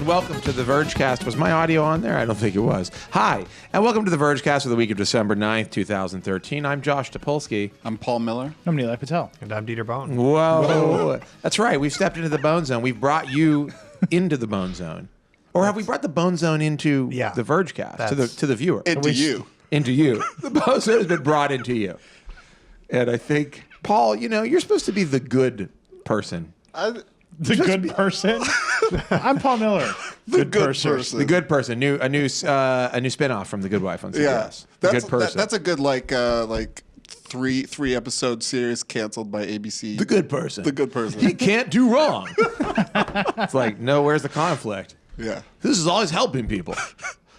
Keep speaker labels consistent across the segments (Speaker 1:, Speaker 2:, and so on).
Speaker 1: welcome to the Vergecast. Was my audio on there? I don't think it was. Hi, and welcome to the Vergecast for the week of December 9th, 2013. I'm Josh TOPOLSKY.
Speaker 2: I'm Paul Miller.
Speaker 3: I'm Neil Patel.
Speaker 4: And I'm Dieter BOHN.
Speaker 1: Whoa. That's right. We've stepped into the Bone Zone. We've brought you into the Bone Zone. Or have we brought the Bone Zone into the Vergecast, to the viewer?
Speaker 2: Into you.
Speaker 1: Into you. The Bone Zone has been brought into you. And I think, Paul, you know, you're supposed to be the good person.
Speaker 3: The good person? I'm Paul Miller.
Speaker 2: The good person.
Speaker 1: The good person. A new spinoff from The Good Wife on CBS. The good person.
Speaker 2: That's a good three episode series canceled by ABC.
Speaker 1: The good person.
Speaker 2: The good person.
Speaker 1: He can't do wrong. It's like, no, where's the conflict?
Speaker 2: Yeah.
Speaker 1: This is always helping people.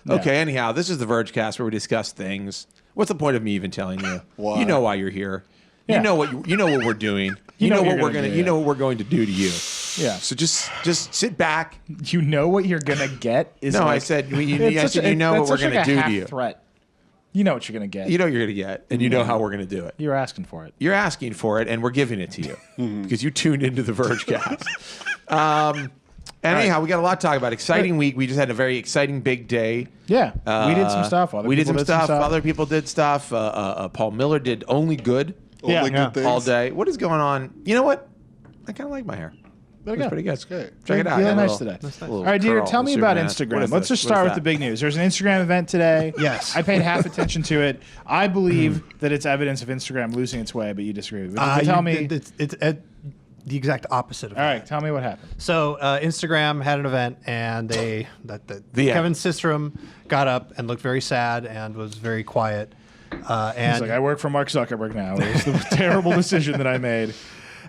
Speaker 1: Okay, anyhow, this is the Vergecast where we discuss things. What's the point of me even telling you?
Speaker 2: Why?
Speaker 1: You know why you're here.
Speaker 3: Yeah.
Speaker 1: You know what we're doing. You know what we're going to do to you.
Speaker 3: Yeah.
Speaker 1: So just sit back.
Speaker 3: You know what you're gonna get is
Speaker 1: No,
Speaker 3: like,
Speaker 1: I said you know what we're gonna do to you.
Speaker 3: Threat. You know what you're gonna get.
Speaker 1: You know what you're gonna get, and you know how we're gonna do it.
Speaker 3: You're asking for it.
Speaker 1: You're asking for it, and we're giving it to you because you tuned into the Vergecast. Anyhow, we got a lot to talk about. Exciting week. We just had a very exciting big day.
Speaker 3: Yeah, we did some stuff.
Speaker 1: We did some stuff. Other people did stuff. Paul Miller did only good.
Speaker 2: Only good things.
Speaker 1: All day. What is going on? You know what? I kind of like my hair. It's pretty good.
Speaker 2: It's great.
Speaker 1: Check it out.
Speaker 3: Yeah, nice today. All right, Dieter, tell me about Instagram. Let's just start with the big news. There's an Instagram event today.
Speaker 4: Yes.
Speaker 3: I paid half attention to it. I believe that it's evidence of Instagram losing its way, but you disagree with me. Tell me.
Speaker 4: It's the exact opposite of
Speaker 3: All
Speaker 4: that.
Speaker 3: right, tell me what happened.
Speaker 4: So Instagram had an event, and Kevin Systrom got up and looked very sad and was very quiet. And
Speaker 3: He's like, I work for Mark Zuckerberg now. It was the terrible decision that I made.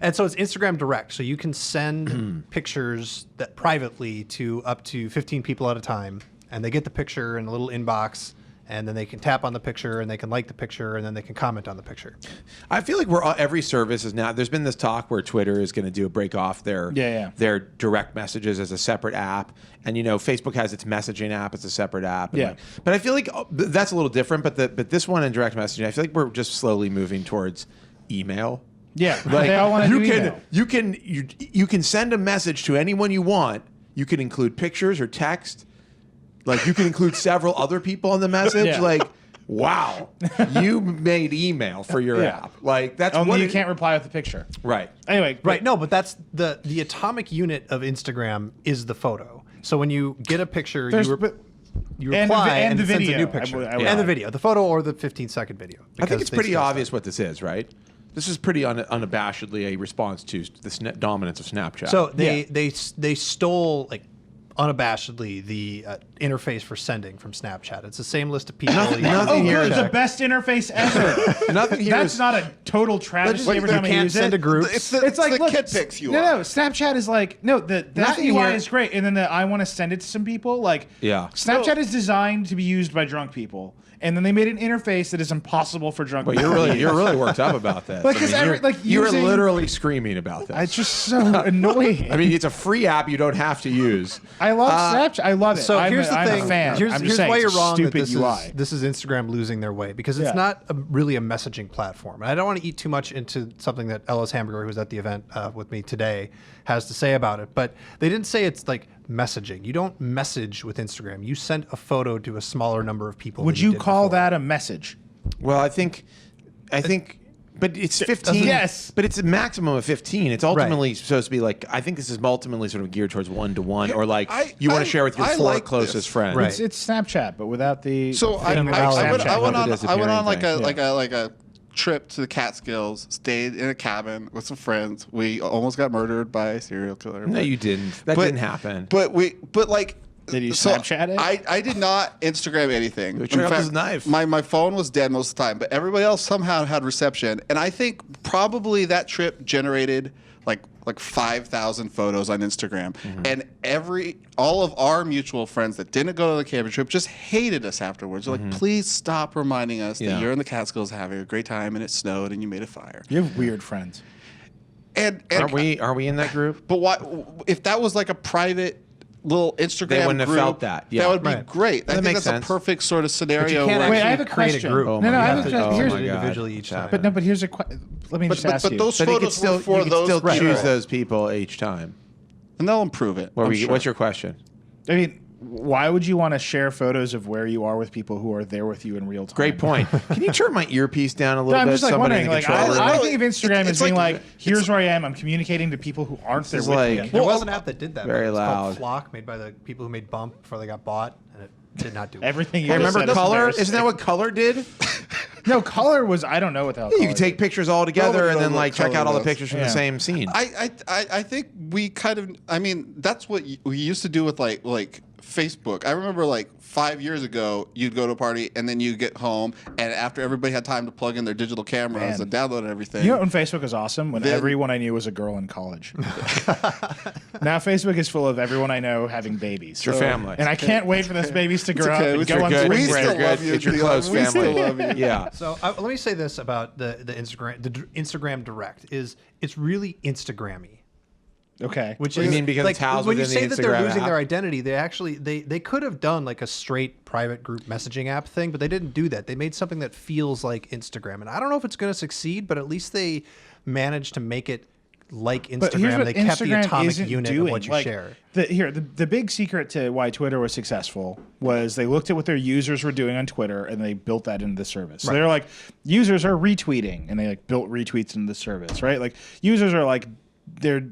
Speaker 4: And so it's Instagram Direct. So you can send pictures that privately to up to 15 people at a time. And they get the picture in a little inbox. And then they can tap on the picture, and they can like the picture, and then they can comment on the picture.
Speaker 1: I feel like every service is now. There's been this talk where Twitter is going to break off their direct messages as a separate app, and you know Facebook has its messaging app as a separate app.
Speaker 3: Yeah.
Speaker 1: But I feel like that's a little different. But this one in direct messaging, I feel like we're just slowly moving towards email.
Speaker 3: Yeah,
Speaker 1: Like
Speaker 3: they all want to do email.
Speaker 1: you can send a message to anyone you want. You can include pictures or text. Like you can include several other people in the message.
Speaker 3: Yeah.
Speaker 1: Like, wow, you made email for your app. Like that's
Speaker 3: Only
Speaker 1: what
Speaker 3: you can't reply with the picture.
Speaker 1: Right.
Speaker 3: Anyway,
Speaker 4: Right. No, but that's the atomic unit of Instagram is the photo. So when you get a picture, you reply
Speaker 3: and
Speaker 4: it
Speaker 3: the
Speaker 4: sends
Speaker 3: video.
Speaker 4: a new picture.
Speaker 3: I would
Speaker 4: And the video, the photo or the 15-second video.
Speaker 1: I think
Speaker 4: because
Speaker 1: it's
Speaker 4: they
Speaker 1: pretty
Speaker 4: still
Speaker 1: obvious what this is, right? This is pretty unabashedly a response to the dominance of Snapchat.
Speaker 4: So they stole unabashedly the interface for sending from Snapchat. It's the same list of people.
Speaker 1: Nothing here is
Speaker 3: the best interface ever.
Speaker 1: nothing here
Speaker 3: That's
Speaker 1: is
Speaker 3: not a total travesty every time I
Speaker 4: can't
Speaker 3: use
Speaker 4: send
Speaker 3: it.
Speaker 4: a group.
Speaker 2: It's the
Speaker 3: look,
Speaker 2: kid pics UI.
Speaker 3: No, Snapchat is like, that
Speaker 1: Nothing
Speaker 3: UI
Speaker 1: here-
Speaker 3: is great. And then I want to send it to some people. Like, Snapchat is designed to be used by drunk people. And then they made an interface that is impossible for drunk people.
Speaker 1: you're really worked up about this.
Speaker 3: Because
Speaker 1: you're literally screaming about this.
Speaker 3: It's just so annoying.
Speaker 1: I mean, it's a free app you don't have to use.
Speaker 3: I love Snapchat. I love it.
Speaker 4: So here's the thing.
Speaker 3: I'm a fan.
Speaker 4: Here's
Speaker 3: I'm just saying,
Speaker 4: why you're
Speaker 3: it's a
Speaker 4: wrong that
Speaker 3: stupid UI.
Speaker 4: this is Instagram losing their way, because it's not really a messaging platform. And I don't want to eat too much into something that Ellis Hamburger, who was at the event with me today, has to say about it. But they didn't say it's like messaging. You don't message with Instagram. You send a photo to a smaller number of people.
Speaker 3: Would you call that a message?
Speaker 1: Well, I think, but it's 15.
Speaker 3: Yes.
Speaker 1: But it's a maximum of 15. It's ultimately supposed to be like, I think this is ultimately sort of geared towards one-to-one, or like you want to share with your four closest friends.
Speaker 4: Right.
Speaker 3: It's Snapchat, but without the.
Speaker 2: So I went on like a trip to the Catskills, stayed in a cabin with some friends. We almost got murdered by a serial killer.
Speaker 1: No, you didn't. That didn't happen.
Speaker 2: But did
Speaker 3: you Snapchat it?
Speaker 2: I did not Instagram anything.
Speaker 1: You took out his knife.
Speaker 2: My phone was dead most of the time, but everybody else somehow had reception. And I think probably that trip generated like 5,000 photos on Instagram. And all of our mutual friends that didn't go to the camping trip just hated us afterwards. They're like, please stop reminding us that you're in the Catskills having a great time and it snowed and you made a fire.
Speaker 3: You have weird friends.
Speaker 2: And
Speaker 1: are we in that group?
Speaker 2: But what if that was like a private little Instagram
Speaker 1: They wouldn't have
Speaker 2: group,
Speaker 1: felt that. Yeah.
Speaker 2: That would be great. I think
Speaker 1: makes
Speaker 2: that's
Speaker 1: sense.
Speaker 2: a perfect sort of scenario.
Speaker 4: But you can't
Speaker 3: Wait, I
Speaker 4: actually
Speaker 3: have a
Speaker 4: create
Speaker 3: question.
Speaker 4: a group.
Speaker 1: Oh
Speaker 3: No,
Speaker 1: my
Speaker 3: I
Speaker 1: God.
Speaker 3: have a question.
Speaker 4: Here's
Speaker 1: my God.
Speaker 4: individually each time.
Speaker 3: But here's a let me just ask you.
Speaker 2: But those
Speaker 1: But you could
Speaker 2: photos
Speaker 1: still,
Speaker 2: were for those
Speaker 1: choose
Speaker 2: people.
Speaker 1: those people each time.
Speaker 2: And they'll improve it. I'm sure.
Speaker 1: What's your question?
Speaker 3: I mean, why would you want to share photos of where you are with people who are there with you in real time?
Speaker 1: Great point. Can you turn my earpiece down a little
Speaker 3: I'm
Speaker 1: bit?
Speaker 3: just like
Speaker 1: Somebody in
Speaker 3: wondering.
Speaker 1: the
Speaker 3: Like,
Speaker 1: control room?
Speaker 3: I think of Instagram as being
Speaker 2: like-
Speaker 3: like, here's where I am. I'm communicating to people who aren't there
Speaker 1: is
Speaker 3: with
Speaker 1: like-
Speaker 3: me.
Speaker 4: There was an app that did that.
Speaker 1: Very
Speaker 4: It was
Speaker 1: loud.
Speaker 4: called Flock, made by the people who made Bump before they got bought, and it did not do it.
Speaker 3: Everything you
Speaker 1: Hey,
Speaker 3: just
Speaker 1: remember
Speaker 3: said is
Speaker 1: Color?
Speaker 3: embarrassing.
Speaker 1: Isn't that what Color did?
Speaker 3: No, Color was. I don't know what the hell.
Speaker 1: You
Speaker 3: Color
Speaker 1: can take
Speaker 3: did.
Speaker 1: pictures all together
Speaker 2: Nobody
Speaker 1: and then
Speaker 2: knows what
Speaker 1: like check out all the
Speaker 2: Color does.
Speaker 1: pictures from the
Speaker 3: Yeah.
Speaker 1: same scene.
Speaker 2: I think we kind of. I mean, that's what we used to do with like Facebook. I remember like 5 years ago, you'd go to a party and then you get home, and after everybody had time to plug in their digital cameras
Speaker 3: Man.
Speaker 2: and download everything.
Speaker 3: You know when Facebook was awesome? When
Speaker 2: Then-
Speaker 3: everyone I knew was a girl in college. Now Facebook is full of everyone I know having babies.
Speaker 1: It's your family.
Speaker 3: And I can't wait for those babies to grow up
Speaker 2: okay.
Speaker 3: and
Speaker 2: It's
Speaker 3: go on
Speaker 1: good.
Speaker 3: spring
Speaker 2: We
Speaker 3: break.
Speaker 2: still
Speaker 1: Good.
Speaker 2: love you.
Speaker 1: It's your
Speaker 2: Dion.
Speaker 1: close
Speaker 2: We still
Speaker 1: family.
Speaker 2: love you.
Speaker 1: Yeah.
Speaker 4: So let me say this about the Instagram Direct is it's really Instagrammy.
Speaker 3: Okay.
Speaker 4: Which
Speaker 1: You
Speaker 4: is
Speaker 1: mean because
Speaker 4: like
Speaker 1: it's housed
Speaker 4: when you
Speaker 1: within the
Speaker 4: say that they're
Speaker 1: Instagram
Speaker 4: losing
Speaker 1: app?
Speaker 4: their identity, they actually they could have done like a straight private group messaging app thing, but they didn't do that. They made something that feels like Instagram, and I don't know if it's going to succeed, but at least they managed to make it like
Speaker 3: But here's
Speaker 4: Instagram.
Speaker 3: what
Speaker 4: They kept the
Speaker 3: Instagram
Speaker 4: atomic
Speaker 3: isn't
Speaker 4: unit
Speaker 3: doing.
Speaker 4: of what you
Speaker 3: Like,
Speaker 4: share.
Speaker 3: The big secret to why Twitter was successful was they looked at what their users were doing on Twitter and they built that into the service. So they're like, users are retweeting, and they like built retweets into the service, right? Like users are like they're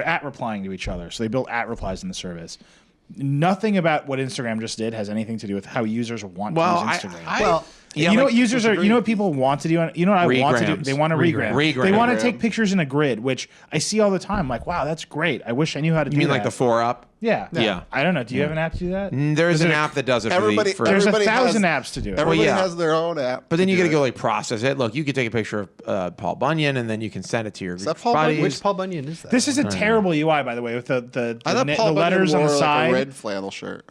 Speaker 3: at replying to each other, so they built at replies in the service. Nothing about what Instagram just did has anything to do with how users want to use Instagram.
Speaker 4: Well,
Speaker 1: Yeah,
Speaker 3: you know
Speaker 1: like,
Speaker 3: what users are. You know what people want to do. You know what I want to do.
Speaker 1: Regrams.
Speaker 3: They want to regram.
Speaker 1: Regram.
Speaker 3: They want to
Speaker 2: Regram.
Speaker 3: take pictures in a grid, which I see all the time. Like, wow, that's great. I wish I knew how to do
Speaker 1: You mean
Speaker 3: that.
Speaker 1: like the 4-Up?
Speaker 3: Yeah.
Speaker 1: Yeah.
Speaker 3: I don't know. Do you have an app to do that?
Speaker 1: There is an app that does it
Speaker 2: Everybody-
Speaker 1: for
Speaker 3: There's
Speaker 2: everybody
Speaker 3: 1,000
Speaker 2: has-
Speaker 3: apps to do it.
Speaker 2: Everybody
Speaker 1: yeah.
Speaker 2: has their own app.
Speaker 1: But then you
Speaker 2: to
Speaker 1: got to
Speaker 2: do
Speaker 1: go
Speaker 2: it.
Speaker 1: like process it. Look, you could take a picture of Paul Bunyan and then you can send it to your
Speaker 2: that Paul
Speaker 1: buddies.
Speaker 2: Bunyan?
Speaker 4: which Paul Bunyan is that?
Speaker 3: This is a terrible UI, by the way, with the
Speaker 2: I thought Paul
Speaker 3: letters on
Speaker 2: Bunyan
Speaker 3: the
Speaker 2: wore,
Speaker 3: side.
Speaker 2: like, a red flannel shirt.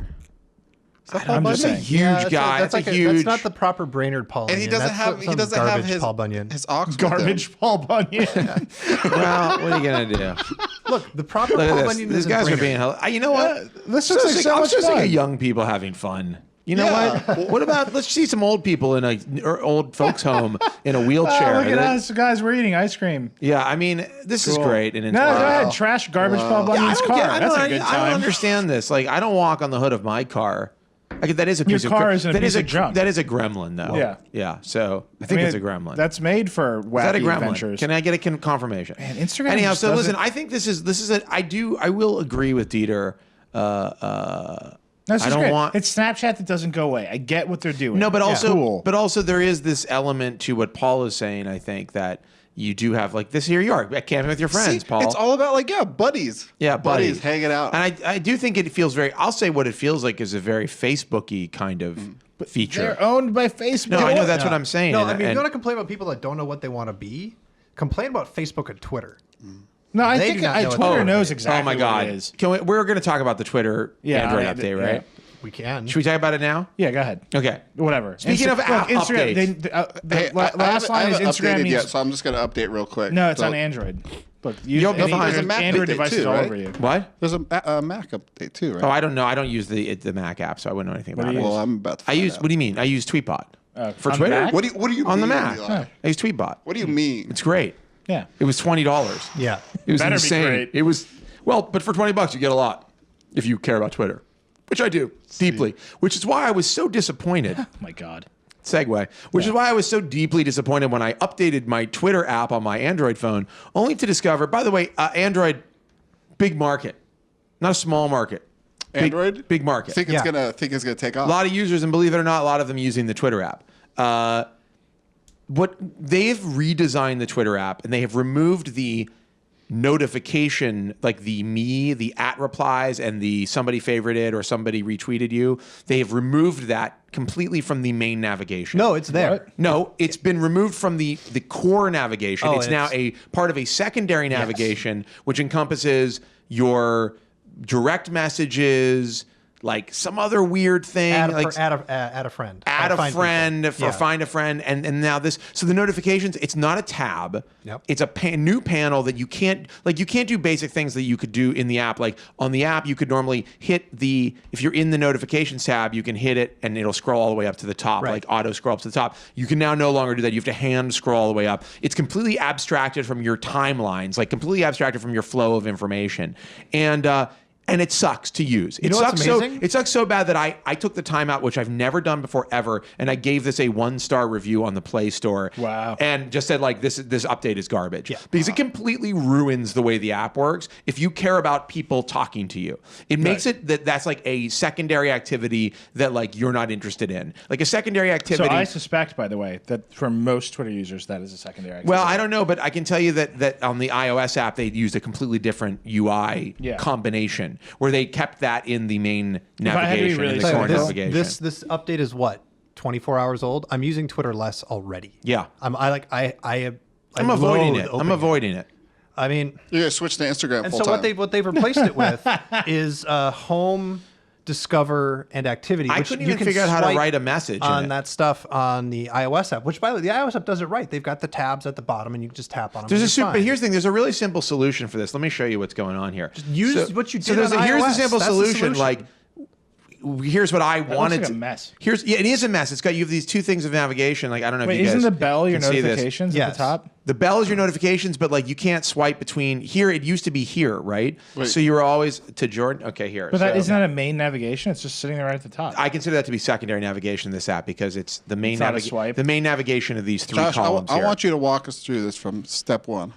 Speaker 2: Is that Paul
Speaker 3: I'm just
Speaker 2: Bunyan?
Speaker 3: saying.
Speaker 1: Huge guy.
Speaker 4: That's,
Speaker 1: It's a
Speaker 4: like
Speaker 1: huge.
Speaker 4: that's not the proper Brainerd Paul.
Speaker 2: And he
Speaker 4: Bunyan.
Speaker 2: doesn't
Speaker 4: That's
Speaker 2: have
Speaker 4: some
Speaker 2: have
Speaker 4: garbage
Speaker 2: his
Speaker 4: Paul Bunyan.
Speaker 2: his ox with him.
Speaker 3: Garbage Paul Bunyan.
Speaker 1: Well, what are you gonna do?
Speaker 4: Look, the proper
Speaker 1: Look
Speaker 4: Paul
Speaker 1: at this.
Speaker 4: Bunyan
Speaker 1: These
Speaker 4: isn't
Speaker 1: guys are
Speaker 4: Brainerd.
Speaker 1: being hell. You know what?
Speaker 3: This looks like so
Speaker 1: I'm
Speaker 3: much
Speaker 1: so sick
Speaker 3: fun.
Speaker 1: of young people having fun. You know
Speaker 2: Yeah.
Speaker 1: what? What about let's see some old people in a or old folks home in a
Speaker 3: Oh,
Speaker 1: wheelchair.
Speaker 3: look at us, guys. We're eating ice cream.
Speaker 1: Yeah, I mean this is great and
Speaker 3: No, go ahead. Trash garbage Paul Bunyan's car. That's a good
Speaker 1: I don't
Speaker 3: time.
Speaker 1: understand this. Like, I don't walk on the hood of my car. That is a piece
Speaker 3: car
Speaker 1: of
Speaker 3: is a
Speaker 1: that
Speaker 3: piece
Speaker 1: is
Speaker 3: of junk.
Speaker 1: That is a gremlin, though.
Speaker 3: Yeah.
Speaker 1: yeah. So I think
Speaker 3: I mean,
Speaker 1: it's a gremlin.
Speaker 3: That's made for wacky
Speaker 1: Is that a gremlin?
Speaker 3: adventures.
Speaker 1: Can I get a confirmation?
Speaker 3: Man, Instagram
Speaker 1: Anyhow,
Speaker 3: just
Speaker 1: so listen.
Speaker 3: doesn't-
Speaker 1: I think this is a. I will agree with Dieter.
Speaker 3: No, it's
Speaker 1: I
Speaker 3: just
Speaker 1: don't
Speaker 3: great.
Speaker 1: want-
Speaker 3: It's Snapchat that doesn't go away. I get what they're doing.
Speaker 1: No, but also,
Speaker 3: Cool.
Speaker 1: but also, there is this element to what Paul is saying. I think that you do have like this. Here you are at camping with your friends,
Speaker 2: See,
Speaker 1: Paul.
Speaker 2: It's all about like buddies.
Speaker 1: Yeah,
Speaker 2: buddies hanging out.
Speaker 1: And I do think it feels very. I'll say what it feels like is a very Facebook-y kind of feature.
Speaker 3: They're owned by Facebook.
Speaker 1: No, I know that's what I'm saying.
Speaker 4: No,
Speaker 1: and-
Speaker 4: I mean, if
Speaker 1: and-
Speaker 4: you want to complain about people that don't know what they want to be, complain about Facebook and Twitter.
Speaker 3: No, I
Speaker 4: They
Speaker 3: think
Speaker 4: do not know what
Speaker 3: Twitter
Speaker 4: they
Speaker 3: knows
Speaker 4: want.
Speaker 3: exactly
Speaker 1: oh my God!
Speaker 3: what it is.
Speaker 1: We're going to talk about the Twitter Android update, right?
Speaker 4: We can.
Speaker 1: Should we talk about it now?
Speaker 3: Yeah, go ahead.
Speaker 1: Okay.
Speaker 3: Whatever.
Speaker 1: Speaking of app
Speaker 3: Instagram,
Speaker 1: updates.
Speaker 2: Hey,
Speaker 3: last
Speaker 2: I
Speaker 3: line is
Speaker 2: haven't
Speaker 3: Instagram
Speaker 2: updated
Speaker 3: needs.
Speaker 2: yet, so I'm just going to update real quick.
Speaker 3: No, it's
Speaker 2: So
Speaker 3: on Android. Look,
Speaker 1: You'll be fine.
Speaker 2: There's a Mac
Speaker 3: Android
Speaker 2: update
Speaker 3: devices
Speaker 2: too,
Speaker 3: all
Speaker 2: right?
Speaker 3: over you.
Speaker 1: What?
Speaker 2: There's a Mac update too, right?
Speaker 1: Oh, I don't know. I don't use the Mac app, so I wouldn't know anything about
Speaker 3: do
Speaker 1: it.
Speaker 3: you
Speaker 2: well, I'm about to
Speaker 1: I
Speaker 2: find
Speaker 1: use.
Speaker 2: out.
Speaker 1: What do you mean? I use Tweetbot for
Speaker 3: on the
Speaker 1: Twitter.
Speaker 3: Mac?
Speaker 2: What do you
Speaker 1: On the
Speaker 2: mean,
Speaker 1: Mac?
Speaker 2: Eli?
Speaker 1: I use Tweetbot.
Speaker 2: What do you mean?
Speaker 1: It's great.
Speaker 3: Yeah.
Speaker 1: It was $20.
Speaker 4: Yeah.
Speaker 1: It was
Speaker 3: Better be
Speaker 1: insane.
Speaker 3: great.
Speaker 1: It was but for $20 you get a lot if you care about Twitter, which I do deeply. Which is why I was so disappointed.
Speaker 3: Oh my God.
Speaker 1: Segue. Which is why I was so deeply disappointed when I updated my Twitter app on my Android phone, only to discover. By the way, Android, big market, not a small market.
Speaker 2: Android?
Speaker 1: big market.
Speaker 2: Think it's gonna take off.
Speaker 1: A lot of users, and believe it or not, a lot of them using the Twitter app. What they've redesigned the Twitter app, and they have removed the notification, like the at replies and the somebody favorited or somebody retweeted you. They have removed that completely from the main navigation.
Speaker 4: No, it's there.
Speaker 3: What?
Speaker 1: No, it's been removed from the core navigation.
Speaker 4: Oh,
Speaker 1: it's now a part of a secondary navigation, which encompasses your direct messages, like some other weird thing.
Speaker 4: Add a
Speaker 1: like
Speaker 4: friend.
Speaker 1: add a
Speaker 4: Find
Speaker 1: friend,
Speaker 4: people. Yeah.
Speaker 1: find a friend, and now this. So the notifications, it's not a tab.
Speaker 4: Yep.
Speaker 1: It's a new panel that you can't do basic things that you could do in the app. Like on the app, you could normally hit if you're in the notifications tab, you can hit it and it'll scroll all the way up to the top,
Speaker 4: Right.
Speaker 1: like auto scroll up to the top. You can now no longer do that. You have to hand scroll all the way up. It's completely abstracted from your timelines, like completely abstracted from your flow of information. And and it sucks to use. It
Speaker 4: know what's
Speaker 1: sucks
Speaker 4: amazing?
Speaker 1: it sucks so bad that I took the time out, which I've never done before ever, and I gave this a 1-star review on the Play Store.
Speaker 3: Wow.
Speaker 1: And just said like this update is garbage. Because it completely ruins the way the app works if you care about people talking to you. It makes it that's like a secondary activity that like you're not interested in. Like a secondary activity.
Speaker 3: So I suspect, by the way, that for most Twitter users, that is a secondary activity.
Speaker 1: Well, I don't know, but I can tell you that on the iOS app, they used a completely different UI combination where they kept that in the main navigation,
Speaker 3: really
Speaker 1: in the
Speaker 3: clear,
Speaker 1: core
Speaker 3: this-
Speaker 1: navigation.
Speaker 4: This update is what, 24 hours old? I'm using Twitter less already.
Speaker 1: Yeah.
Speaker 4: I'm
Speaker 1: avoiding it.
Speaker 4: loathe
Speaker 1: I'm avoiding it.
Speaker 4: I mean,
Speaker 2: You gotta switch to Instagram
Speaker 4: and
Speaker 2: full
Speaker 4: so
Speaker 2: time.
Speaker 4: what they've replaced it with is home, discover, and activity.
Speaker 1: I
Speaker 4: which
Speaker 1: couldn't
Speaker 4: you
Speaker 1: even
Speaker 4: can
Speaker 1: figure out how to
Speaker 4: swipe
Speaker 1: write a message in
Speaker 4: on
Speaker 1: it.
Speaker 4: that stuff on the iOS app. Which, by the way, the iOS app does it right. They've got the tabs at the bottom, and you can just tap on them.
Speaker 1: There's a
Speaker 4: and
Speaker 1: super,
Speaker 4: you're
Speaker 1: but
Speaker 4: fine.
Speaker 1: here's the thing. There's a really simple solution for this. Let me show you what's going on here. Just
Speaker 4: use what you did
Speaker 1: here's
Speaker 4: on
Speaker 1: the
Speaker 4: iOS.
Speaker 1: simple
Speaker 4: That's the
Speaker 1: solution.
Speaker 4: solution.
Speaker 1: Like, here's what I wanted
Speaker 3: like
Speaker 1: to.
Speaker 3: a mess.
Speaker 1: It is a mess. It's got you have these two things of navigation. Like I don't know
Speaker 3: Wait,
Speaker 1: if you guys
Speaker 3: isn't the bell your
Speaker 1: can see this.
Speaker 3: notifications at
Speaker 4: Yes.
Speaker 3: the top?
Speaker 1: The bell is your notifications, but like you can't swipe between here. It used to be here, right? So you were always to Jordan. Okay, here.
Speaker 3: But
Speaker 1: So
Speaker 3: isn't that a main navigation? It's just sitting there right at the top.
Speaker 1: I consider that to be secondary navigation in this app because it's the main
Speaker 3: not a swipe.
Speaker 1: the main navigation of these three
Speaker 2: Josh,
Speaker 1: columns.
Speaker 2: I
Speaker 1: here.
Speaker 2: want you to walk us through this from step one.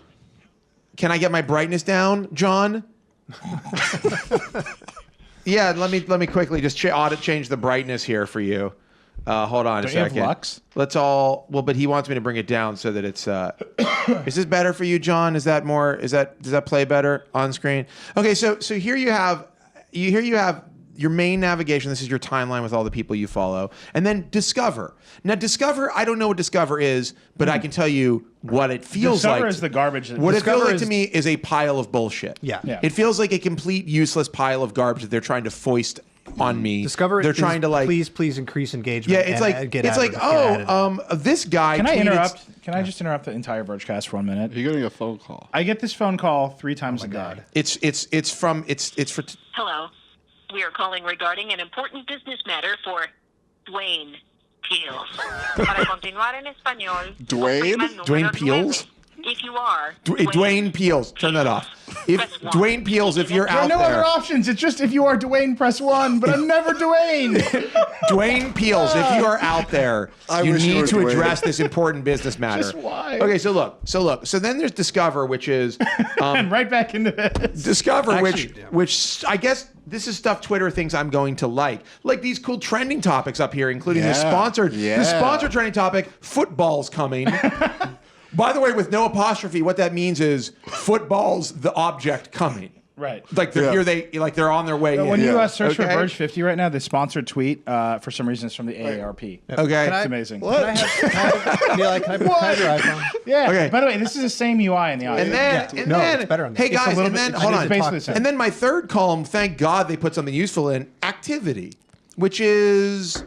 Speaker 1: Can I get my brightness down, John? Yeah, let me quickly just change the brightness here for you. Hold on
Speaker 3: Don't
Speaker 1: a
Speaker 3: you have
Speaker 1: second.
Speaker 3: Lux?
Speaker 1: Let's all but he wants me to bring it down so that it's is this better for you, John? Does that play better on screen? Okay, so here you have your main navigation. This is your timeline with all the people you follow. And then Discover. Now, Discover, I don't know what Discover is, but I can tell you what it feels
Speaker 3: Discover
Speaker 1: like.
Speaker 3: is the garbage.
Speaker 1: What it feels
Speaker 3: Discover
Speaker 1: like
Speaker 3: is-
Speaker 1: to me is a pile of bullshit.
Speaker 4: Yeah.
Speaker 3: Yeah.
Speaker 1: It feels like a complete useless pile of garbage that they're trying to foist on me.
Speaker 4: Discover.
Speaker 1: They're
Speaker 4: is,
Speaker 1: trying to like.
Speaker 4: please increase engagement.
Speaker 1: Yeah, it's
Speaker 4: and,
Speaker 1: like
Speaker 4: get
Speaker 1: it's
Speaker 4: added-
Speaker 1: like
Speaker 4: get added.
Speaker 1: this guy.
Speaker 3: Can I
Speaker 1: tweeted-
Speaker 3: interrupt? Can I just interrupt the entire Vergecast for 1 minute?
Speaker 2: You're getting a phone call.
Speaker 3: I get this phone call 3 times a day.
Speaker 4: God.
Speaker 1: It's for.
Speaker 5: Hello. We are calling regarding an important business matter for Dwayne Peels. Para continuar en español,
Speaker 2: Dwayne?
Speaker 5: oprima el número
Speaker 1: Dwayne Peels?
Speaker 5: 9. If you are
Speaker 1: Dwayne Peels. Turn that off. If
Speaker 5: Press one.
Speaker 1: Dwayne Peels, if you're
Speaker 3: There are
Speaker 1: out
Speaker 3: no other
Speaker 1: there,
Speaker 3: options. It's just if you are Dwayne, press 1. But I'm never Dwayne.
Speaker 1: Dwayne Peels, if you are out there,
Speaker 2: I
Speaker 1: you
Speaker 2: wish you
Speaker 1: need
Speaker 2: were
Speaker 1: to
Speaker 2: Dwayne.
Speaker 1: address this important business matter.
Speaker 3: Just why?
Speaker 1: Okay, so look. So then there's Discover, which is
Speaker 3: And right back into this.
Speaker 1: Discover,
Speaker 4: Actually, yeah.
Speaker 1: which I guess this is stuff Twitter thinks I'm going to like these cool trending topics up here, including the sponsored trending topic. Football's coming. By the way, with no apostrophe, what that means is football's the object coming.
Speaker 3: Right.
Speaker 1: Like they're they're on their way in.
Speaker 3: When you search for
Speaker 1: Okay?
Speaker 3: Verge 50 right now, the sponsored tweet, for some reason, is from the AARP.
Speaker 1: Okay.
Speaker 3: It's amazing.
Speaker 4: Can I have your iPhone?
Speaker 3: Yeah.
Speaker 1: Okay.
Speaker 3: By the way, this is the same UI in the iPhone.
Speaker 1: And then,
Speaker 4: No, it's better on
Speaker 1: hey
Speaker 4: this.
Speaker 3: It's a
Speaker 1: guys,
Speaker 3: little
Speaker 1: and then
Speaker 3: bit-
Speaker 1: hold
Speaker 3: it's
Speaker 1: on.
Speaker 3: basically the same.
Speaker 1: And then my third column, thank God they put something useful in, activity, which is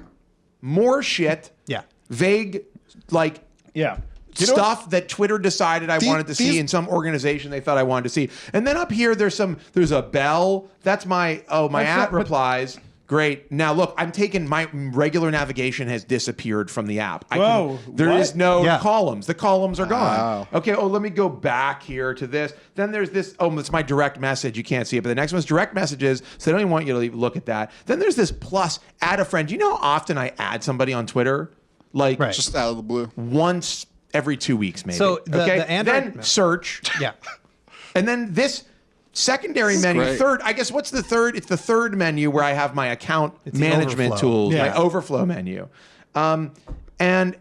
Speaker 1: more shit,
Speaker 4: Yeah.
Speaker 1: vague, like
Speaker 3: Yeah.
Speaker 1: stuff that Twitter decided I wanted to see in some organization they thought I wanted to see. And then up here there's a bell. That's my app replies. Great. Now look, I'm taking my regular navigation has disappeared from the app. There is
Speaker 3: what?
Speaker 1: no
Speaker 4: Yeah.
Speaker 1: columns. The columns are gone.
Speaker 2: Wow.
Speaker 1: Okay, let me go back here to this. Then there's this, it's my direct message. You can't see it, but the next one's direct messages, so I don't even want you to look at that. Then there's this plus, add a friend. You know how often I add somebody on Twitter? Like
Speaker 4: Right.
Speaker 2: Just out of the blue.
Speaker 1: once every 2 weeks, maybe.
Speaker 4: So the Android-
Speaker 1: then search,
Speaker 4: Yeah.
Speaker 1: and then this secondary menu.
Speaker 2: great.
Speaker 1: Third, I guess what's the third? It's the third menu where I have my account
Speaker 4: It's the
Speaker 1: management
Speaker 4: overflow.
Speaker 1: tools, my
Speaker 3: Yeah.
Speaker 1: overflow menu. And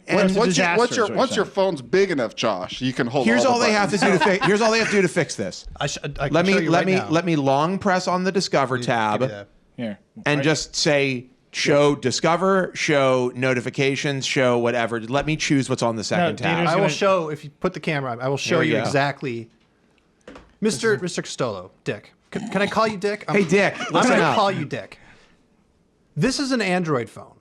Speaker 3: What's
Speaker 2: Once
Speaker 3: disastrous,
Speaker 2: your
Speaker 3: what
Speaker 2: once
Speaker 3: you're
Speaker 2: your phone's big enough, Josh, you can hold.
Speaker 1: here's
Speaker 2: all
Speaker 1: all
Speaker 2: the
Speaker 1: they have to
Speaker 2: buttons.
Speaker 1: do to fix. Here's all they have to do to fix this.
Speaker 4: I can
Speaker 1: Let
Speaker 4: show
Speaker 1: me
Speaker 4: you
Speaker 1: let
Speaker 4: right
Speaker 1: me
Speaker 4: now.
Speaker 1: let me long press on the Discover
Speaker 4: Give
Speaker 1: tab
Speaker 4: me that.
Speaker 3: Here.
Speaker 1: and
Speaker 3: Right.
Speaker 1: just say show Discover, show notifications, show whatever. Let me choose what's on the second tab.
Speaker 3: Dieter's
Speaker 4: I will
Speaker 3: gonna-
Speaker 4: show, if you put the camera on, I will show
Speaker 1: There
Speaker 4: you
Speaker 1: you go.
Speaker 4: exactly. Mr. Costolo, Dick. Can I call you Dick?
Speaker 1: Hey, Dick,
Speaker 4: I'm
Speaker 1: listen
Speaker 4: going to
Speaker 1: up.
Speaker 4: call you Dick. This is an Android phone.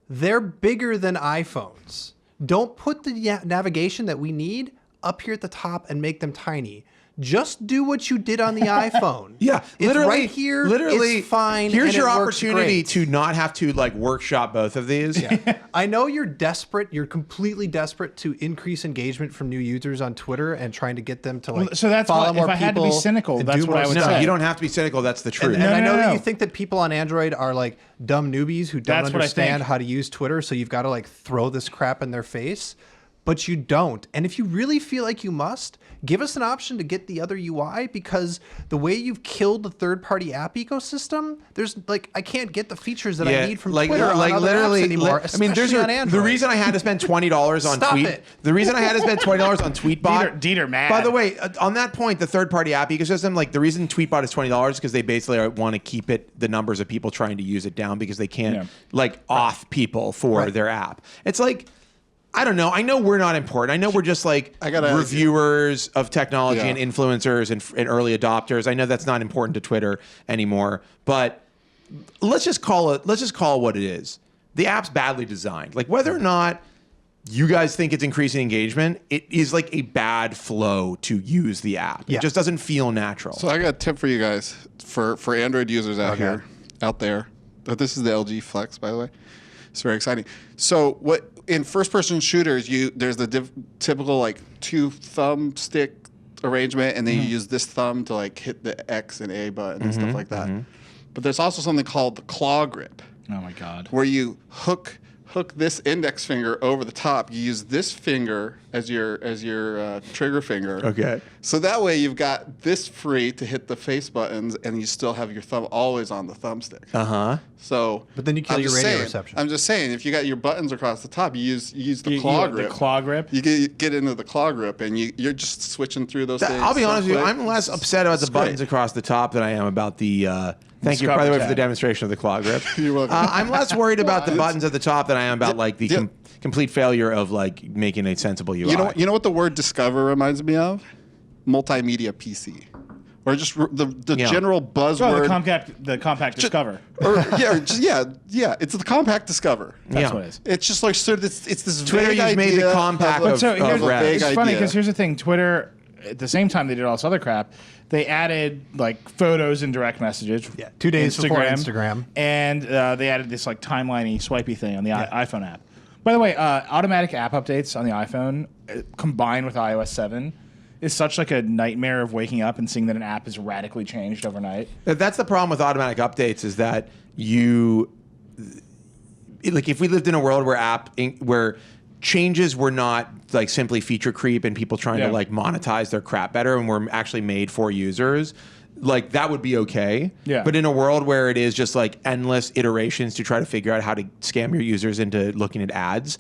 Speaker 4: They're bigger than iPhones. Don't put the navigation that we need up here at the top and make them tiny. Just do what you did on the iPhone.
Speaker 1: Yeah,
Speaker 4: it's
Speaker 1: literally
Speaker 4: right here.
Speaker 1: Literally,
Speaker 4: it's fine.
Speaker 1: Here's
Speaker 4: and
Speaker 1: your
Speaker 4: it works
Speaker 1: opportunity
Speaker 4: great.
Speaker 1: to not have to like workshop both of these.
Speaker 4: Yeah. I know you're desperate. You're completely desperate to increase engagement from new users on Twitter and trying to get them to like
Speaker 3: so that's
Speaker 4: follow
Speaker 3: why,
Speaker 4: more
Speaker 3: if I had to be
Speaker 4: people
Speaker 3: cynical,
Speaker 4: and
Speaker 3: that's
Speaker 4: do
Speaker 3: what
Speaker 4: more
Speaker 3: I would
Speaker 1: No,
Speaker 3: say.
Speaker 1: you don't have to be cynical. That's the truth.
Speaker 4: And I know that
Speaker 3: no.
Speaker 4: you think that people on Android are like dumb newbies who don't
Speaker 3: That's what I
Speaker 4: understand
Speaker 3: think.
Speaker 4: how to use Twitter, so you've got to like throw this crap in their face. But you don't. And if you really feel like you must, give us an option to get the other UI, because the way you've killed the third-party app ecosystem, there's like I can't get the features that I need from Twitter on other apps anymore.
Speaker 1: I mean, there's
Speaker 4: especially on Android.
Speaker 1: the reason I had to spend $20 on
Speaker 4: Stop
Speaker 1: tweet.
Speaker 4: it.
Speaker 1: The reason I had to spend $20 on Tweetbot.
Speaker 3: Dieter mad.
Speaker 1: By the way, on that point, the third-party app ecosystem, like the reason Tweetbot is $20 is because they basically want to keep the numbers of people trying to use it down because they can't like off people for their app. It's like, I don't know. I know we're not important. I know we're just like reviewers of technology and influencers and early adopters. I know that's not important to Twitter anymore, but let's just call it what it is. The app's badly designed. Like whether or not you guys think it's increasing engagement, it is like a bad flow to use the app.
Speaker 4: Yeah.
Speaker 1: It just doesn't feel natural.
Speaker 2: So I got a tip for you guys for Android users out there. This is the LG Flex, by the way. It's very exciting. So what in first-person shooters, there's the typical like 2 thumbstick arrangement, and then you use this thumb to like hit the X and A button and stuff like that. But there's also something called the claw grip.
Speaker 3: Oh my God.
Speaker 2: Where you hook this index finger over the top. You use this finger as your trigger finger.
Speaker 1: Okay.
Speaker 2: So that way you've got this free to hit the face buttons, and you still have your thumb always on the thumbstick. So,
Speaker 4: but then you kill your radio reception.
Speaker 2: I'm just saying, if you got your buttons across the top, you use the claw grip.
Speaker 3: The claw grip.
Speaker 2: You get into the claw grip, and you're just switching through those things.
Speaker 1: I'll be honest with you.
Speaker 2: quick.
Speaker 1: I'm less upset about the buttons across the top than I am about the. Thank you, by the way, for the demonstration of the claw grip.
Speaker 2: You're welcome.
Speaker 1: I'm less worried about the buttons at the top than I am about like the complete failure of like making a sensible UI.
Speaker 2: You know what the word discover reminds me of? Multimedia PC. Or just the general buzzword.
Speaker 3: The compact Discover.
Speaker 2: It's the compact Discover.
Speaker 3: That's what it is.
Speaker 2: It's just like it's this
Speaker 1: Twitter
Speaker 2: vague
Speaker 1: just made
Speaker 2: idea
Speaker 1: the compact
Speaker 2: of,
Speaker 1: of
Speaker 3: So here's,
Speaker 1: Red.
Speaker 3: it's funny because here's the thing: Twitter, at the same time they did all this other crap, they added like photos and direct messages.
Speaker 4: Yeah, 2 days before Instagram,
Speaker 3: and they added this like timeliney, swipey thing on the iPhone app. By the way, automatic app updates on the iPhone combined with iOS 7 is such like a nightmare of waking up and seeing that an app is radically changed overnight.
Speaker 1: That's the problem with automatic updates is that like if we lived in a world where changes were not like simply feature creep and people trying to like monetize their crap better and were actually made for users, like that would be okay.
Speaker 3: Yeah.
Speaker 1: But in a world where it is just like endless iterations to try to figure out how to scam your users into looking at ads,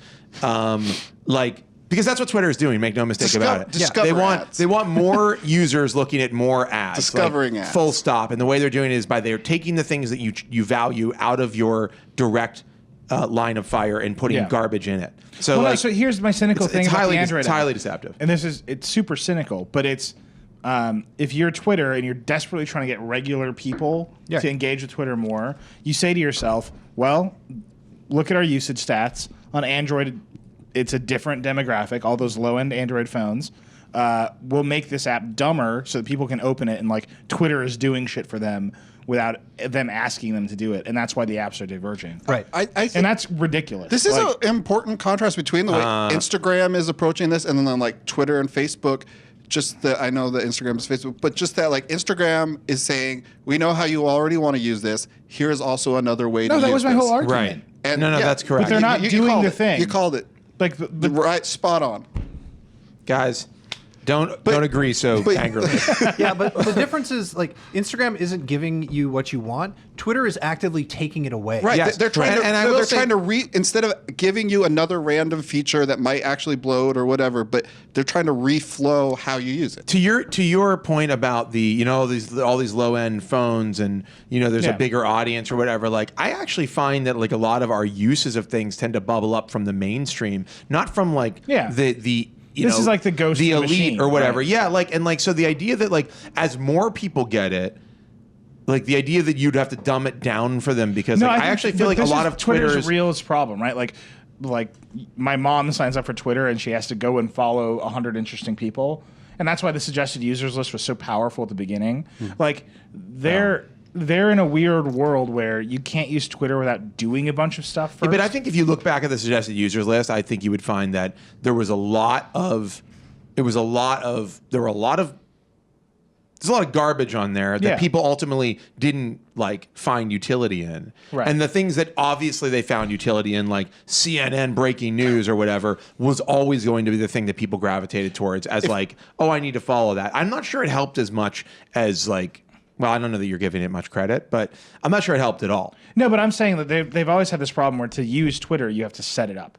Speaker 1: because that's what Twitter is doing. Make no mistake about it. They want more users looking at more ads,
Speaker 2: discovering ads.
Speaker 1: Full stop. And the way they're doing it is they're taking the things that you value out of your direct line of fire and putting garbage in it. So
Speaker 3: so here's my cynical thing about the Android
Speaker 1: it's
Speaker 3: app.
Speaker 1: highly deceptive.
Speaker 3: And it's super cynical, but it's if you're Twitter and you're desperately trying to get regular people to engage with Twitter more, you say to yourself, well, look at our usage stats on Android. It's a different demographic. All those low-end Android phones will make this app dumber so that people can open it and like Twitter is doing shit for them without them asking them to do it, and that's why the apps are diverging.
Speaker 4: Right.
Speaker 2: I think
Speaker 3: And that's ridiculous.
Speaker 2: this is an important contrast between the way Instagram is approaching this and then like Twitter and Facebook. I know that Instagram is Facebook, but just that like Instagram is saying, we know how you already want to use this. Here's also another way to use this.
Speaker 3: that was my whole argument.
Speaker 1: Right.
Speaker 2: And
Speaker 1: no, that's correct.
Speaker 3: But they're not doing
Speaker 2: called
Speaker 3: the
Speaker 2: it.
Speaker 3: thing.
Speaker 2: You called it.
Speaker 3: Like
Speaker 2: Right, spot on.
Speaker 1: Guys, don't agree so angrily.
Speaker 4: Yeah, but the difference is like Instagram isn't giving you what you want. Twitter is actively taking it away.
Speaker 2: Right,
Speaker 1: Yes.
Speaker 2: they're trying
Speaker 1: And I will say-
Speaker 2: instead of giving you another random feature that might actually blow it or whatever, but they're trying to reflow how you use it.
Speaker 1: To your point about the all these low end phones and there's a bigger audience or whatever, like I actually find that like a lot of our uses of things tend to bubble up from the mainstream, not from like the
Speaker 3: This is like the ghost
Speaker 1: the
Speaker 3: of the
Speaker 1: elite
Speaker 3: machine,
Speaker 1: or whatever.
Speaker 3: right?
Speaker 1: Yeah, so the idea that like as more people get it, like the idea that you'd have to dumb it down for them because I actually feel like a lot of
Speaker 3: Twitter's
Speaker 1: Twitter's
Speaker 3: realest problem, right? Like like my mom signs up for Twitter and she has to go and follow 100 interesting people, and that's why the suggested users list was so powerful at the beginning. Like they're in a weird world where you can't use Twitter without doing a bunch of stuff first.
Speaker 1: Yeah, but I think if you look back at the suggested users list, I think you would find that there was a lot of there's a lot of garbage on there that people ultimately didn't like find utility in.
Speaker 3: Right.
Speaker 1: And the things that obviously they found utility in, like CNN breaking news or whatever, was always going to be the thing that people gravitated towards as like, oh, I need to follow that. I'm not sure it helped as much as like, well, I don't know that you're giving it much credit, but I'm not sure it helped at all.
Speaker 3: No, but I'm saying that they've always had this problem where to use Twitter, you have to set it up.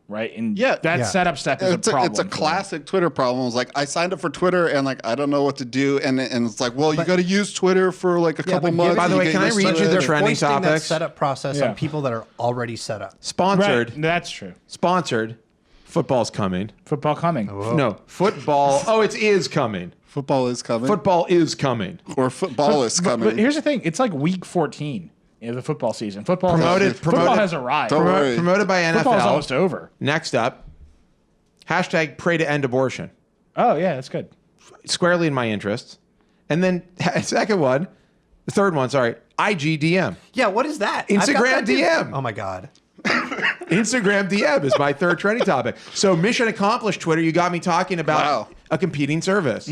Speaker 3: Right? And that setup step is a problem.
Speaker 2: It's a classic Twitter problem. It's like I signed up for Twitter and like I don't know what to do, and it's like, well, you got to use Twitter for like a couple months.
Speaker 1: By the way, can I read you the trending
Speaker 4: That
Speaker 1: topics?
Speaker 4: setup process on people that are already set up.
Speaker 1: Sponsored.
Speaker 3: Right, that's true.
Speaker 1: Sponsored. Football's coming.
Speaker 3: Football coming.
Speaker 1: No, football. Oh, it is coming.
Speaker 2: Football is coming.
Speaker 1: Football is coming.
Speaker 2: Or football is coming.
Speaker 3: But here's the thing: it's like week 14 of the football season. Football has arrived.
Speaker 2: Don't worry.
Speaker 1: Promoted by NFL.
Speaker 3: Football's almost over.
Speaker 1: Next up, hashtag pray to end abortion.
Speaker 3: Oh yeah, that's good.
Speaker 1: Squarely in my interests. And then the third one, sorry, IGDM.
Speaker 4: Yeah, what is that?
Speaker 1: Instagram DM.
Speaker 4: Oh my God.
Speaker 1: Instagram DM is my third trending topic. So mission accomplished, Twitter. You got me talking about a competing service.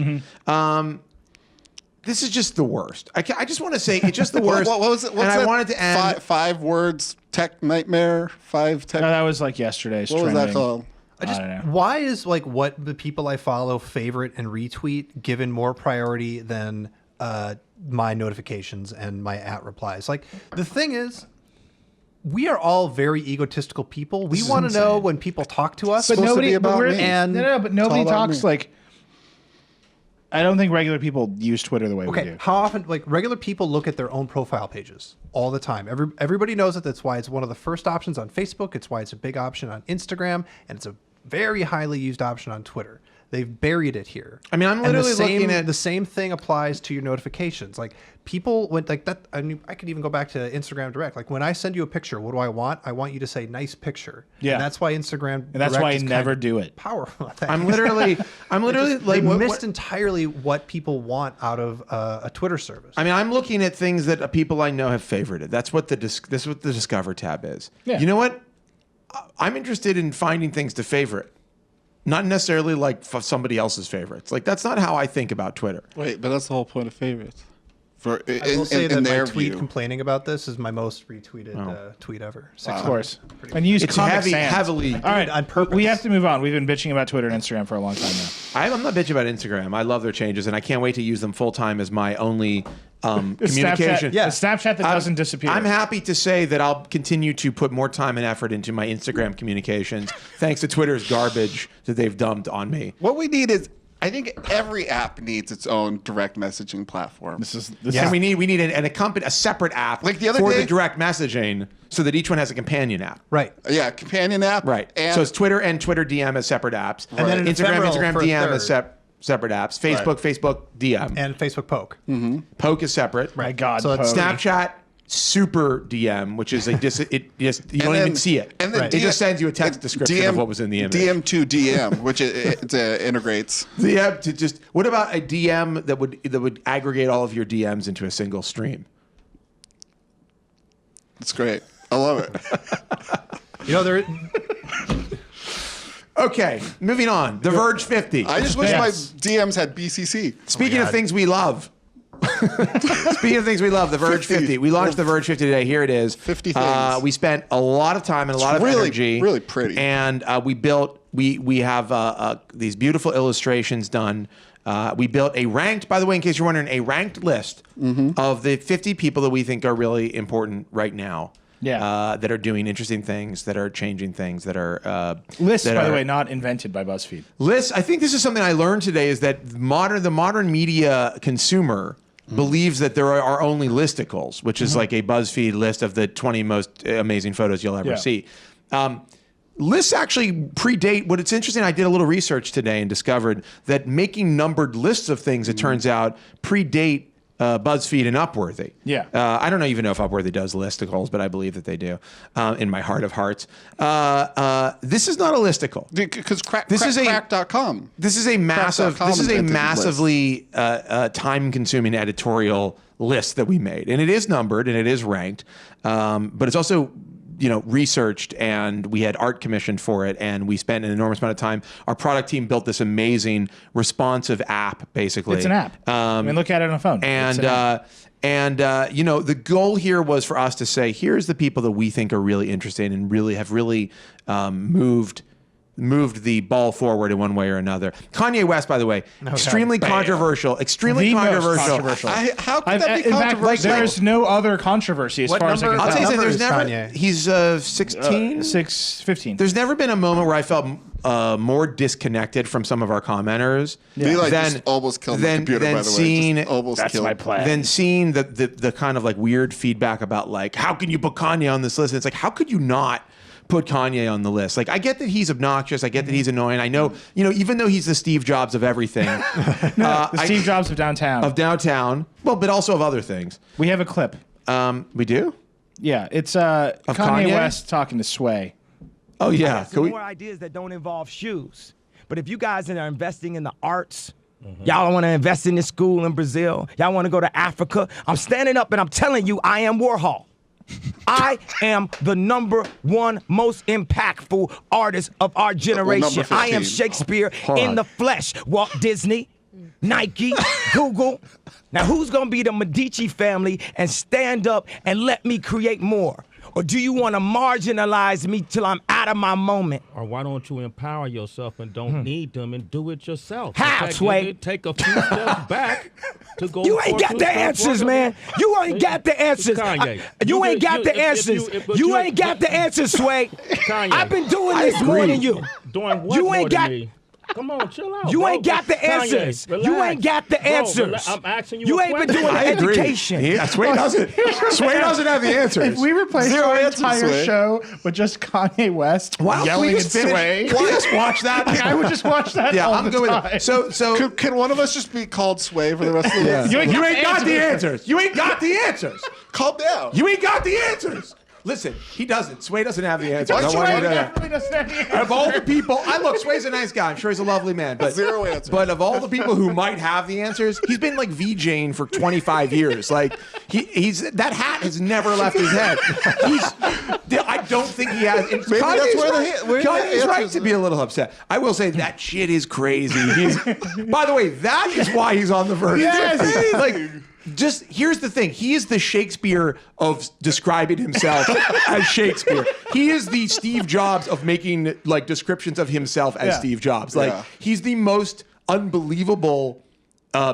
Speaker 1: This is just the worst. I just want to say it's just the worst.
Speaker 2: What was it? What's
Speaker 1: and
Speaker 2: that
Speaker 1: I wanted to end.
Speaker 2: Five words, tech nightmare, five tech.
Speaker 3: No, that was like yesterday's
Speaker 2: What
Speaker 3: trending.
Speaker 2: was that called?
Speaker 4: I don't
Speaker 3: know.
Speaker 4: Why is like what the people I follow favorite and retweet given more priority than my notifications and my @replies? Like the thing is, we are all very egotistical people. We want to know when people talk to us.
Speaker 3: But nobody,
Speaker 2: about me.
Speaker 3: but nobody
Speaker 2: It's all about
Speaker 3: talks
Speaker 2: me.
Speaker 3: like. I don't think regular people use Twitter the way we do.
Speaker 4: How often, like regular people look at their own profile pages all the time. Everybody knows it. That's why it's one of the first options on Facebook. It's why it's a big option on Instagram, and it's a very highly used option on Twitter. They've buried it here.
Speaker 1: I mean, I'm literally looking at
Speaker 4: the same thing applies to your notifications. Like people went like that. I mean, I could even go back to Instagram Direct. Like when I send you a picture, what do I want? I want you to say nice picture.
Speaker 3: Yeah.
Speaker 4: And that's why Instagram.
Speaker 3: And that's
Speaker 4: Direct
Speaker 3: why I
Speaker 4: is kind
Speaker 3: never
Speaker 4: of
Speaker 3: do it.
Speaker 4: Powerful.
Speaker 1: I'm literally
Speaker 4: They
Speaker 1: like
Speaker 4: missed entirely what people want out of a Twitter service.
Speaker 1: I mean, I'm looking at things that people I know have favorited. That's what this is what the Discover tab is.
Speaker 3: Yeah.
Speaker 1: You know what? I'm interested in finding things to favorite, not necessarily like somebody else's favorites. Like that's not how I think about Twitter.
Speaker 2: Wait, but that's the whole point of favorites.
Speaker 4: I will say that my
Speaker 2: their
Speaker 4: tweet
Speaker 2: view.
Speaker 4: complaining about this is my most retweeted tweet ever.
Speaker 3: Of course. And use
Speaker 1: It's
Speaker 3: Comic Sans.
Speaker 1: heavily.
Speaker 3: All right,
Speaker 4: on purpose.
Speaker 3: we have to move on. We've been bitching about Twitter and Instagram for a long time now.
Speaker 1: I'm not bitching about Instagram. I love their changes, and I can't wait to use them full time as my only communication.
Speaker 3: Snapchat, the Snapchat that doesn't disappear.
Speaker 1: I'm happy to say that I'll continue to put more time and effort into my Instagram communications, thanks to Twitter's garbage that they've dumped on me.
Speaker 2: What we need is, I think every app needs its own direct messaging platform.
Speaker 1: And we need a separate app
Speaker 2: Like the other
Speaker 1: for
Speaker 2: day-
Speaker 1: the direct messaging, so that each one has a companion app.
Speaker 4: Right.
Speaker 2: Yeah, companion app.
Speaker 1: Right.
Speaker 2: And
Speaker 1: So it's Twitter and Twitter DM as separate apps.
Speaker 4: And then an ephemeral
Speaker 1: Instagram
Speaker 4: for a
Speaker 1: DM
Speaker 4: third.
Speaker 1: as separate apps. Facebook DM.
Speaker 4: And Facebook Poke.
Speaker 1: Poke is separate.
Speaker 3: My God,
Speaker 4: So it's
Speaker 3: Poe.
Speaker 1: Snapchat Super DM, which is you don't
Speaker 2: then-
Speaker 1: even see it.
Speaker 2: and then
Speaker 1: It just sends you a text description of what was in the image.
Speaker 2: DM to DM, which it integrates.
Speaker 1: DM to just. What about a DM that would aggregate all of your DMs into a single stream?
Speaker 2: It's great. I love it.
Speaker 4: You know, there.
Speaker 1: Okay, moving on. The Verge 50.
Speaker 2: I just wish my
Speaker 3: Yes.
Speaker 2: DMs had BCC.
Speaker 1: Speaking of things we love. Speaking of things we love, the Verge 50. We launched the Verge 50 today. Here it is.
Speaker 2: 50 things.
Speaker 1: We spent a lot of time and a lot of
Speaker 2: really-
Speaker 1: energy.
Speaker 2: really pretty.
Speaker 1: And we have these beautiful illustrations done. We built a ranked, by the way, in case you're wondering, a ranked list of the 50 people that we think are really important right now.
Speaker 3: Yeah.
Speaker 1: That are doing interesting things, that are changing things, that are
Speaker 3: Lists,
Speaker 1: that
Speaker 3: by the
Speaker 1: are-
Speaker 3: way, not invented by BuzzFeed.
Speaker 1: Lists. I think this is something I learned today: is that the modern media consumer believes that there are only listicles, which is like a BuzzFeed list of the 20 most amazing photos you'll ever
Speaker 3: Yeah.
Speaker 1: see. Lists actually predate. What it's interesting, I did a little research today and discovered that making numbered lists of things, it turns out, predate BuzzFeed and Upworthy.
Speaker 3: Yeah.
Speaker 1: I don't even know if Upworthy does listicles, but I believe that they do. In my heart of hearts, this is not a listicle.
Speaker 2: Because
Speaker 1: This is a-
Speaker 2: crack.com.
Speaker 1: This is a massive.
Speaker 2: Crack.com
Speaker 1: This is a
Speaker 2: invented
Speaker 1: massively time-consuming editorial list that we made, and it is numbered and it is ranked, but it's also researched, and we had art commissioned for it, and we spent an enormous amount of time. Our product team built this amazing responsive app. Basically,
Speaker 3: It's an app. I mean, look at it on a phone. It's an app.
Speaker 1: The goal here was for us to say, here's the people that we think are really interesting and really have moved the ball forward in one way or another. Kanye West, by the way, extremely controversial. Extremely
Speaker 3: The most
Speaker 1: controversial.
Speaker 3: controversial.
Speaker 2: How could that be
Speaker 3: In fact,
Speaker 2: controversial?
Speaker 3: there's no other controversy as
Speaker 4: What
Speaker 3: far as I
Speaker 4: number-
Speaker 3: can
Speaker 1: I'll
Speaker 3: tell.
Speaker 1: tell you,
Speaker 4: number
Speaker 1: there's
Speaker 4: is
Speaker 1: never.
Speaker 4: Kanye?
Speaker 1: He's 16.
Speaker 3: 6:15.
Speaker 1: There's never been a moment where I felt more disconnected from some of our commenters
Speaker 2: We like
Speaker 1: than
Speaker 2: just almost killed my computer, by the way.
Speaker 1: seeing
Speaker 2: Just almost
Speaker 3: That's
Speaker 2: killed.
Speaker 3: my plan.
Speaker 1: than seeing the kind of like weird feedback about like, how can you put Kanye on this list? And it's like, how could you not put Kanye on the list? Like, I get that he's obnoxious. I get that he's annoying. I know, even though he's the Steve Jobs of everything,
Speaker 3: The Steve Jobs of downtown.
Speaker 1: of downtown, well, but also of other things.
Speaker 3: We have a clip.
Speaker 1: We do?
Speaker 3: Yeah, it's
Speaker 1: Kanye?
Speaker 3: Kanye West talking to Sway.
Speaker 1: Oh, yeah.
Speaker 6: Some more ideas that don't involve shoes. But if you guys are investing in the arts, y'all want to invest in this school in Brazil, y'all want to go to Africa, I'm standing up and I'm telling you, I am Warhol. I am the #1 most impactful artist of our generation. I am
Speaker 2: 15.
Speaker 6: Shakespeare
Speaker 1: Hold
Speaker 6: in
Speaker 1: on.
Speaker 6: the flesh. Walt Disney, Nike, Google. Now, who's going to be the Medici family and stand up and let me create more? Or do you want to marginalize me till I'm out of my moment?
Speaker 7: Or why don't you empower yourself and don't need them and do it yourself?
Speaker 6: How, Sway?
Speaker 7: Take a few steps back to go.
Speaker 6: You ain't got the answers, man. You ain't got the answers.
Speaker 7: Kanye.
Speaker 6: You ain't got the
Speaker 7: if you-
Speaker 6: answers.
Speaker 7: if
Speaker 6: You
Speaker 7: you-
Speaker 6: ain't got the answers, Sway.
Speaker 7: Kanye.
Speaker 6: I've been doing this more than you.
Speaker 7: Doing what
Speaker 6: You
Speaker 7: more
Speaker 6: ain't
Speaker 7: than
Speaker 6: got-
Speaker 7: me? Come on, chill out.
Speaker 6: You
Speaker 7: bro.
Speaker 6: ain't got the
Speaker 7: Kanye,
Speaker 6: answers. You
Speaker 7: relax.
Speaker 6: ain't got the
Speaker 7: Bro,
Speaker 6: answers.
Speaker 7: I'm asking you.
Speaker 6: You
Speaker 7: a
Speaker 6: ain't been
Speaker 7: question.
Speaker 6: doing
Speaker 1: I agree.
Speaker 6: education.
Speaker 1: Yeah, Sway doesn't. Sway doesn't have the answers.
Speaker 3: If we replace
Speaker 2: Zero
Speaker 3: our
Speaker 2: answers,
Speaker 3: entire
Speaker 2: Sway.
Speaker 3: show with just Kanye West
Speaker 1: Why don't
Speaker 3: yelling
Speaker 1: we
Speaker 3: at
Speaker 1: just finish?
Speaker 3: Sway,
Speaker 1: Can we just watch that?
Speaker 3: I would just watch that
Speaker 1: Yeah,
Speaker 3: all
Speaker 1: I'm
Speaker 3: the
Speaker 1: good with
Speaker 3: time.
Speaker 1: it. So
Speaker 2: Can one of us just be called Sway for the rest of the
Speaker 1: yeah.
Speaker 2: list?
Speaker 3: You ain't
Speaker 1: you
Speaker 3: got
Speaker 1: ain't
Speaker 3: the
Speaker 1: got the
Speaker 3: answers.
Speaker 1: answers. You ain't got the answers.
Speaker 2: Calm down.
Speaker 1: You ain't got the answers. Listen, he doesn't. Sway doesn't have the answers. I
Speaker 2: Sway
Speaker 1: want you to know that.
Speaker 3: definitely doesn't have the answer.
Speaker 1: Of all the people, look, Sway's a nice guy. I'm sure he's a lovely man. But
Speaker 2: Zero answers.
Speaker 1: But of all the people who might have the answers, he's been like VJing for 25 years. Like he's that hat has never left his head. I don't think he has. And
Speaker 2: Maybe that's
Speaker 1: Kanye's
Speaker 2: where the
Speaker 1: right.
Speaker 2: hit- where the
Speaker 1: Kanye's right
Speaker 2: answers
Speaker 1: to be a little upset. I will say that shit is crazy. By the way, that is why he's on the Verge.
Speaker 3: Yes.
Speaker 1: Like. Just here's the thing. He is the Shakespeare of describing himself as Shakespeare. He is the Steve Jobs of making like descriptions of himself as
Speaker 3: Yeah.
Speaker 1: Steve Jobs. Like
Speaker 2: Yeah.
Speaker 1: he's the most unbelievable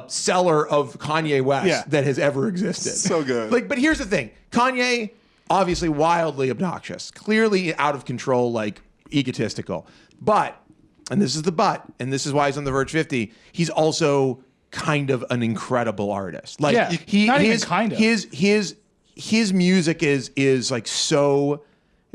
Speaker 1: seller of Kanye West that has ever existed.
Speaker 2: So good.
Speaker 1: Like, but here's the thing. Kanye, obviously wildly obnoxious, clearly out of control, like egotistical. But, and this is the but, and this is why he's on the Verge 50, he's also kind of an incredible artist. Like
Speaker 3: Yeah, not even kind of.
Speaker 1: his music is like so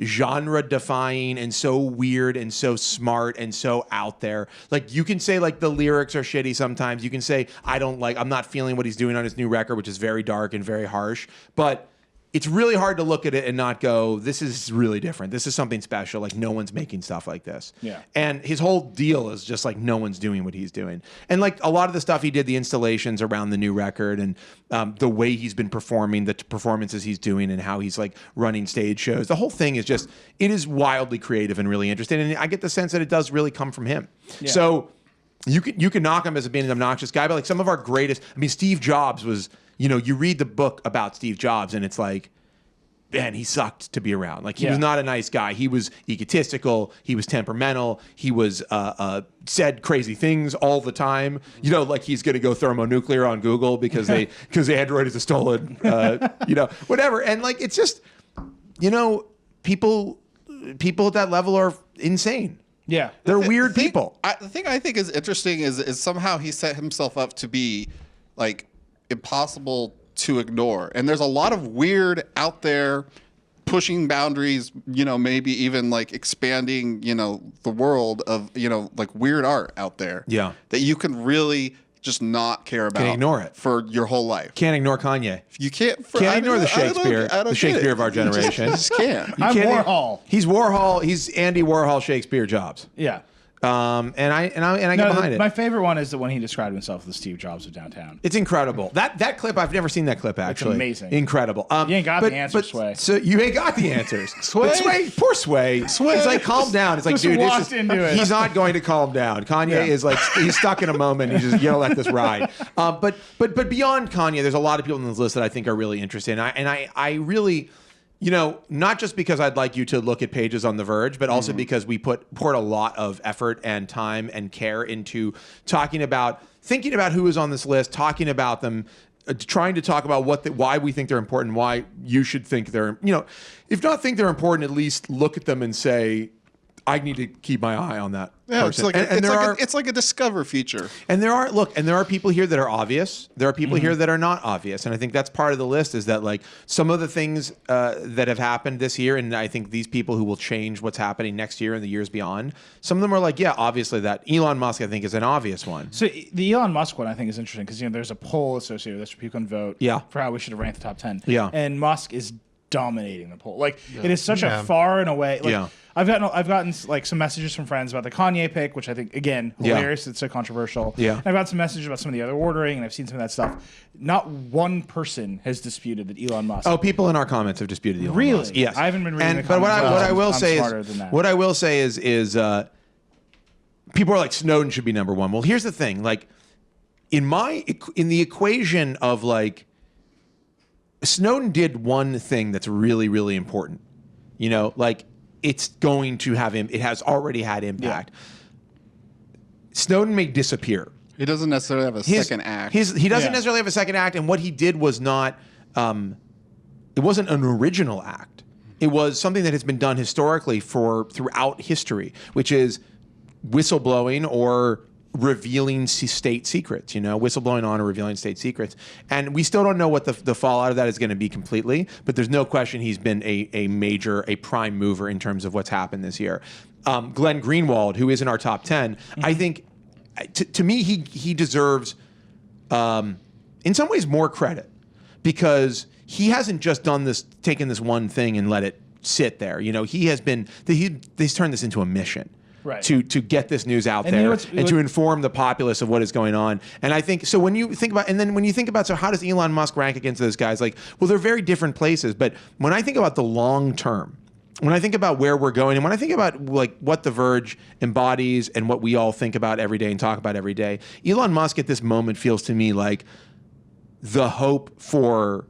Speaker 1: genre defying and so weird and so smart and so out there. Like you can say like the lyrics are shitty sometimes. You can say I'm not feeling what he's doing on his new record, which is very dark and very harsh. But it's really hard to look at it and not go, this is really different. This is something special. Like no one's making stuff like this.
Speaker 3: Yeah.
Speaker 1: And his whole deal is just like no one's doing what he's doing. And like a lot of the stuff he did, the installations around the new record and the way he's been performing, the performances he's doing and how he's like running stage shows. The whole thing is just, it is wildly creative and really interesting. And I get the sense that it does really come from him.
Speaker 3: Yeah.
Speaker 1: So you can knock him as being an obnoxious guy, but like some of our greatest, Steve Jobs was, you read the book about Steve Jobs and it's like, man, he sucked to be around. Like he was not a nice guy. He was egotistical. He was temperamental. He was said crazy things all the time. Like he's going to go thermonuclear on Google because Android is a stolen, whatever. And like it's just, people at that level are insane.
Speaker 3: Yeah.
Speaker 1: They're weird people.
Speaker 2: The thing I think is interesting is somehow he set himself up to be like impossible to ignore. And there's a lot of weird out there pushing boundaries, maybe even like expanding, the world of, like weird art out there.
Speaker 1: Yeah.
Speaker 2: That you can really just not care about.
Speaker 1: ignore it
Speaker 2: for your whole life.
Speaker 1: Can't ignore Kanye.
Speaker 2: You can't.
Speaker 1: Can't ignore the Shakespeare.
Speaker 2: I don't
Speaker 1: The
Speaker 2: get
Speaker 1: Shakespeare
Speaker 2: it.
Speaker 1: of our generation.
Speaker 2: You just can't.
Speaker 3: I'm
Speaker 1: Can't-
Speaker 3: Warhol.
Speaker 1: He's Warhol. He's Andy Warhol, Shakespeare, Jobs.
Speaker 3: Yeah.
Speaker 1: And I get
Speaker 3: No,
Speaker 1: behind it.
Speaker 3: my favorite one is the one he described himself as the Steve Jobs of downtown.
Speaker 1: It's incredible. That clip, I've never seen that clip actually.
Speaker 3: amazing.
Speaker 1: Incredible.
Speaker 3: You ain't got the answers, Sway.
Speaker 1: So you ain't got the answers.
Speaker 2: Sway?
Speaker 1: But Sway, poor Sway.
Speaker 2: Sway.
Speaker 1: It's like, calm down. It's like,
Speaker 3: Just
Speaker 1: dude,
Speaker 3: walked into it.
Speaker 1: he's not going to calm down. Kanye is like, he's stuck in a moment. He's just, let this ride. But beyond Kanye, there's a lot of people on this list that I think are really interesting. I really, not just because I'd like you to look at pages on The Verge, but also because we poured a lot of effort and time and care into thinking about who is on this list, talking about them, trying to talk about why we think they're important, why you should think they're, if not think they're important, at least look at them and say, I need to keep my eye on that person.
Speaker 2: It's like a discover feature.
Speaker 1: And there are people here that are obvious. There are people here that are not obvious. And I think that's part of the list, is that like some of the things that have happened this year, and I think these people who will change what's happening next year and the years beyond, some of them are like, yeah, obviously that. Elon Musk, I think, is an obvious one.
Speaker 3: So the Elon Musk one I think is interesting because there's a poll associated with this where people can vote for how we should rank the top 10.
Speaker 1: Yeah.
Speaker 3: And Musk is dominating the poll. Like it is such a far and away. Like, I've gotten like some messages from friends about the Kanye pick, which I think again hilarious. It's so controversial.
Speaker 1: Yeah.
Speaker 3: And I've got some messages about some of the other ordering, and I've seen some of that stuff. Not one person has disputed that Elon Musk.
Speaker 1: Oh, people in our comments have disputed Elon
Speaker 3: Really?
Speaker 1: Musk. Yes.
Speaker 3: I haven't been reading the
Speaker 1: But what
Speaker 3: comments.
Speaker 1: I will
Speaker 3: I'm
Speaker 1: say
Speaker 3: smarter than that.
Speaker 1: what I will say is people are like, Snowden should be number one. Well, here's the thing. Like in the equation of like, Snowden did one thing that's really, really important. Like it's going to have him. It has already had impact. Snowden may disappear.
Speaker 2: He doesn't necessarily have a second act.
Speaker 1: He doesn't necessarily have a second act, and what he did was not. It wasn't an original act. It was something that has been done historically throughout history, which is whistleblowing or revealing state secrets, whistleblowing on or revealing state secrets. And we still don't know what the fallout of that is going to be completely, but there's no question he's been a prime mover in terms of what's happened this year. Glenn Greenwald, who is in our top 10, I think, to me, he deserves, in some ways, more credit, because he hasn't just taken this one thing and let it sit there. He's turned this into a mission.
Speaker 3: Right.
Speaker 1: To get this news out there and to inform the populace of what is going on. And I think so when you think about so how does Elon Musk rank against those guys? Like, well, they're very different places. But when I think about the long term, when I think about where we're going, and when I think about like what The Verge embodies and what we all think about every day and talk about every day, Elon Musk at this moment feels to me like the hope for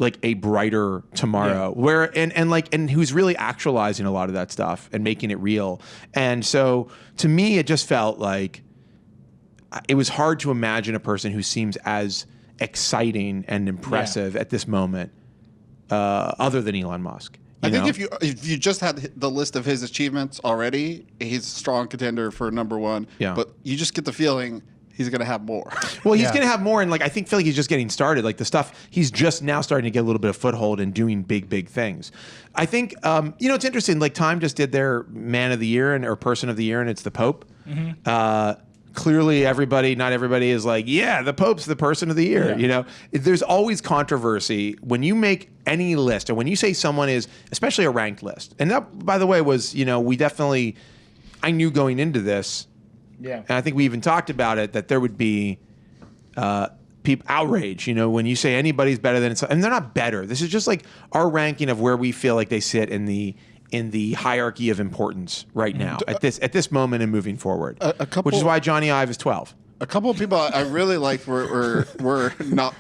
Speaker 1: like a brighter tomorrow, and who's really actualizing a lot of that stuff and making it real. And so to me, it just felt like it was hard to imagine a person who seems as exciting and impressive at this moment, other than Elon Musk.
Speaker 2: I think if you just had the list of his achievements already, he's a strong contender for number one.
Speaker 1: Yeah.
Speaker 2: But you just get the feeling he's going to have more.
Speaker 1: Well, he's going to have more, and like I feel like he's just getting started. Like the stuff, he's just now starting to get a little bit of foothold and doing big things. I think it's interesting. Like Time just did their Man of the Year or Person of the Year, and it's the Pope. Clearly, not everybody is like, yeah, the Pope's the Person of the Year. There's always controversy when you make any list, or when you say someone is, especially a ranked list. And that, by the way, was I knew going into this. Yeah, and I think we even talked about it, that there would be people outrage. When you say anybody's better than, and they're not better. This is just like our ranking of where we feel like they sit in the hierarchy of importance right now at this moment and moving forward. Which is why Johnny Ive is 12.
Speaker 2: A couple of people I really liked were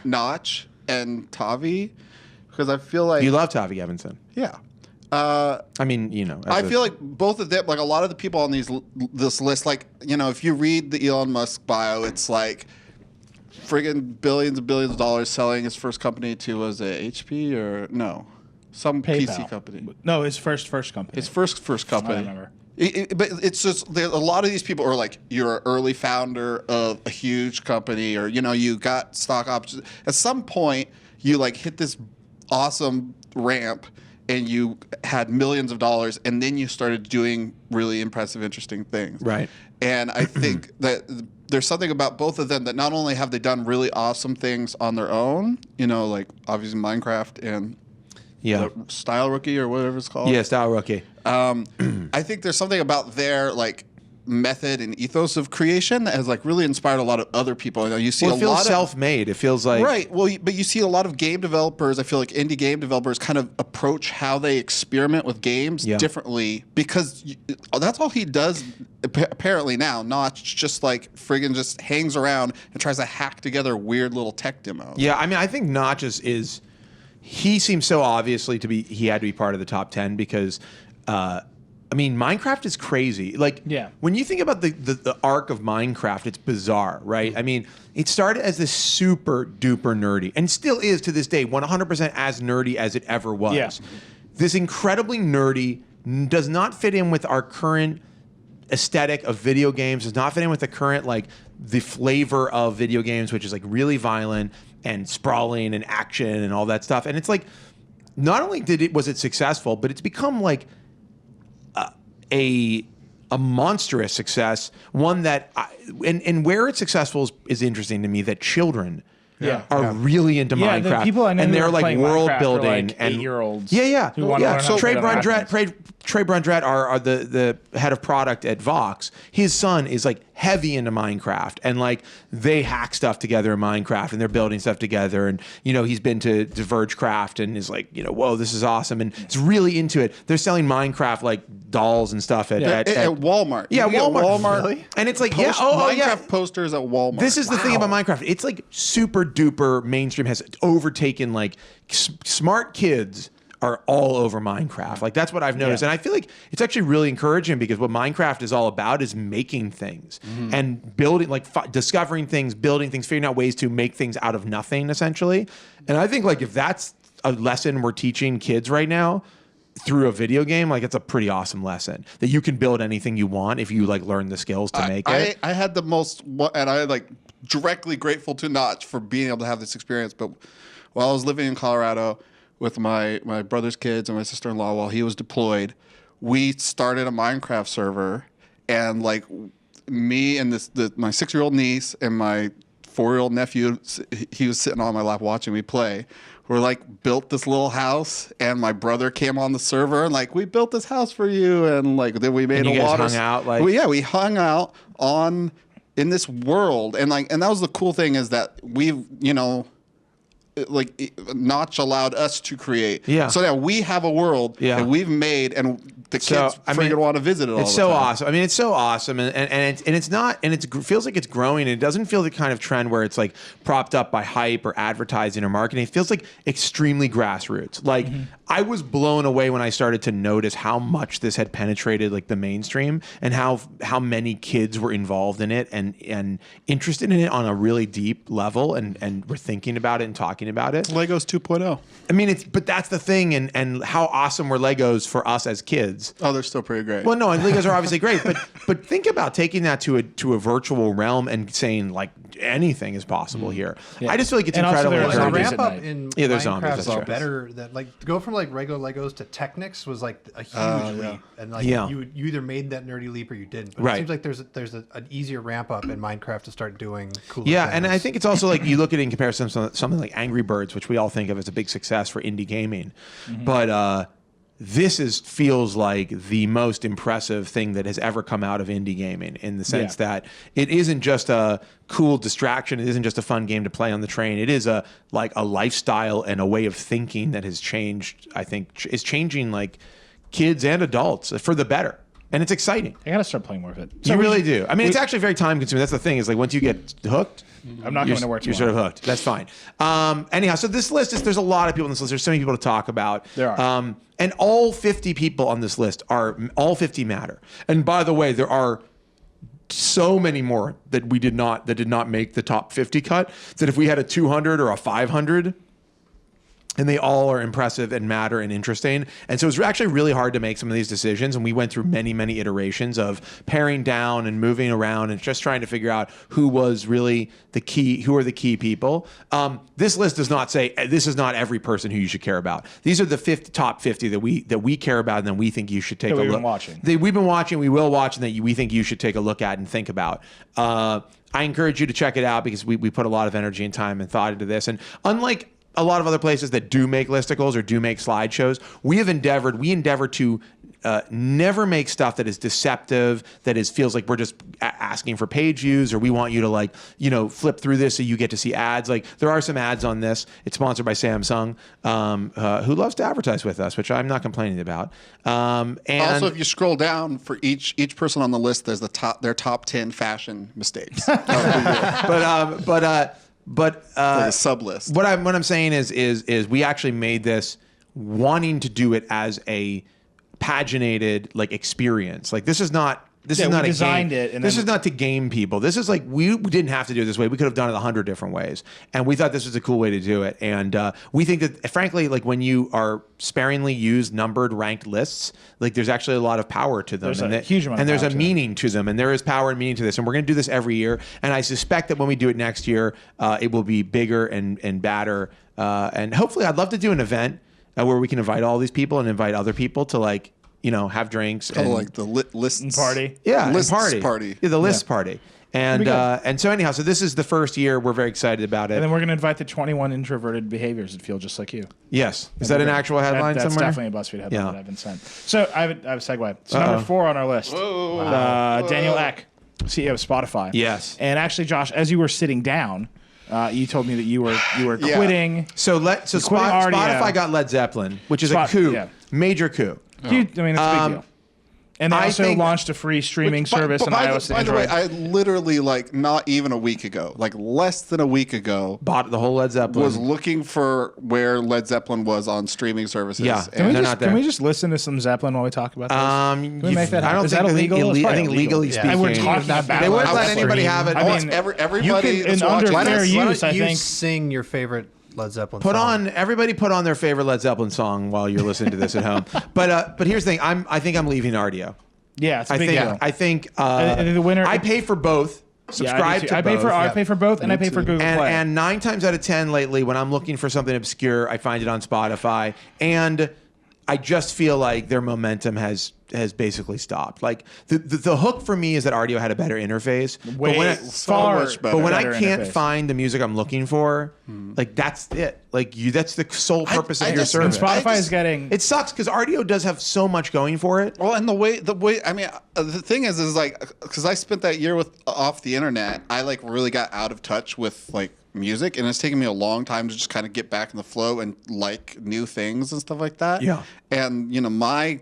Speaker 2: Notch and Tavi, because I feel like
Speaker 1: you love Tavi Evanson.
Speaker 2: Yeah.
Speaker 1: I
Speaker 2: feel like both of them, like a lot of the people on this list, like, if you read the Elon Musk bio, it's like friggin' billions and billions of dollars selling his first company to, was it HP or no? Some
Speaker 3: PayPal.
Speaker 2: PC company.
Speaker 3: No, his first company.
Speaker 2: His first company.
Speaker 3: I remember.
Speaker 2: But it's just a lot of these people are like, you're an early founder of a huge company, or you got stock options. At some point, you like hit this awesome ramp, and you had millions of dollars, and then you started doing really impressive, interesting things.
Speaker 1: Right.
Speaker 2: And I think that there's something about both of them that not only have they done really awesome things on their own, you know, like obviously Minecraft and
Speaker 1: Yeah.
Speaker 2: the Style Rookie or whatever it's called.
Speaker 1: Yeah, Style Rookie.
Speaker 2: I think there's something about their like method and ethos of creation that has like really inspired a lot of other people. You know, you see
Speaker 1: Well, it
Speaker 2: a
Speaker 1: feels
Speaker 2: lot of
Speaker 1: self-made. It feels like
Speaker 2: right. Well, but you see a lot of game developers. I feel like indie game developers kind of approach how they experiment with games differently because that's all he does apparently now. Not just like friggin' just hangs around and tries to hack together weird little tech demos.
Speaker 1: Yeah, I mean, I think Notch is he seems so obviously to be he had to be part of the top 10 because I mean, Minecraft is crazy. Like, when you think about the arc of Minecraft, it's bizarre, right? I mean, it started as this super duper nerdy, and still is to this day 100% as nerdy as it ever was.
Speaker 3: Yeah.
Speaker 1: This incredibly nerdy, does not fit in with our current aesthetic of video games, does not fit in with the current, like, the flavor of video games, which is, like, really violent and sprawling and action and all that stuff. And it's like, not only was it successful, but it's become, like, a monstrous success, one that and where it's successful is interesting to me. That children are really into Minecraft,
Speaker 3: the people I know
Speaker 1: and
Speaker 3: who
Speaker 1: they're
Speaker 3: are
Speaker 1: like
Speaker 3: playing
Speaker 1: world
Speaker 3: Minecraft
Speaker 1: building
Speaker 3: are like
Speaker 1: and
Speaker 3: 8-year-olds.
Speaker 1: Yeah.
Speaker 3: who wanna learn how to
Speaker 1: Trey
Speaker 3: build on
Speaker 1: Brundrett, are the head of product at Vox. His son is like heavy into Minecraft, and like they hack stuff together in Minecraft, and they're building stuff together. And you know, he's been to Vergecraft and is like, you know, whoa, this is awesome, and it's really into it. They're selling Minecraft like dolls and stuff at
Speaker 2: Walmart.
Speaker 1: Yeah,
Speaker 2: You can get
Speaker 1: Walmart.
Speaker 2: Really?
Speaker 1: And it's like,
Speaker 2: Minecraft posters at Walmart.
Speaker 1: This is the thing about Minecraft. It's like super duper mainstream, has overtaken like smart kids are all over Minecraft. Like that's what I've noticed. And I feel like it's actually really encouraging because what Minecraft is all about is making things and building, like discovering things, building things, figuring out ways to make things out of nothing essentially. And I think like if that's a lesson we're teaching kids right now through a video game, like it's a pretty awesome lesson that you can build anything you want if you like learn the skills to make it.
Speaker 2: I had the most, and I like directly grateful to Notch for being able to have this experience. But while I was living in Colorado with my brother's kids and my sister-in-law while he was deployed, we started a Minecraft server, and like me and my 6-year-old niece and my 4-year-old nephew, he was sitting on my lap watching me play. We're like built this little house, and my brother came on the server and like, we built this house for you, and like then we made
Speaker 1: and you
Speaker 2: a
Speaker 1: guys
Speaker 2: water.
Speaker 1: hung out like
Speaker 2: We hung out in this world, and like, and that was the cool thing is that we've, you know, like Notch allowed us to create. Yeah. So now we have a world that we've made, and the kids want to visit it all the time.
Speaker 1: It's so awesome. I mean, it's so awesome, and it's not, and it feels like it's growing. And it doesn't feel the kind of trend where it's like propped up by hype or advertising or marketing. It feels like extremely grassroots. Like I was blown away when I started to notice how much this had penetrated like the mainstream, and how many kids were involved in it and interested in it on a really deep level, and were thinking about it and talking about it.
Speaker 2: Legos 2.0.
Speaker 1: I mean, but that's the thing, and how awesome were Legos for us as kids.
Speaker 2: Oh, they're still pretty great.
Speaker 1: Well, no, and Legos are obviously great, but think about taking that to a virtual realm and saying like anything is possible here. I just feel like it's incredible.
Speaker 4: The ramp up in
Speaker 1: there's zombies.
Speaker 4: Minecraft
Speaker 1: That's
Speaker 4: is better. That like to go from like regular Legos to Technics was like a huge leap, and like you either made that nerdy leap or you didn't. But it seems like there's an easier ramp up in Minecraft to start doing cool.
Speaker 1: Yeah, and I think it's also like you look at it in comparison to something like Angry Birds, which we all think of as a big success for indie gaming, but this feels like the most impressive thing that has ever come out of indie gaming, in the sense that it isn't just a cool distraction. It isn't just a fun game to play on the train. It is a lifestyle and a way of thinking that has changed. I think is changing like kids and adults for the better. And it's exciting.
Speaker 3: I gotta start playing more of it.
Speaker 1: So you really do. I mean, it's actually very time consuming. That's the thing, is like once you get hooked,
Speaker 3: I'm not going to work tomorrow.
Speaker 1: You're sort of hooked. That's fine. Anyhow, so this list there's a lot of people on this list. There's so many people to talk about.
Speaker 3: There are.
Speaker 1: And all 50 people on this list all 50 matter. And by the way, there are so many more that did not make the top 50 cut, that if we had a 200 or a 500, and they all are impressive and matter and interesting. And so it's actually really hard to make some of these decisions. And we went through many, many iterations of paring down and moving around and just trying to figure out who was really the key, who are the key people. This list does not say this is not every person who you should care about. These are the top 50 that we care about and then we think you should take a look.
Speaker 3: We've been watching.
Speaker 1: We've been watching. We will watch, and that we think you should take a look at and think about. I encourage you to check it out because we put a lot of energy and time and thought into this. And unlike a lot of other places that do make listicles or do make slideshows, we endeavor to never make stuff that is deceptive, that feels like we're just asking for page views, or we want you to flip through this so you get to see ads. Like there are some ads on this. It's sponsored by Samsung, who loves to advertise with us, which I'm not complaining about. And
Speaker 2: also, if you scroll down for each person on the list, there's their top 10 fashion mistakes.
Speaker 1: But
Speaker 2: like a sub list.
Speaker 1: What I'm saying is we actually made this wanting to do it as a paginated experience. Like this is not This is not a game. This is not to game people. This is like, we didn't have to do it this way. We could have done it 100 different ways. And we thought this was a cool way to do it. And we think that, frankly, like when you are sparingly used, numbered, ranked lists, like there's actually a lot of power to them.
Speaker 3: There's
Speaker 1: and
Speaker 3: a huge amount of
Speaker 1: and there's
Speaker 3: power
Speaker 1: a
Speaker 3: to
Speaker 1: meaning to them. And there is power and meaning to this. And we're going to do this every year. And I suspect that when we do it next year, it will be bigger and badder. And hopefully, I'd love to do an event where we can invite all these people and invite other people to, like, you know, have drinks.
Speaker 2: Kind of like the lists
Speaker 3: party.
Speaker 1: Yeah,
Speaker 2: lists
Speaker 1: party. Yeah, the lists party. And so anyhow, so this is the first year. We're very excited about it.
Speaker 3: And then we're going to invite the 21 introverted behaviors that feel just like you.
Speaker 1: Yes. Is that an actual headline
Speaker 3: that's
Speaker 1: somewhere?
Speaker 3: That's definitely a BuzzFeed headline that I've been sent. So I have a segue. So number 4 on our list, Daniel Ek, CEO of Spotify.
Speaker 1: Yes.
Speaker 3: And actually, Josh, as you were sitting down, you told me that you were quitting.
Speaker 1: So Spotify got Led Zeppelin, which is a coup, major coup.
Speaker 3: It's a big deal. And they also launched a free streaming service on iOS and Android.
Speaker 2: By the way, I literally, like, not even a week ago, like less than a week ago,
Speaker 1: bought the whole Led Zeppelin.
Speaker 2: Was looking for where Led Zeppelin was on streaming services.
Speaker 1: Yeah,
Speaker 2: and
Speaker 3: can we just listen to some Zeppelin while we talk about this? Can we make that happen?
Speaker 1: Is that illegal? I think legally speaking,
Speaker 3: and we're talking about
Speaker 1: they wouldn't let anybody have it.
Speaker 2: I mean, everybody
Speaker 3: you can, in under fair use, I think.
Speaker 4: Sing your favorite Led Zeppelin
Speaker 1: song. Everybody put on their favorite Led Zeppelin song while you're listening to this at home. But here's the thing. I think I'm leaving Audio.
Speaker 3: Yeah, it's a big deal.
Speaker 1: I think
Speaker 3: the winner.
Speaker 1: I pay for both. Subscribe to both.
Speaker 3: I pay for both, and I pay for Google Play.
Speaker 1: And 9 times out of 10 lately, when I'm looking for something obscure, I find it on Spotify. And I just feel like their momentum has basically stopped. Like the hook for me is that Audio had a better interface. But when I can't find the music I'm looking for, like that's it. Like that's the sole purpose of your service.
Speaker 3: And Spotify is getting.
Speaker 1: It sucks because Audio does have so much going for it.
Speaker 2: Well, and the way I mean, the thing is like, because I spent that year off the internet, I like really got out of touch with like music, and it's taken me a long time to just kind of get back in the flow and like new things and stuff like that.
Speaker 1: Yeah.
Speaker 2: And you know, my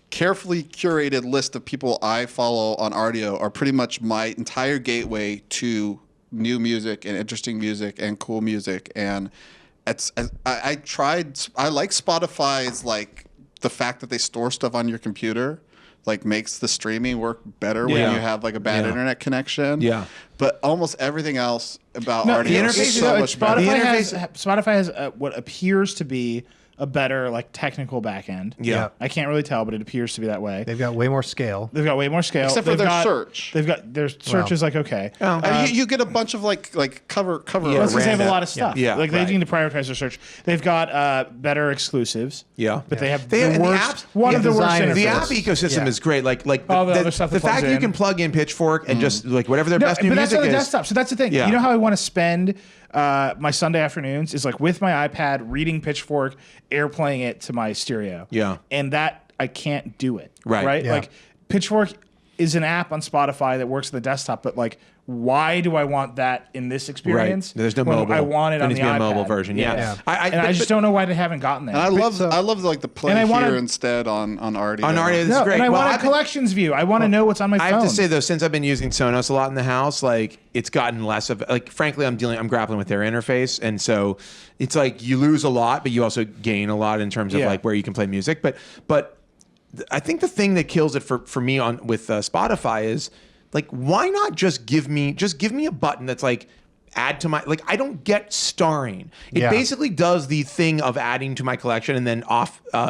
Speaker 2: carefully curated list of people I follow on Audio are pretty much my entire gateway to new music and interesting music and cool music. And I like Spotify's, like, the fact that they store stuff on your computer, like, makes the streaming work better when you have like a bad internet connection. Yeah. But almost everything else about Audio is so much better.
Speaker 3: Spotify has what appears to be a better, like, technical back end.
Speaker 1: Yeah.
Speaker 3: I can't really tell, but it appears to be that way.
Speaker 4: They've got way more scale.
Speaker 2: Except for their search.
Speaker 3: They've got their search is like okay.
Speaker 2: You get a bunch of like cover.
Speaker 3: Yeah, because they have a lot of stuff.
Speaker 1: Yeah.
Speaker 3: Like they need to prioritize their search. They've got better exclusives.
Speaker 1: Yeah.
Speaker 3: But they have the worst. One of the worst.
Speaker 1: The app ecosystem is great. Like
Speaker 3: all the other stuff.
Speaker 1: The fact that you can plug in Pitchfork and just like whatever their best new music is.
Speaker 3: But that's on the desktop. So that's the thing.
Speaker 1: Yeah.
Speaker 3: You know how I want to spend my Sunday afternoons is like with my iPad reading Pitchfork, airplaying it to my stereo.
Speaker 1: Yeah.
Speaker 3: And that I can't do it.
Speaker 1: Right.
Speaker 3: Right?
Speaker 4: Yeah.
Speaker 3: Like Pitchfork is an app on Spotify that works on the desktop, but like why do I want that in this experience?
Speaker 1: Right. There's no
Speaker 3: when
Speaker 1: mobile.
Speaker 3: I want it
Speaker 1: There
Speaker 3: on
Speaker 1: needs
Speaker 3: the
Speaker 1: to be
Speaker 3: iPad.
Speaker 1: a mobile version. Yeah.
Speaker 3: I just don't know why they haven't gotten there.
Speaker 2: And I love like the play here instead on Audio.
Speaker 1: On Audio, this is great.
Speaker 3: And I want a collections view. I want to know what's on my phone.
Speaker 1: I have to say though, since I've been using Sonos a lot in the house, like it's gotten less of like. Frankly, I'm grappling with their interface, and so it's like you lose a lot, but you also gain a lot in terms of like where you can play music. But I think the thing that kills it for me with Spotify is like, why not just give me a button that's like add to my, like, I don't get starring. It
Speaker 4: Yeah.
Speaker 1: basically does the thing of adding to my collection and then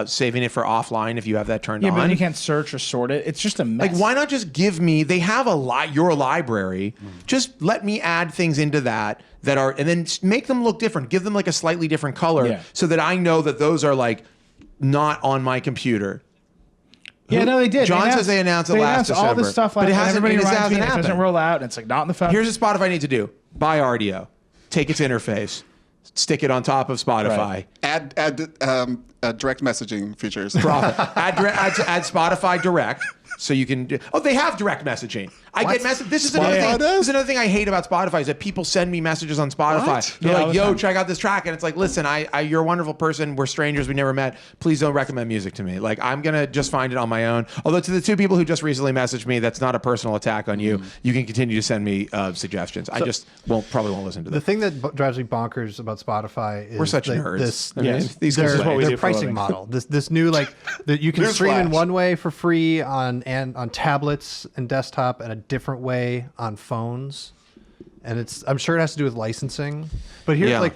Speaker 1: saving it for offline if you have that turned
Speaker 3: Yeah,
Speaker 1: on.
Speaker 3: but then you can't search or sort it. It's just a mess.
Speaker 1: Like, why not just give me, they have your library, just let me add things into that are, and then make them look different. Give them like a slightly different color so that I know that those are like not on my computer.
Speaker 3: Yeah, no, they did.
Speaker 1: John says they announced it last December.
Speaker 3: all this stuff,
Speaker 1: but it hasn't,
Speaker 3: everybody
Speaker 1: it
Speaker 3: reminds
Speaker 1: hasn't
Speaker 3: me, it
Speaker 1: happened.
Speaker 3: doesn't roll out, and it's like not in the phone.
Speaker 1: Here's what Spotify needs to do. Buy Rdio. Take its interface. Stick it on top of Spotify.
Speaker 3: Right.
Speaker 2: Add direct messaging features.
Speaker 1: Profit. add Spotify Direct. So you can. They have direct messaging. I get message. This is another thing. This is another thing I hate about Spotify is that people send me messages on Spotify.
Speaker 2: What?
Speaker 1: They're
Speaker 3: Yeah,
Speaker 1: like, "Yo, check out this track," and it's like, "Listen, you're a wonderful person. We're strangers. We never met. Please don't recommend music to me. Like, I'm gonna just find it on my own." Although to the two people who just recently messaged me, that's not a personal attack on you. You can continue to send me suggestions. I just probably won't listen to them.
Speaker 4: The thing that drives me bonkers about Spotify is
Speaker 1: We're such
Speaker 4: like
Speaker 1: nerds.
Speaker 4: This,
Speaker 1: I mean,
Speaker 3: Yes.
Speaker 1: these
Speaker 3: This
Speaker 1: guys
Speaker 3: is what we
Speaker 4: their
Speaker 3: do for a
Speaker 4: pricing
Speaker 3: living.
Speaker 4: model. This new like that you can
Speaker 2: Newsflash.
Speaker 4: stream in one way for free on tablets and desktop, and a different way on phones. And I'm sure it has to do with licensing. But here's
Speaker 1: Yeah.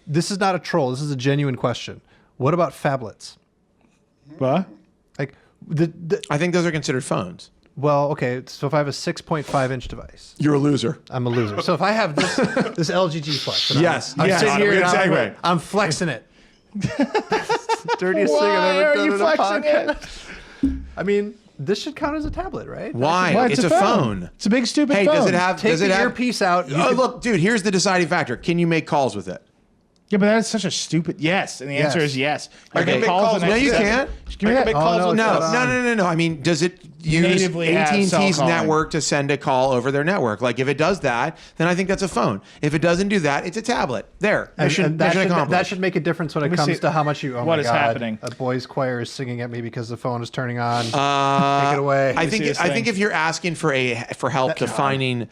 Speaker 4: this is not a troll. This is a genuine question. What about phablets?
Speaker 3: What?
Speaker 4: Like
Speaker 1: I think those are considered phones.
Speaker 4: well, okay. So if I have a 6.5-inch device,
Speaker 1: You're a loser.
Speaker 4: I'm a loser. So if I have this LG G Flex, and
Speaker 1: Yes.
Speaker 4: I'm
Speaker 1: Yes.
Speaker 4: sitting here
Speaker 1: Weird
Speaker 4: and
Speaker 1: segue.
Speaker 4: I'm flexing it. Dirtiest thing
Speaker 3: Why
Speaker 4: I've
Speaker 3: are
Speaker 4: ever done
Speaker 3: you
Speaker 4: in a
Speaker 3: flexing it?
Speaker 4: podcast. I mean, this should count as a tablet, right?
Speaker 1: Why?
Speaker 3: Well,
Speaker 1: It's a phone.
Speaker 3: It's a big stupid
Speaker 1: Hey,
Speaker 3: phone.
Speaker 1: does it have?
Speaker 4: Take
Speaker 1: does it
Speaker 4: the
Speaker 1: have?
Speaker 4: earpiece out.
Speaker 1: Oh, look, dude. Here's the deciding factor. Can you make calls with it?
Speaker 3: Yeah, but that's such a stupid yes, and the answer
Speaker 4: Yes.
Speaker 3: is yes.
Speaker 2: I can make calls
Speaker 1: No,
Speaker 2: with
Speaker 1: you
Speaker 2: it.
Speaker 1: can't.
Speaker 3: Give me that.
Speaker 2: make calls with
Speaker 1: No. I mean, does it use
Speaker 3: Natively have cell
Speaker 1: AT&T's
Speaker 3: calling.
Speaker 1: network to send a call over their network? Like, if it does that, then I think that's a phone. If it doesn't do that, it's a tablet. There, mission
Speaker 4: that
Speaker 1: accomplished.
Speaker 4: should make a difference when it
Speaker 3: me
Speaker 4: comes
Speaker 3: see.
Speaker 4: to how much you. Oh
Speaker 3: What
Speaker 4: my
Speaker 3: is
Speaker 4: God,
Speaker 3: happening?
Speaker 4: A boys' choir is singing at me because the phone is turning on. Take it away.
Speaker 1: I
Speaker 3: see
Speaker 1: think
Speaker 3: this
Speaker 1: I think
Speaker 3: thing?
Speaker 1: if you're asking for help defining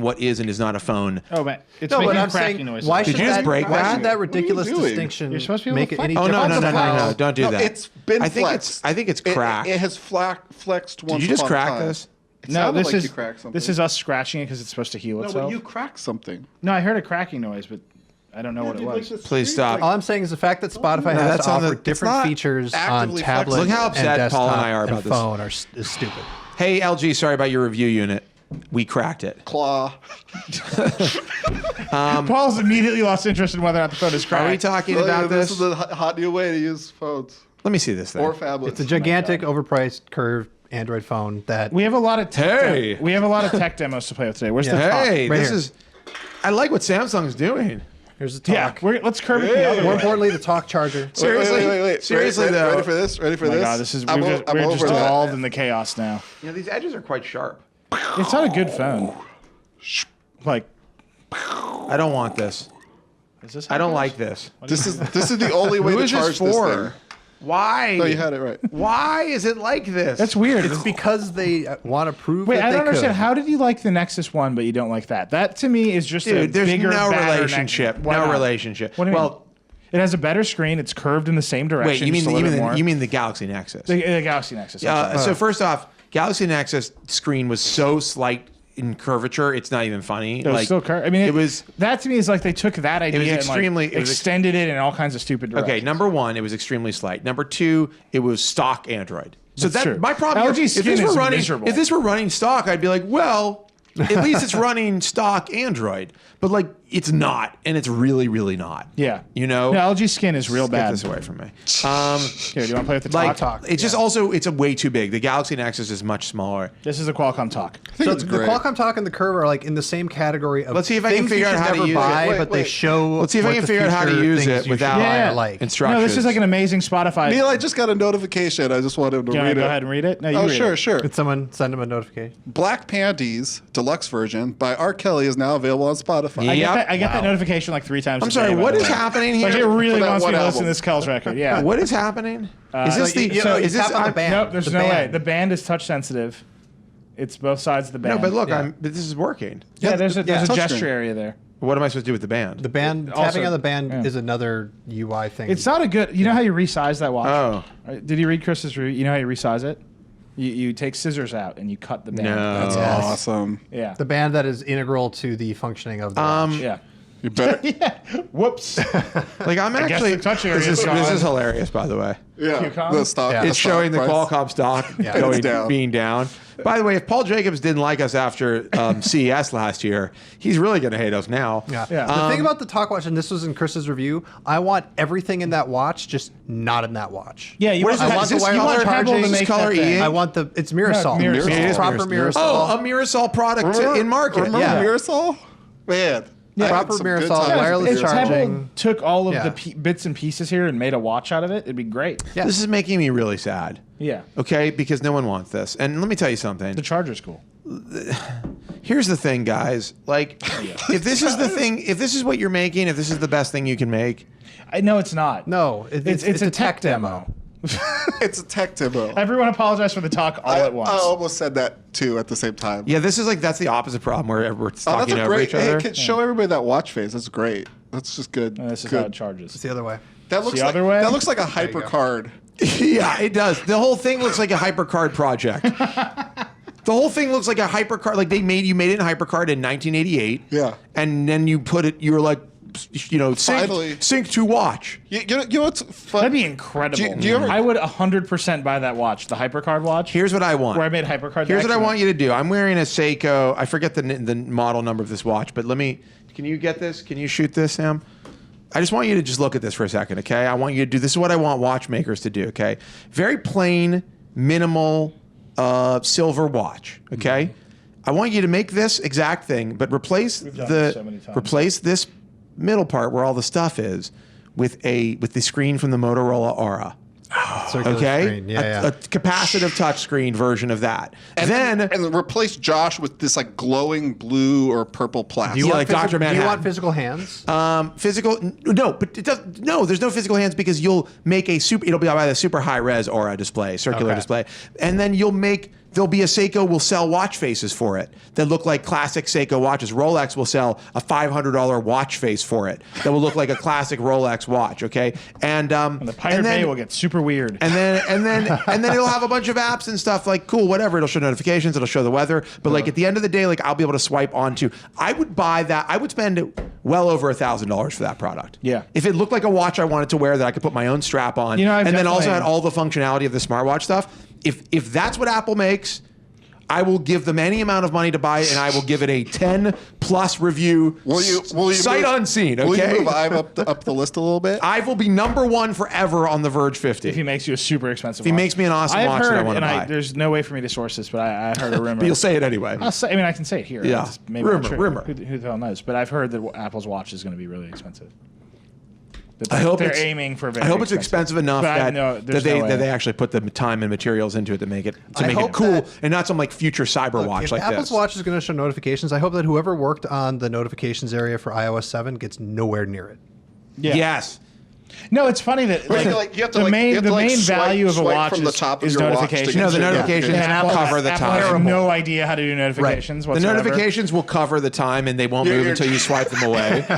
Speaker 1: what is and is not a phone.
Speaker 3: Oh man, it's
Speaker 4: no,
Speaker 3: making
Speaker 4: but I'm
Speaker 3: cracking
Speaker 4: saying,
Speaker 3: noises.
Speaker 4: why
Speaker 1: Did
Speaker 4: should
Speaker 1: you just
Speaker 4: that,
Speaker 1: break
Speaker 4: why
Speaker 1: that?
Speaker 4: should that ridiculous
Speaker 2: doing?
Speaker 4: distinction
Speaker 3: You're supposed to be able
Speaker 4: make
Speaker 3: to
Speaker 4: it any
Speaker 3: flex.
Speaker 1: Oh no,
Speaker 4: difference?
Speaker 1: no! Don't do that.
Speaker 2: It's been
Speaker 1: I think
Speaker 2: flexed.
Speaker 1: it's cracked.
Speaker 2: It has flexed once.
Speaker 1: Did you just
Speaker 2: upon a
Speaker 1: crack
Speaker 2: time.
Speaker 1: this?
Speaker 2: It
Speaker 3: No,
Speaker 2: sounded
Speaker 3: this
Speaker 2: like
Speaker 3: is
Speaker 2: you cracked something.
Speaker 3: this is us scratching it because it's supposed to heal
Speaker 2: No,
Speaker 3: itself.
Speaker 2: but you cracked something.
Speaker 3: No, I heard a cracking noise, but I don't know what it was.
Speaker 1: Please stop.
Speaker 4: All I'm saying is the fact that Spotify has
Speaker 1: that's
Speaker 4: to
Speaker 1: on
Speaker 4: offer
Speaker 1: the-
Speaker 4: different
Speaker 2: not
Speaker 4: features on
Speaker 2: actively
Speaker 4: tablet
Speaker 2: flexible.
Speaker 1: Look how upset
Speaker 4: and
Speaker 1: Paul and
Speaker 4: desktop
Speaker 1: I are about this.
Speaker 4: phone is stupid.
Speaker 1: Hey, LG, sorry about your review unit. We cracked it.
Speaker 2: Claw.
Speaker 3: Paul's immediately lost interest in whether or not the phone is cracked.
Speaker 1: Are we talking about
Speaker 2: this
Speaker 1: this?
Speaker 2: is a hot new way to use phones
Speaker 1: Let me see this thing.
Speaker 2: or phablets.
Speaker 4: It's a gigantic, overpriced, curved Android phone that
Speaker 3: We have a lot of tech
Speaker 1: Hey.
Speaker 3: we have a lot of tech demos to play with today. Where's the talk?
Speaker 1: Hey,
Speaker 4: Right
Speaker 1: this
Speaker 4: here.
Speaker 1: is. I like what Samsung's doing.
Speaker 4: here's the
Speaker 3: Yeah,
Speaker 4: talk.
Speaker 3: let's curb it the other
Speaker 4: More
Speaker 3: way.
Speaker 4: importantly, the talk charger.
Speaker 1: Seriously,
Speaker 2: Wait.
Speaker 1: seriously
Speaker 2: ready,
Speaker 1: though.
Speaker 2: Ready for this? Ready for
Speaker 3: Oh my
Speaker 2: this?
Speaker 3: God, this is
Speaker 2: I'm
Speaker 3: we're
Speaker 2: over
Speaker 3: just
Speaker 2: that.
Speaker 3: involved in the chaos now.
Speaker 1: You know, these edges are quite sharp.
Speaker 3: It's not a good phone. Like,
Speaker 1: I don't want this.
Speaker 3: is this?
Speaker 1: I don't like this.
Speaker 2: This is the only way
Speaker 1: Who
Speaker 2: to
Speaker 1: is
Speaker 2: charge
Speaker 1: this for?
Speaker 2: thing.
Speaker 1: Why?
Speaker 2: No, you had it right.
Speaker 1: Why is it like this?
Speaker 3: That's weird.
Speaker 4: It's because they want to prove
Speaker 3: Wait,
Speaker 4: that
Speaker 3: I
Speaker 4: they
Speaker 3: don't understand.
Speaker 4: could.
Speaker 3: How did you like the Nexus One, but you don't like that? That to me is just a
Speaker 1: Dude, there's
Speaker 3: bigger,
Speaker 1: no
Speaker 3: badder
Speaker 1: relationship.
Speaker 3: Nexus. Why
Speaker 1: No
Speaker 3: not?
Speaker 1: relationship.
Speaker 3: What do you
Speaker 1: Well,
Speaker 3: mean? It has a better screen. It's curved in the same direction.
Speaker 1: wait, you mean
Speaker 3: just a little bit more.
Speaker 1: you mean the Galaxy Nexus?
Speaker 3: the Galaxy Nexus? I'm sorry.
Speaker 1: So first off, Galaxy Nexus screen was so slight in curvature, it's not even funny.
Speaker 3: It was still curved. I mean,
Speaker 1: it was
Speaker 3: that to me is like they took that idea and
Speaker 1: extremely-
Speaker 3: like
Speaker 1: it was
Speaker 3: extended it in all kinds of stupid directions.
Speaker 1: okay. Number one, it was extremely slight. Number two, it was stock Android. So
Speaker 3: That's
Speaker 1: that
Speaker 3: true.
Speaker 1: my problem.
Speaker 3: LG
Speaker 1: here, if
Speaker 3: skin
Speaker 1: this were
Speaker 3: is
Speaker 1: running,
Speaker 3: miserable.
Speaker 1: if this were running stock, I'd be like, well, at least it's running stock Android. But like, it's not, and it's really, really not.
Speaker 3: Yeah.
Speaker 1: You know,
Speaker 3: No, LG skin is real
Speaker 1: Get
Speaker 3: bad.
Speaker 1: this away from me.
Speaker 3: Here, do you want to play with the
Speaker 1: Like,
Speaker 3: talk?
Speaker 1: it's just also it's a way too big. The Galaxy Nexus is much smaller.
Speaker 3: This is a Qualcomm talk.
Speaker 4: So
Speaker 2: it's
Speaker 4: the
Speaker 2: great.
Speaker 4: Qualcomm Talk and the Curve are like in the same category of
Speaker 1: Let's see if I can
Speaker 4: things
Speaker 1: figure
Speaker 4: you
Speaker 1: out
Speaker 4: should
Speaker 1: how to
Speaker 4: never
Speaker 1: use it.
Speaker 4: buy,
Speaker 2: Wait,
Speaker 4: but they
Speaker 2: wait.
Speaker 4: show.
Speaker 1: Let's see if I
Speaker 4: what
Speaker 1: can
Speaker 4: the
Speaker 1: figure out how to
Speaker 4: future
Speaker 1: use
Speaker 4: things
Speaker 1: it
Speaker 4: you should
Speaker 1: without
Speaker 4: buy
Speaker 3: Yeah.
Speaker 4: or like.
Speaker 1: instructions.
Speaker 3: No, this is like an amazing Spotify.
Speaker 2: Neil, I just got a notification. I just wanted to
Speaker 3: Can I
Speaker 2: read
Speaker 3: go
Speaker 2: it.
Speaker 3: ahead and read it? No, you
Speaker 2: Oh,
Speaker 3: read
Speaker 2: sure,
Speaker 3: it.
Speaker 2: sure.
Speaker 4: Could someone send him a notification?
Speaker 2: Black Panties Deluxe Version by R. Kelly is now available on Spotify.
Speaker 1: Yeah.
Speaker 3: I get that notification like 3 times.
Speaker 1: I'm
Speaker 3: a
Speaker 1: sorry.
Speaker 3: day, by
Speaker 1: What
Speaker 3: the
Speaker 1: is
Speaker 3: way.
Speaker 1: happening here?
Speaker 3: Like it really
Speaker 2: For that
Speaker 3: wants me
Speaker 2: one
Speaker 3: to listen
Speaker 2: album.
Speaker 3: to this Kells record. Yeah.
Speaker 1: What is happening? Is this
Speaker 4: So
Speaker 1: the?
Speaker 4: you
Speaker 1: So
Speaker 4: know,
Speaker 1: is
Speaker 4: you
Speaker 1: this?
Speaker 4: tap on the band.
Speaker 3: Nope, there's
Speaker 4: The
Speaker 3: no way.
Speaker 4: band.
Speaker 3: The band is touch sensitive. It's both sides of the band.
Speaker 1: No, but look,
Speaker 4: Yeah.
Speaker 1: this is working.
Speaker 3: Yeah, there's a
Speaker 2: touchscreen.
Speaker 3: gesture area there.
Speaker 1: What am I supposed to do with the band?
Speaker 4: The band
Speaker 3: Also-
Speaker 4: tapping on the band
Speaker 3: yeah.
Speaker 4: is another UI thing.
Speaker 3: It's not a good. You know how you resize that watch?
Speaker 1: Oh.
Speaker 3: Right, did you read Chris's review? You know how you resize it? You take scissors out and you cut the band.
Speaker 1: No.
Speaker 2: That's awesome.
Speaker 3: Yeah.
Speaker 4: The band that is integral to the functioning of the watch.
Speaker 3: Yeah.
Speaker 2: You better.
Speaker 3: Whoops.
Speaker 1: Like I'm
Speaker 3: guess
Speaker 1: actually
Speaker 3: the touch area
Speaker 1: this
Speaker 3: is gone.
Speaker 1: is hilarious, by the way.
Speaker 2: Yeah.
Speaker 3: QCOM?
Speaker 2: The stock.
Speaker 4: Yeah.
Speaker 2: the
Speaker 1: It's
Speaker 2: stock
Speaker 1: showing the
Speaker 2: price.
Speaker 1: Qualcomm stock
Speaker 2: It's down.
Speaker 1: being down. By the way, if Paul Jacobs didn't like us after CES last year, he's really going to hate us now.
Speaker 4: Yeah.
Speaker 3: Yeah.
Speaker 4: The thing about the Talk Watch, and this was in Chris's review, I want everything in that watch, just not in that watch.
Speaker 3: Yeah, you
Speaker 1: What
Speaker 3: want
Speaker 1: is
Speaker 4: I want the
Speaker 1: this
Speaker 4: wireless
Speaker 1: color?
Speaker 3: Pebble to
Speaker 4: charging.
Speaker 3: make
Speaker 1: color
Speaker 3: that thing.
Speaker 1: E?
Speaker 4: I want the, it's Mirasol.
Speaker 3: No, Mirasol.
Speaker 4: It's
Speaker 3: It is
Speaker 4: proper
Speaker 2: Mirasol.
Speaker 4: Mirasol.
Speaker 1: Oh, a Mirasol product in market.
Speaker 2: Remember
Speaker 4: Yeah.
Speaker 2: Mirasol? Man. I had
Speaker 4: proper
Speaker 2: some good
Speaker 4: Mirasol,
Speaker 2: times with
Speaker 4: wireless
Speaker 3: If
Speaker 2: Mirasol.
Speaker 3: Pebble
Speaker 4: charging.
Speaker 3: took all of
Speaker 4: Yeah.
Speaker 3: the bits and pieces here and made a watch out of it, it'd be great.
Speaker 4: Yeah.
Speaker 1: This is making me really sad.
Speaker 3: Yeah.
Speaker 1: Okay, because no one wants this. And let me tell you something.
Speaker 3: The charger's cool.
Speaker 1: Here's the thing, guys. Like, if this is the thing, if this is what you're making, if this is the best thing you can make,
Speaker 3: I know it's not.
Speaker 4: No,
Speaker 3: It's a tech demo.
Speaker 2: It's a tech demo.
Speaker 3: Everyone apologize for the talk all at once.
Speaker 2: I almost said that too at the same time.
Speaker 1: yeah, this is like that's the opposite problem where we're
Speaker 2: Oh, that's
Speaker 1: talking
Speaker 2: a
Speaker 1: over
Speaker 2: great.
Speaker 1: each other.
Speaker 2: Hey, show everybody that watch face. That's great. That's just good.
Speaker 3: And this is
Speaker 2: good.
Speaker 3: how it charges.
Speaker 4: It's the other way.
Speaker 2: That looks
Speaker 3: the
Speaker 2: like
Speaker 3: other way?
Speaker 2: that looks like a hyper card.
Speaker 1: Yeah, it does. The whole thing looks like a HyperCard project. The whole thing looks like a HyperCard. Like you made it in HyperCard in 1988.
Speaker 2: Yeah.
Speaker 1: And then you put it. You were like,
Speaker 2: Finally.
Speaker 1: sync to watch.
Speaker 2: You know what's fun?
Speaker 3: That'd be incredible.
Speaker 2: Do you ever-
Speaker 3: I would 100% buy that watch, the HyperCard watch.
Speaker 1: Here's what I want.
Speaker 3: where I made HyperCard.
Speaker 1: Here's what I want you to do. I'm wearing a Seiko. I forget the model number of this watch, but let me. Can you get this? Can you shoot this, Sam? I just want you to just look at this for a second, okay? I want you to do. This is what I want watchmakers to do, okay? Very plain, minimal, silver watch, okay? I want you to make this exact thing, but replace
Speaker 3: done this so many times.
Speaker 1: this middle part where all the stuff is with the screen from the Motorola Aura.
Speaker 4: Circular
Speaker 1: Okay,
Speaker 4: screen. Yeah,
Speaker 1: a capacitive touchscreen version of that.
Speaker 2: and
Speaker 1: then
Speaker 2: replace Josh with this like glowing blue or purple plastic.
Speaker 1: Yeah, like Dr.
Speaker 4: Do you
Speaker 1: Manhattan.
Speaker 4: want physical hands?
Speaker 1: Physical, no, but it does. No, there's no physical hands because you'll make a super. It'll be by the super high res Aura display, circular
Speaker 3: Okay.
Speaker 1: display, and then you'll make. There'll be a Seiko will sell watch faces for it that look like classic Seiko watches. Rolex will sell a $500 watch face for it that will look like a classic Rolex watch. Okay, and
Speaker 3: The Pirate Bay will get super weird.
Speaker 1: and then it'll have a bunch of apps and stuff like cool, whatever. It'll show notifications, it'll show the weather. But like at the end of the day, like I'll be able to swipe onto. I would buy that. I would spend well over $1,000 for that product.
Speaker 3: Yeah.
Speaker 1: If it looked like a watch I wanted to wear that I could put my own strap on,
Speaker 3: You know, I've
Speaker 1: and then also
Speaker 3: definitely-
Speaker 1: had all the functionality of the smartwatch stuff. If that's what Apple makes, I will give them any amount of money to buy it, and I will give it a 10+ review.
Speaker 2: Will you
Speaker 1: sight
Speaker 2: move,
Speaker 1: unseen?
Speaker 2: Will
Speaker 1: Okay.
Speaker 2: you move Ive up the list a little bit?
Speaker 1: Ive will be #1 forever on the Verge 50.
Speaker 3: If he makes you a super expensive
Speaker 1: If he
Speaker 3: watch.
Speaker 1: makes me an awesome
Speaker 3: I've
Speaker 1: watch that I
Speaker 3: heard,
Speaker 1: wanna
Speaker 3: and
Speaker 1: buy.
Speaker 3: there's no way for me to source this, but I heard a rumor.
Speaker 1: But you'll say it anyway.
Speaker 3: I mean, I can say it here.
Speaker 1: Yeah.
Speaker 3: It's maybe not
Speaker 1: Rumor,
Speaker 3: true.
Speaker 1: rumor.
Speaker 3: Who the hell knows? But I've heard that Apple's watch is going to be really expensive. That
Speaker 1: I hope
Speaker 3: they're
Speaker 1: it's-
Speaker 3: aiming for. Very
Speaker 1: I hope it's expensive enough
Speaker 3: But
Speaker 1: that,
Speaker 3: there's no way.
Speaker 1: that they actually put the time and materials into it to make it
Speaker 4: I hope
Speaker 1: cool
Speaker 4: that-
Speaker 1: and not some like future cyber watch
Speaker 4: if
Speaker 1: like
Speaker 4: Apple's
Speaker 1: this.
Speaker 4: watch is going to show notifications, I hope that whoever worked on the notifications area for iOS 7 gets nowhere near it.
Speaker 3: Yeah.
Speaker 1: Yes.
Speaker 3: No, it's funny that
Speaker 2: Right, like, you have to,
Speaker 3: the
Speaker 2: like-
Speaker 3: main
Speaker 2: you have to,
Speaker 3: the
Speaker 2: like,
Speaker 3: main
Speaker 2: swipe-
Speaker 3: value of a
Speaker 2: swipe
Speaker 3: watch
Speaker 2: from the top of
Speaker 3: is
Speaker 2: your watch to
Speaker 3: notifications.
Speaker 2: get
Speaker 1: No, the
Speaker 2: to-
Speaker 1: notifications
Speaker 3: And Apple
Speaker 1: cover the
Speaker 3: Apple
Speaker 1: time.
Speaker 3: has no idea how to do notifications
Speaker 1: The
Speaker 3: whatsoever.
Speaker 1: notifications will cover the time and they won't move
Speaker 2: you're-
Speaker 1: until you swipe them away.
Speaker 4: No,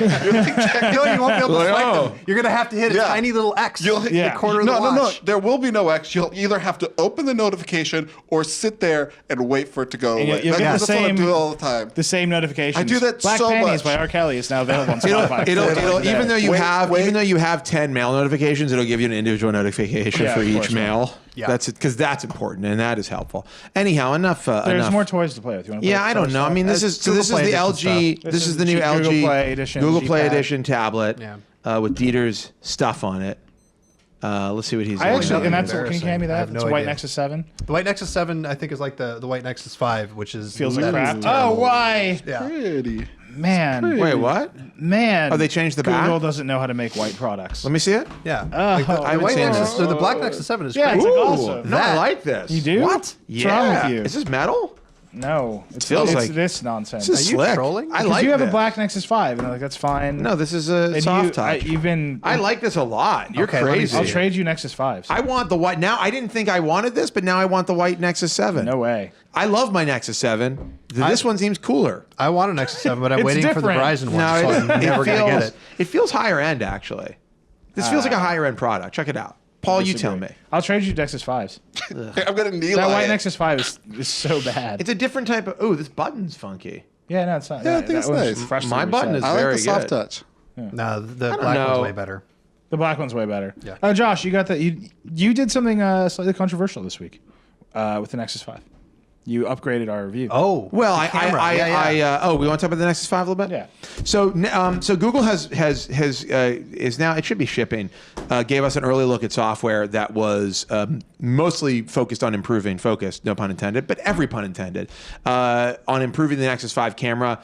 Speaker 4: you won't be able to
Speaker 1: Like,
Speaker 4: swipe
Speaker 1: oh.
Speaker 4: them. You're going to have to hit a
Speaker 2: Yeah.
Speaker 4: tiny little X
Speaker 2: You'll
Speaker 4: in
Speaker 3: yeah.
Speaker 4: the corner of
Speaker 2: No,
Speaker 4: the
Speaker 2: no, no.
Speaker 4: watch.
Speaker 2: There will be no X. You'll either have to open the notification or sit there and wait for it to go
Speaker 3: And
Speaker 2: away.
Speaker 3: you'll get
Speaker 2: That's
Speaker 3: the
Speaker 2: what I
Speaker 3: same-
Speaker 2: do all the time.
Speaker 3: The same notifications.
Speaker 2: I do that
Speaker 3: Black
Speaker 2: so
Speaker 3: Panties
Speaker 2: much.
Speaker 3: by R. Kelly is now available on Spotify.
Speaker 1: It'll even though you
Speaker 2: Wait,
Speaker 1: have
Speaker 2: wait.
Speaker 1: even though you have 10 mail notifications, it'll give you an individual notification
Speaker 3: Yeah,
Speaker 1: for
Speaker 3: of
Speaker 1: each
Speaker 3: course,
Speaker 1: mail.
Speaker 4: Yeah.
Speaker 1: That's it because that's important and that is helpful. Anyhow, enough.
Speaker 3: There's
Speaker 1: enough.
Speaker 3: more toys to play with. You want to
Speaker 1: Yeah, I don't know. I mean, this is so. This is
Speaker 4: Play
Speaker 1: the
Speaker 4: Edition
Speaker 1: LG.
Speaker 4: stuff.
Speaker 1: This is the new
Speaker 3: Google
Speaker 1: LG
Speaker 3: Play Edition,
Speaker 1: Google Play
Speaker 3: G-Pad.
Speaker 1: Edition tablet
Speaker 4: Yeah.
Speaker 1: with Dieter's stuff on it. Let's see what he's.
Speaker 3: I
Speaker 1: doing.
Speaker 3: actually, and that's can you
Speaker 4: Embarrassing.
Speaker 3: hand me
Speaker 4: I
Speaker 3: that?
Speaker 4: have
Speaker 3: It's
Speaker 4: no
Speaker 3: a white
Speaker 4: idea.
Speaker 3: Nexus 7.
Speaker 4: The White Nexus 7, I think, is like the White Nexus 5, which is
Speaker 3: Feels like crap.
Speaker 4: terrible.
Speaker 3: Oh, why?
Speaker 4: Yeah.
Speaker 2: Pretty.
Speaker 3: Man.
Speaker 1: Wait, what?
Speaker 3: Man.
Speaker 1: Oh, they changed the back?
Speaker 3: Google doesn't know how to make white products.
Speaker 1: Let me see it.
Speaker 4: Yeah.
Speaker 3: Oh,
Speaker 4: Like the,
Speaker 3: I
Speaker 4: the
Speaker 1: haven't
Speaker 4: White
Speaker 1: seen
Speaker 4: Nexus,
Speaker 1: this.
Speaker 4: the Black Nexus 7 is
Speaker 3: Yeah,
Speaker 4: great.
Speaker 3: it's like
Speaker 1: Ooh,
Speaker 3: awesome.
Speaker 1: no, I
Speaker 4: That-
Speaker 1: like this.
Speaker 3: You do?
Speaker 1: What?
Speaker 3: What's wrong with you?
Speaker 1: Is this metal?
Speaker 3: No. It
Speaker 1: feels
Speaker 3: it's
Speaker 1: like-
Speaker 3: this nonsense.
Speaker 1: This is
Speaker 4: Are you
Speaker 1: slick.
Speaker 4: trolling?
Speaker 1: I
Speaker 3: Because
Speaker 1: like
Speaker 3: you have
Speaker 1: this.
Speaker 3: a black Nexus 5, and I'm like, that's fine.
Speaker 1: No, this is a
Speaker 3: And
Speaker 1: soft touch.
Speaker 3: you've been.
Speaker 1: I like this a lot. You're
Speaker 4: Okay, let me
Speaker 1: crazy.
Speaker 3: I'll trade you Nexus 5s.
Speaker 1: I want the white. Now, I didn't think I wanted this, but now I want the white Nexus 7.
Speaker 3: No way.
Speaker 1: I love my Nexus 7. This one seems cooler.
Speaker 4: I want a Nexus 7, but I'm
Speaker 3: It's
Speaker 4: waiting for the
Speaker 3: different.
Speaker 4: Verizon one,
Speaker 1: No,
Speaker 4: so I'm never going to get it.
Speaker 1: It feels higher end, actually. This feels like a higher end product. Check it out. Paul, you tell me.
Speaker 3: I'll trade you Nexus 5s.
Speaker 2: I'm gonna kneel.
Speaker 3: That white Nexus 5 is so bad.
Speaker 1: It's a different type of. Oh, this button's funky.
Speaker 3: Yeah, no, it's not.
Speaker 2: Yeah, I think it's nice.
Speaker 1: My button is
Speaker 2: I like
Speaker 1: very
Speaker 2: the soft
Speaker 1: good.
Speaker 2: touch.
Speaker 4: No, the black one's way better.
Speaker 3: The black one's way better.
Speaker 4: Yeah.
Speaker 3: Josh, you got that? You did something slightly controversial this week with the Nexus 5. You upgraded our review.
Speaker 4: Oh,
Speaker 1: Well,
Speaker 4: the camera.
Speaker 1: we want to talk about the Nexus 5 a little bit.
Speaker 3: Yeah.
Speaker 1: So Google is now, it should be shipping. Gave us an early look at software that was mostly focused on improving focus, no pun intended, but every pun intended, on improving the Nexus 5 camera.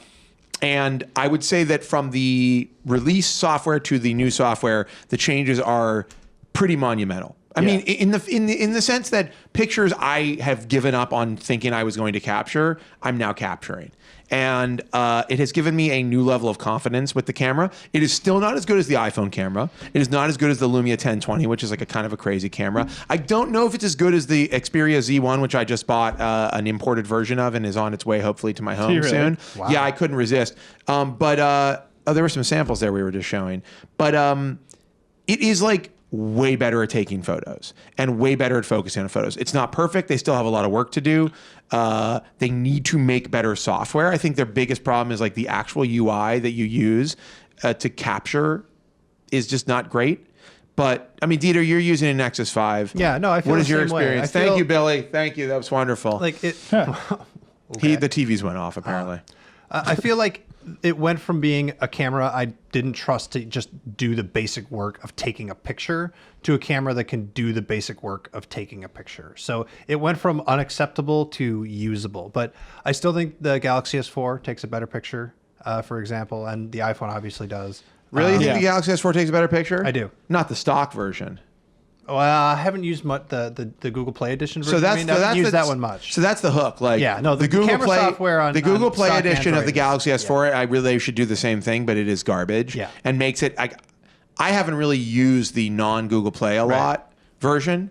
Speaker 1: And I would say that from the release software to the new software, the changes are pretty monumental. I mean, in the sense that pictures I have given up on thinking I was going to capture, I'm now capturing. And it has given me a new level of confidence with the camera. It is still not as good as the iPhone camera. It is not as good as the Lumia 1020, which is like a kind of a crazy camera. I don't know if it's as good as the Xperia Z1, which I just bought an imported version of and is on its way, hopefully, to my home soon. Wow. Yeah, I couldn't resist. But there were some samples there we were just showing. But it is like way better at taking photos and way better at focusing on photos. It's not perfect. They still have a lot of work to do. They need to make better software. I think their biggest problem is like the actual UI that you use to capture is just not great. But I mean, Dieter, you're using a Nexus 5.
Speaker 4: Yeah, no, I feel
Speaker 1: What
Speaker 4: the
Speaker 1: is your
Speaker 4: same way.
Speaker 1: experience? Thank you, Billy. Thank you. That was wonderful.
Speaker 4: Like it.
Speaker 1: The TVs went off apparently.
Speaker 4: I feel like it went from being a camera I didn't trust to just do the basic work of taking a picture to a camera that can do the basic work of taking a picture. So it went from unacceptable to usable. But I still think the Galaxy S4 takes a better picture, for example, and the iPhone obviously does.
Speaker 1: Really? You think the Galaxy S4 takes a better picture?
Speaker 4: I do.
Speaker 1: Not the stock version.
Speaker 4: Well, I haven't used much the Google Play Edition version.
Speaker 1: So
Speaker 4: I haven't used that one much.
Speaker 1: So that's the hook. Like,
Speaker 4: yeah, no, the
Speaker 1: Google
Speaker 4: camera
Speaker 1: Play
Speaker 4: software on
Speaker 1: the Google
Speaker 4: on
Speaker 1: Play
Speaker 4: stock
Speaker 1: edition
Speaker 4: Android
Speaker 1: of the Galaxy S4. I really should do the same thing, but it is garbage.
Speaker 4: Yeah.
Speaker 1: And makes it. I haven't really used the non-Google Play a lot version.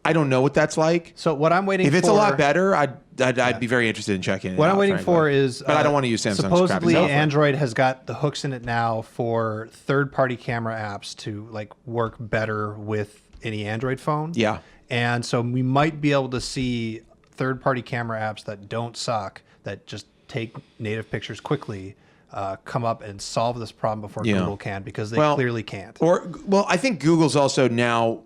Speaker 1: I don't know what that's like.
Speaker 4: So what I'm waiting for,
Speaker 1: if it's a lot better, I'd be very interested in checking it out.
Speaker 4: What I'm waiting
Speaker 1: frankly.
Speaker 4: for is,
Speaker 1: but I don't want to use Samsung's
Speaker 4: supposedly
Speaker 1: crappy software.
Speaker 4: Android has got the hooks in it now for third-party camera apps to like work better with any Android phone.
Speaker 1: Yeah.
Speaker 4: And so we might be able to see third-party camera apps that don't suck, that just take native pictures quickly, come up and solve this problem before Google can, because they clearly can't.
Speaker 1: Well, I think Google's also now,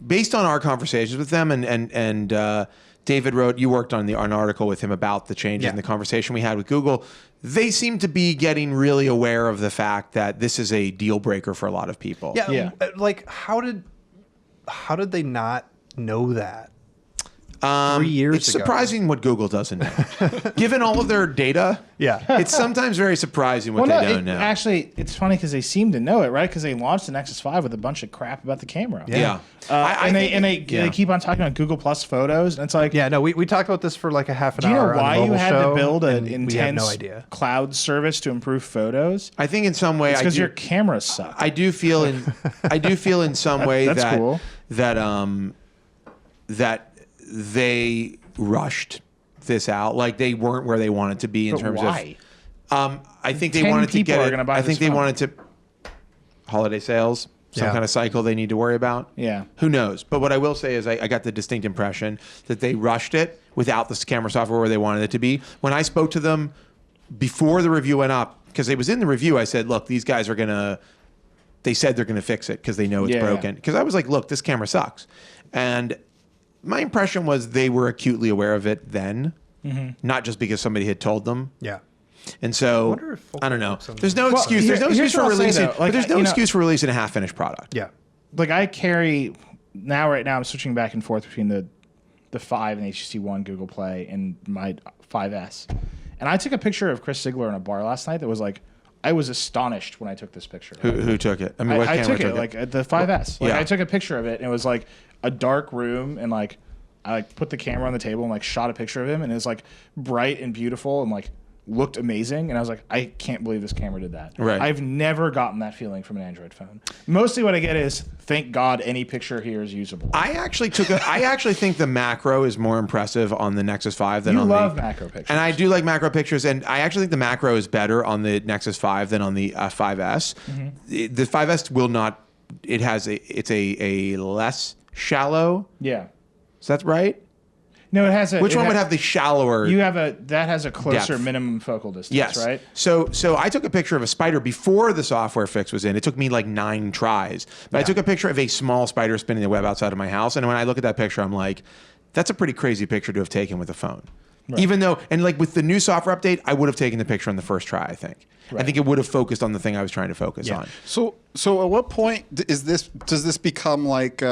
Speaker 1: based on our conversations with them, and David wrote, you worked on an article with him about the changes in the conversation we had with Google. They seem to be getting really aware of the fact that this is a deal breaker for a lot of people.
Speaker 4: Yeah. Like how did they not know that 3 years
Speaker 1: it's
Speaker 4: ago?
Speaker 1: surprising what Google doesn't know. Given all of their data, it's sometimes very surprising what they don't know.
Speaker 3: Actually, it's funny because they seem to know it, right? Because they launched the Nexus 5 with a bunch of crap about the camera.
Speaker 1: Yeah.
Speaker 3: They keep on talking about Google Plus photos, and it's like,
Speaker 4: we talked about this for like a half an
Speaker 3: do you know
Speaker 4: hour.
Speaker 3: why
Speaker 4: on the
Speaker 3: you
Speaker 4: mobile
Speaker 3: had
Speaker 4: show,
Speaker 3: to build an
Speaker 4: and we have no
Speaker 3: intense
Speaker 4: idea.
Speaker 3: cloud service to improve photos?
Speaker 1: I think in some way,
Speaker 3: It's because your cameras suck.
Speaker 1: I do feel in some way
Speaker 3: That's
Speaker 1: that
Speaker 3: cool.
Speaker 1: that they rushed this out. Like they weren't where they wanted to be in terms
Speaker 3: why?
Speaker 1: of. I think they
Speaker 3: 10
Speaker 1: wanted to
Speaker 3: people
Speaker 1: get
Speaker 3: are
Speaker 1: it.
Speaker 3: gonna buy
Speaker 1: I
Speaker 3: this
Speaker 1: think they
Speaker 3: phone.
Speaker 1: wanted to holiday sales. Some kind of cycle they need to worry about.
Speaker 3: Yeah.
Speaker 1: Who knows? But what I will say is I got the distinct impression that they rushed it without the camera software where they wanted it to be. When I spoke to them before the review went up, because it was in the review, I said, look, these guys are going to, they said they're going to fix it because they know it's broken. Because I was like, look, this camera sucks. And my impression was they were acutely aware of it then, not just because somebody had told them.
Speaker 4: Yeah.
Speaker 1: And so I don't know. There's no excuse. There's no excuse for releasing. But there's no excuse for releasing a half-finished product.
Speaker 4: Yeah.
Speaker 3: Like I carry right now I'm switching back and forth between the 5 and HTC One Google Play and my 5S. And I took a picture of Chris Ziegler in a bar last night that was like, I was astonished when I took this picture.
Speaker 1: Who took it? I mean, what
Speaker 3: I
Speaker 1: camera
Speaker 3: took it like at the 5S. Like I took a picture of it and it was like a dark room and like I like put the camera on the table and like shot a picture of him and it was like bright and beautiful and like looked amazing, and I was like, I can't believe this camera did that.
Speaker 1: Right.
Speaker 3: I've never gotten that feeling from an Android phone. Mostly what I get is, thank God any picture here is usable.
Speaker 1: I actually think the macro is more impressive on the Nexus 5 than
Speaker 3: you
Speaker 1: on
Speaker 3: love macro pictures.
Speaker 1: And I do like macro pictures, and I actually think the macro is better on the Nexus 5 than on the 5S. The 5S will not it's a less shallow.
Speaker 3: Yeah.
Speaker 1: Is that right?
Speaker 3: No, it has a.
Speaker 1: Which one would have the shallower?
Speaker 3: That has a closer
Speaker 1: depth.
Speaker 3: minimum focal distance.
Speaker 1: Yes.
Speaker 3: Right.
Speaker 1: So I took a picture of a spider before the software fix was in. It took me like 9 tries. But I took a picture of a small spider spinning the web outside of my house. And when I look at that picture, I'm like, that's a pretty crazy picture to have taken with a phone. Right. Even though, and like with the new software update, I would have taken the picture on the first try, I think. Right. I think it would have focused on the thing I was trying to focus on.
Speaker 2: So at what point does this become like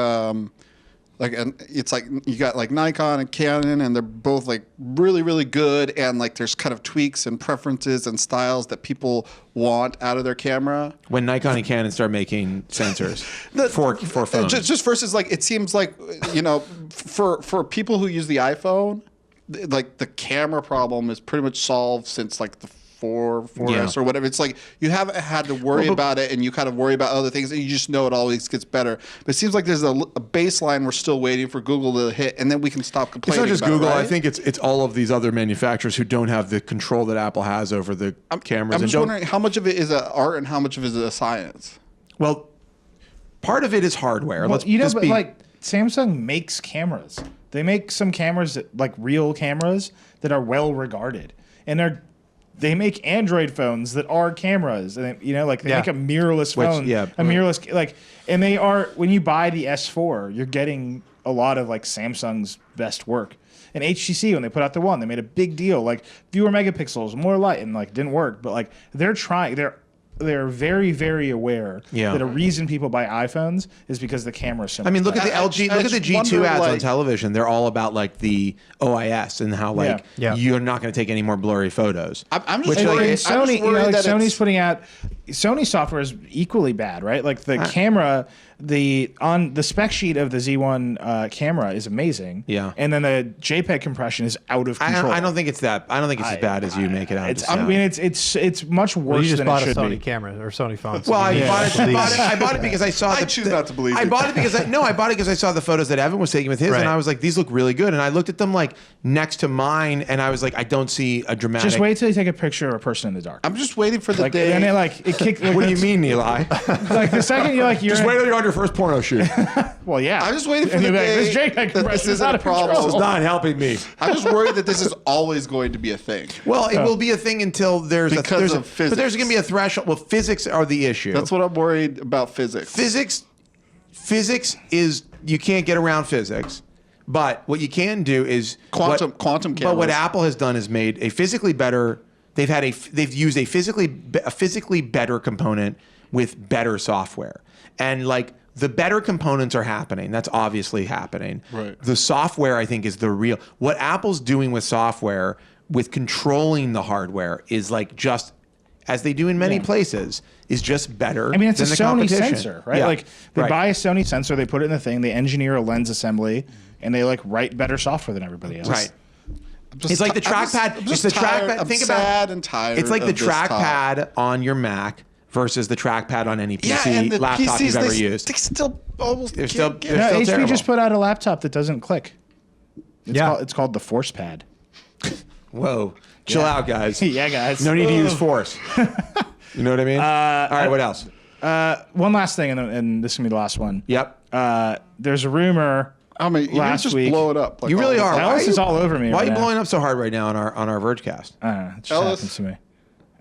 Speaker 2: it's like you got like Nikon and Canon, and they're both like really, really good, and like there's kind of tweaks and preferences and styles that people want out of their camera.
Speaker 1: When Nikon and Canon start making sensors for phones.
Speaker 2: Just versus like, it seems like, you know, for people who use the iPhone, like the camera problem is pretty much solved since like the 4S or whatever. It's like you haven't had to worry about it, and you kind of worry about other things, and you just know it always gets better. But it seems like there's a baseline we're still waiting for Google to hit, and then we can stop complaining.
Speaker 1: It's not just
Speaker 2: about
Speaker 1: Google.
Speaker 2: it, right?
Speaker 1: I think it's all of these other manufacturers who don't have the control that Apple has over the cameras.
Speaker 2: I'm just wondering how much of it is a art and how much of it is a science.
Speaker 1: Well, part of it is hardware.
Speaker 3: Well, but like Samsung makes cameras. They make some cameras like real cameras that are well regarded, and they make Android phones that are cameras, and they make a mirrorless phone, mirrorless and they are, when you buy the S4, you're getting a lot of like Samsung's best work. And HTC, when they put out the One, they made a big deal, like fewer megapixels, more light, and like didn't work, but like they're very, very aware that a reason people buy iPhones is because the camera is so much
Speaker 1: I mean, look at the LG, look at the G2 ads on
Speaker 2: like,
Speaker 1: television. They're all about like the OIS and how like you're not going to take any more blurry photos.
Speaker 2: I'm just worried.
Speaker 3: Sony, Sony's putting out Sony software is equally bad, right? Like the camera, on the spec sheet of the Z1 camera is amazing. Yeah, and then the JPEG compression is out of control.
Speaker 1: I don't think it's that. I don't think it's as bad as you make it out.
Speaker 3: I mean, it's much worse than it should be.
Speaker 4: You just bought a Sony camera or Sony phone.
Speaker 1: Well, I bought it because I saw.
Speaker 2: I choose not to believe.
Speaker 1: I bought it because I saw the photos that Evan was taking with his, and I was like, these look really good. And I looked at them like next to mine, and I was like, I don't see a dramatic.
Speaker 3: Just wait till you take a picture of a person in the dark.
Speaker 2: I'm just waiting for the day.
Speaker 3: And it kicked.
Speaker 1: What do you mean, Eli?
Speaker 3: Like the second you're
Speaker 1: just wait till you're on your first porno shoot.
Speaker 3: Well, yeah.
Speaker 2: I'm just waiting for the day that this isn't a problem.
Speaker 1: It's not helping me.
Speaker 2: I'm just worried that this is always going to be a thing.
Speaker 1: Well, it will be a thing until there's
Speaker 2: physics.
Speaker 1: But there's going to be a threshold. Well, physics are the issue.
Speaker 2: That's what I'm worried about. Physics
Speaker 1: is, you can't get around physics. But what you can do is
Speaker 2: quantum cameras.
Speaker 1: But what Apple has done is made a physically better. They've used a physically better component with better software, and like the better components are happening. That's obviously happening.
Speaker 2: Right.
Speaker 1: The software, I think, is the real. What Apple's doing with software, with controlling the hardware, is like just as they do in many places, is just better.
Speaker 3: I mean, it's
Speaker 1: than
Speaker 3: a
Speaker 1: the
Speaker 3: Sony
Speaker 1: competition.
Speaker 3: sensor, right?
Speaker 1: Yeah.
Speaker 3: Like they buy a Sony sensor, they put it in the thing, they engineer a lens assembly, and they like write better software than everybody else.
Speaker 1: Right. It's like the trackpad. It's the trackpad.
Speaker 2: I'm
Speaker 1: Think
Speaker 2: sad
Speaker 1: about.
Speaker 2: and tired.
Speaker 1: It's like the
Speaker 2: of this
Speaker 1: trackpad
Speaker 2: talk.
Speaker 1: on your Mac versus the trackpad on any PC
Speaker 2: and the
Speaker 1: laptop
Speaker 2: PCs,
Speaker 1: you've ever used.
Speaker 2: They still almost.
Speaker 1: They're still
Speaker 3: HP
Speaker 1: terrible.
Speaker 3: just put out a laptop that doesn't click. It's called the Force Pad.
Speaker 1: Whoa, chill out, guys.
Speaker 3: Yeah, guys.
Speaker 1: No need to use force. You know what I mean? All right, what else?
Speaker 3: One last thing, and this is gonna be the last one.
Speaker 1: Yep.
Speaker 3: There's a rumor.
Speaker 2: I mean, you
Speaker 3: last
Speaker 2: just
Speaker 3: week,
Speaker 2: blow it up. Like
Speaker 1: you really are.
Speaker 3: Alice is all over me.
Speaker 1: Why are you
Speaker 3: right
Speaker 1: blowing up so hard right now on our Vergecast?
Speaker 3: it just
Speaker 2: Ellis?
Speaker 3: happens to me.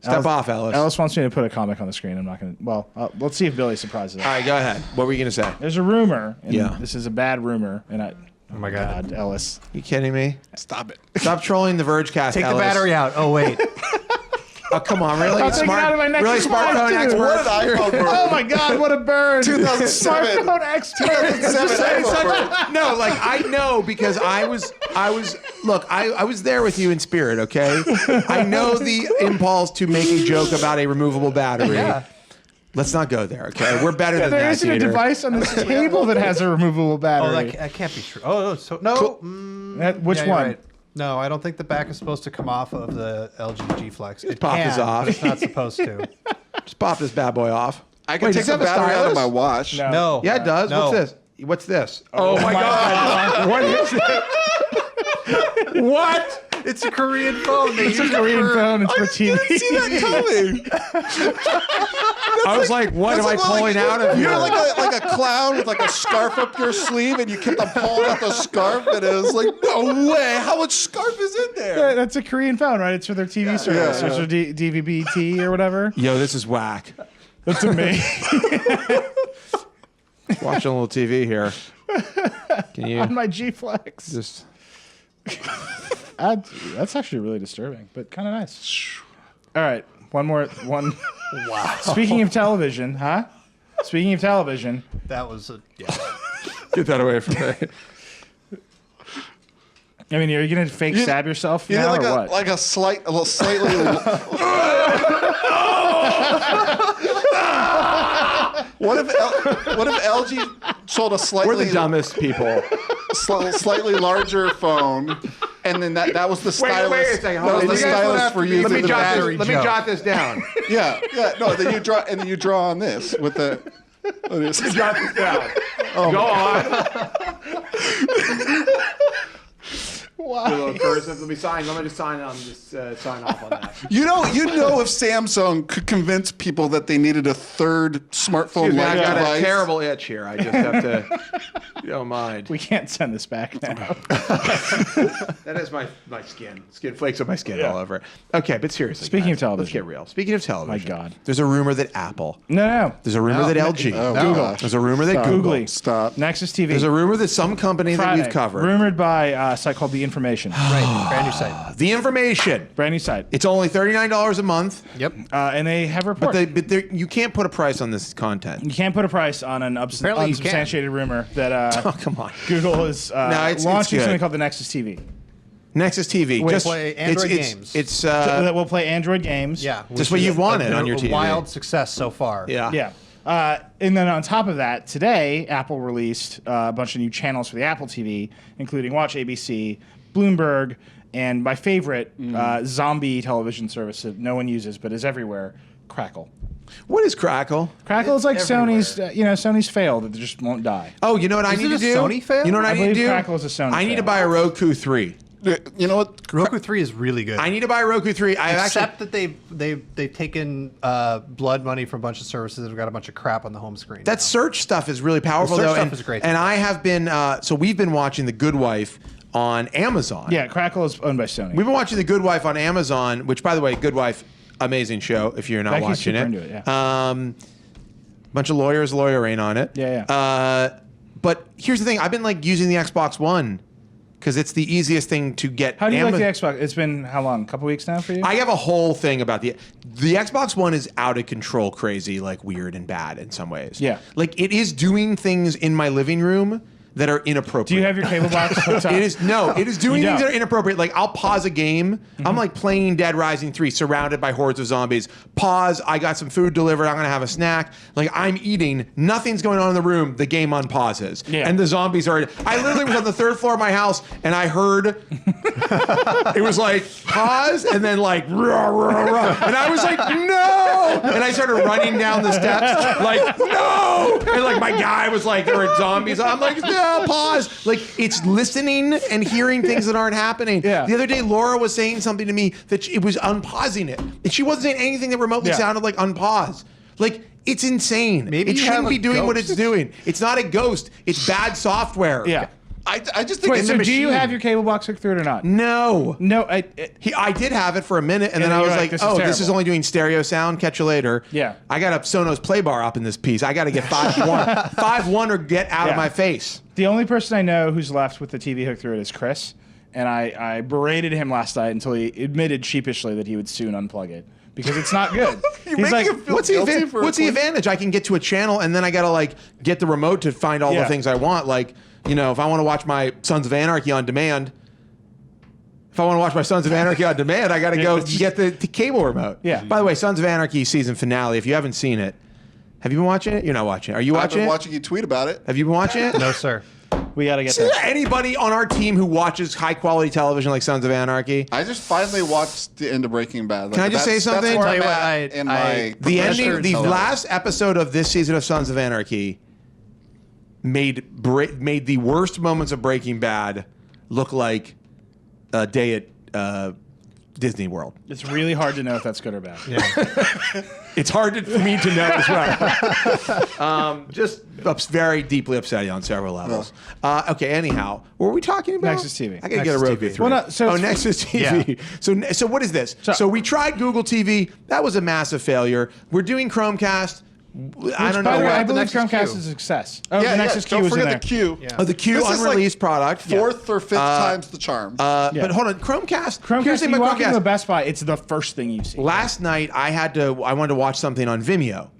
Speaker 1: Step off, Ellis.
Speaker 3: Ellis wants me to put a comic on the screen. I'm not going to. Well, let's see if Billy surprises us.
Speaker 1: All right, go ahead. What were you gonna say?
Speaker 3: There's a rumor. And
Speaker 1: Yeah.
Speaker 3: This is a bad rumor. And
Speaker 4: Oh my God.
Speaker 3: Ellis.
Speaker 1: You kidding me?
Speaker 2: Stop it.
Speaker 1: Stop trolling the Vergecast.
Speaker 4: Take
Speaker 1: Ellis.
Speaker 4: the battery out. Oh wait.
Speaker 1: Oh, come on, really?
Speaker 3: I'll take it out of my Nexus
Speaker 1: Really, smartphone
Speaker 3: Watch, dude.
Speaker 1: expert?
Speaker 2: What an iPhone bird.
Speaker 3: Oh my God! What a bird!
Speaker 2: 2007.
Speaker 3: Smartphone expert.
Speaker 2: 2007.
Speaker 1: No, like I know because I was look, I was there with you in spirit, okay? I know the impulse to make a joke about a removable battery.
Speaker 4: Yeah.
Speaker 1: Let's not go there, okay? We're better than that.
Speaker 3: There isn't a
Speaker 1: Dieter.
Speaker 3: device on this table that has a removable
Speaker 4: Oh,
Speaker 3: battery.
Speaker 4: that can't be true. Oh, so no.
Speaker 3: Which
Speaker 4: Yeah, you're
Speaker 3: one?
Speaker 4: right. No, I don't think the back is supposed to come off of the LG G Flex. It
Speaker 1: pop
Speaker 4: can,
Speaker 1: this off.
Speaker 4: but it's not supposed to.
Speaker 1: Just pop this bad boy off.
Speaker 2: I can
Speaker 1: Wait,
Speaker 2: take
Speaker 1: does
Speaker 2: the
Speaker 1: it have a
Speaker 2: battery out of
Speaker 1: stylus?
Speaker 2: my watch.
Speaker 4: No.
Speaker 1: Yeah, it does.
Speaker 4: No.
Speaker 1: What's this? What's this? Oh, my God. What is it? What?
Speaker 4: It's a Korean phone. They
Speaker 3: It's a
Speaker 4: use it
Speaker 3: Korean
Speaker 4: for-
Speaker 3: phone. It's for TV.
Speaker 2: See that coming?
Speaker 1: I was like, what am I pulling out of
Speaker 2: You're
Speaker 1: here?
Speaker 2: like a clown with like a scarf up your sleeve, and you kept on pulling out the scarf, and it was like, no way! How much scarf is in
Speaker 3: Yeah,
Speaker 2: there?
Speaker 3: that's a Korean phone, right? It's for their TV service.
Speaker 2: yeah.
Speaker 3: It's for DVB-T or whatever.
Speaker 1: Yo, this is whack.
Speaker 3: That's amazing.
Speaker 1: Watching a little TV here. Can you
Speaker 3: On my G-Flex.
Speaker 1: just...
Speaker 3: That's actually really disturbing, but kind of nice. All right, one more. Wow. Speaking of television, huh? Speaking of television,
Speaker 4: That was a yeah.
Speaker 1: Get that away from me.
Speaker 3: I mean, are you gonna fake stab yourself
Speaker 2: You
Speaker 3: now
Speaker 2: did
Speaker 3: or what?
Speaker 2: like a slightly. What if LG sold a
Speaker 1: We're
Speaker 2: slightly
Speaker 1: the dumbest people.
Speaker 2: slightly larger phone, and then that was the stylus.
Speaker 1: Wait a second.
Speaker 2: That
Speaker 1: Hold
Speaker 2: was
Speaker 1: on.
Speaker 2: the
Speaker 1: You guys
Speaker 2: stylus
Speaker 1: have
Speaker 2: for
Speaker 1: to-
Speaker 2: using
Speaker 1: Let me
Speaker 2: the
Speaker 1: jot
Speaker 2: battery.
Speaker 1: this. Let me jot this down.
Speaker 2: Yeah. No. Then you draw on this with the.
Speaker 1: Jot this down. Go on.
Speaker 3: Why?
Speaker 1: Little cursive. Let me sign. Let me just sign on. Just sign off on that.
Speaker 2: You know if Samsung could convince people that they needed a third smartphone
Speaker 1: Excuse me, I
Speaker 2: like
Speaker 1: got
Speaker 2: device.
Speaker 1: a terrible itch here. I just have to. You don't mind.
Speaker 3: We can't send this back now.
Speaker 1: That is my skin. Skin flakes on my skin all over it. Okay, but seriously.
Speaker 3: Speaking
Speaker 1: guys,
Speaker 3: of television.
Speaker 1: let's get real. Speaking of television.
Speaker 3: My God.
Speaker 1: There's a rumor that Apple.
Speaker 3: No.
Speaker 1: There's a rumor that LG.
Speaker 2: Oh,
Speaker 3: Google.
Speaker 2: gosh.
Speaker 1: There's a rumor that
Speaker 3: Stop.
Speaker 1: Google.
Speaker 3: Googly.
Speaker 2: Stop.
Speaker 3: Nexus TV.
Speaker 1: There's a rumor that some company that
Speaker 3: Friday,
Speaker 1: we've covered.
Speaker 3: rumored by a site called The Information.
Speaker 4: Right, brand new site.
Speaker 1: The information.
Speaker 3: Brand new site.
Speaker 1: It's only $39 a month.
Speaker 4: Yep.
Speaker 3: And they have reports.
Speaker 1: You can't put a price on this content.
Speaker 3: You can't put a price on an
Speaker 4: Apparently you can.
Speaker 3: unsubstantiated rumor that
Speaker 1: Oh, come on.
Speaker 3: Google is
Speaker 1: it's
Speaker 3: launching
Speaker 1: good.
Speaker 3: something called the Nexus TV
Speaker 1: Nexus TV.
Speaker 3: Wait,
Speaker 1: Just
Speaker 4: play Android
Speaker 1: it's,
Speaker 4: games.
Speaker 1: It's
Speaker 3: that will play Android games.
Speaker 4: Yeah.
Speaker 1: Just
Speaker 4: which
Speaker 1: what
Speaker 4: is
Speaker 1: you've wanted on your
Speaker 4: a
Speaker 1: TV.
Speaker 4: wild success so far.
Speaker 1: yeah.
Speaker 3: Yeah. And then on top of that, today Apple released a bunch of new channels for the Apple TV, including Watch ABC, Bloomberg, and my favorite zombie television service that no one uses but is everywhere, Crackle.
Speaker 1: What is Crackle?
Speaker 3: Crackle is like
Speaker 4: everywhere.
Speaker 3: Sony's, Sony's fail that just won't die.
Speaker 1: Oh, you know what I
Speaker 4: Is
Speaker 1: need
Speaker 4: it
Speaker 1: to
Speaker 4: a
Speaker 1: do?
Speaker 4: Sony fail?
Speaker 1: You know what I,
Speaker 3: I
Speaker 1: need to
Speaker 3: believe
Speaker 1: do?
Speaker 3: Crackle is a Sony
Speaker 1: I need to
Speaker 3: fail.
Speaker 1: buy a Roku 3.
Speaker 2: You know what?
Speaker 4: Roku 3 is really good.
Speaker 1: I need to buy a Roku 3.
Speaker 4: Except that they've taken blood money from a bunch of services that have got a bunch of crap on the home screen.
Speaker 1: that search stuff is really powerful
Speaker 4: The search
Speaker 1: though.
Speaker 4: stuff is great.
Speaker 1: And I have been so we've been watching The Good Wife on Amazon.
Speaker 3: Yeah, Crackle is owned by Sony.
Speaker 1: We've been watching The Good Wife on Amazon, which by the way, Good Wife, amazing show if you're not
Speaker 3: Becky's
Speaker 1: watching
Speaker 3: super
Speaker 1: it.
Speaker 3: into it, yeah.
Speaker 1: Bunch of lawyers lawyering on it.
Speaker 3: Yeah.
Speaker 1: But here's the thing, I've been like using the Xbox One because it's the easiest thing to get.
Speaker 3: How do you like the Xbox? It's been how long? A couple weeks now for you?
Speaker 1: I have a whole thing about the Xbox One is out of control, crazy, like weird and bad in some ways.
Speaker 3: Yeah.
Speaker 1: Like it is doing things in my living room that are inappropriate.
Speaker 3: Do you have your cable box hooked up?
Speaker 1: It is doing
Speaker 3: You
Speaker 1: things
Speaker 3: don't.
Speaker 1: that are inappropriate. Like I'll pause a game.
Speaker 3: Mm-hmm.
Speaker 1: I'm like playing Dead Rising 3, surrounded by hordes of zombies. Pause. I got some food delivered. I'm gonna have a snack. Like I'm eating. Nothing's going on in the room. The game unpauses.
Speaker 3: Yeah.
Speaker 1: And the zombies are. I literally was on the 3rd floor of my house, and I heard. It was like pause, and then like rah, rah, rah. And I was like no, and I started running down the steps like no, and like my guy was like there were zombies. I'm like no, pause. Like it's listening and hearing things that aren't happening.
Speaker 3: Yeah.
Speaker 1: The other day, Laura was saying something to me that it was unpausing it, and she wasn't saying anything that remotely
Speaker 3: Yeah.
Speaker 1: sounded like unpause. Like it's insane.
Speaker 4: Maybe
Speaker 1: it
Speaker 4: you have
Speaker 1: shouldn't
Speaker 4: a
Speaker 1: be doing what
Speaker 4: ghost.
Speaker 1: it's doing. It's not a ghost. It's bad software.
Speaker 3: Yeah.
Speaker 2: I just think
Speaker 3: Wait,
Speaker 2: it's
Speaker 3: so
Speaker 2: a
Speaker 3: do you
Speaker 2: machine.
Speaker 3: have your cable box hooked through it or not?
Speaker 1: No.
Speaker 3: No,
Speaker 1: I did have it for a minute, and then
Speaker 3: then
Speaker 1: I
Speaker 3: you're
Speaker 1: was
Speaker 3: like,
Speaker 1: like,
Speaker 3: this is
Speaker 1: "Oh, this is
Speaker 3: terrible."
Speaker 1: only doing stereo sound. Catch you later."
Speaker 3: Yeah.
Speaker 1: I got a Sonos play bar up in this piece. I got to get 5.1, 5.1, or get out
Speaker 3: Yeah.
Speaker 1: of my face.
Speaker 3: the only person I know who's left with the TV hooked through it is Chris, and I berated him last night until he admitted sheepishly that he would soon unplug it because it's not good. He's like,
Speaker 1: What's the advantage? I can get to a channel, and then I got to like get the remote to find all
Speaker 3: Yeah.
Speaker 1: the things I want. Like, you know, if I want to watch my Sons of Anarchy on demand. If I want to watch my Sons of Anarchy on demand, I got to go
Speaker 3: it's just-
Speaker 1: get the cable remote.
Speaker 3: Yeah.
Speaker 1: By the way, Sons of Anarchy season finale. If you haven't seen it, have you been watching it? You're not watching it. Are you
Speaker 2: I've
Speaker 1: watching
Speaker 2: been
Speaker 1: it?
Speaker 2: watching you tweet about it.
Speaker 1: Have you been watching it?
Speaker 4: No, sir.
Speaker 3: we got to get
Speaker 1: Is there
Speaker 3: that.
Speaker 1: anybody on our team who watches high quality television like Sons of Anarchy?
Speaker 2: I just finally watched the end of Breaking Bad. Like,
Speaker 1: Can I just say something?
Speaker 2: That's where
Speaker 4: Tell you
Speaker 2: I'm
Speaker 4: what,
Speaker 2: at in my
Speaker 1: The
Speaker 4: Professor
Speaker 1: ending, the
Speaker 4: Intelligence.
Speaker 1: last episode of this season of Sons of Anarchy made the worst moments of Breaking Bad look like day at Disney World.
Speaker 3: It's really hard to know if that's good or bad.
Speaker 1: It's hard for me to know as well. Just very deeply upsetting on several levels. Okay, anyhow, what were we talking about?
Speaker 3: Nexus TV.
Speaker 1: I gotta get a Roku 3.
Speaker 3: Well, no, so it's-
Speaker 1: Nexus TV. So what is this? So we tried Google TV. That was a massive failure. We're doing Chromecast. I don't know.
Speaker 3: By the way, I
Speaker 4: the
Speaker 3: believe
Speaker 4: Nexus
Speaker 3: Chromecast
Speaker 4: Q.
Speaker 3: is a success. Oh,
Speaker 2: Yeah,
Speaker 3: the Nexus Q
Speaker 2: don't
Speaker 3: was in
Speaker 2: forget
Speaker 3: there.
Speaker 2: the Q.
Speaker 1: Oh, the Q
Speaker 2: This is
Speaker 1: unreleased product.
Speaker 2: Fourth or fifth time's the charm.
Speaker 1: But hold on, Chromecast.
Speaker 3: Chromecast,
Speaker 1: Here's the thing
Speaker 3: you
Speaker 1: about
Speaker 3: walk into
Speaker 1: Chromecast.
Speaker 3: a Best Buy, it's the first thing you see.
Speaker 1: Last night I wanted to watch something on Vimeo.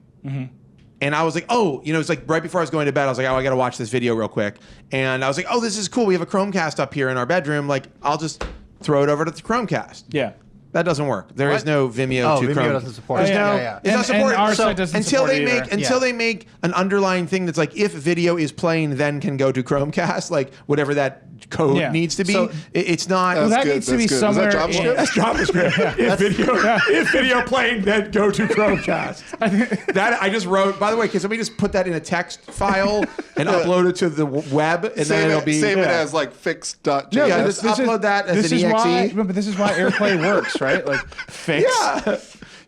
Speaker 1: And I was like, oh, it's like right before I was going to bed, I was like, oh, I got to watch this video real quick. And I was like, oh, this is cool. We have a Chromecast up here in our bedroom. Like, I'll just throw it over to the Chromecast.
Speaker 3: Yeah.
Speaker 1: That doesn't work. There is no Vimeo to
Speaker 4: Vimeo
Speaker 1: Chrome.
Speaker 4: doesn't support
Speaker 1: There's
Speaker 4: it.
Speaker 1: no,
Speaker 4: Yeah.
Speaker 1: It's not
Speaker 3: And
Speaker 1: supported.
Speaker 3: our
Speaker 1: So
Speaker 3: site doesn't
Speaker 1: until
Speaker 3: support
Speaker 1: they
Speaker 3: it
Speaker 1: make
Speaker 3: either.
Speaker 1: until they make an underlying thing that's like if video is playing, then can go to Chromecast, like whatever that code
Speaker 3: Yeah.
Speaker 1: needs to be.
Speaker 4: So-
Speaker 1: It's not.
Speaker 3: Well, that
Speaker 2: good,
Speaker 3: needs to be
Speaker 2: that's good. Is
Speaker 3: somewhere.
Speaker 2: that JavaScript?
Speaker 1: That's JavaScript. If video playing, then go to Chromecast. That I just wrote. By the way, can somebody just put that in a text file and upload it to the web, and then it'll be
Speaker 2: save it
Speaker 3: yeah.
Speaker 2: as like fixed.js.
Speaker 1: No, yeah, just upload that as
Speaker 3: this
Speaker 1: an
Speaker 3: is
Speaker 1: exe.
Speaker 3: why, but this is why AirPlay works, right? Like fix.
Speaker 1: Yeah.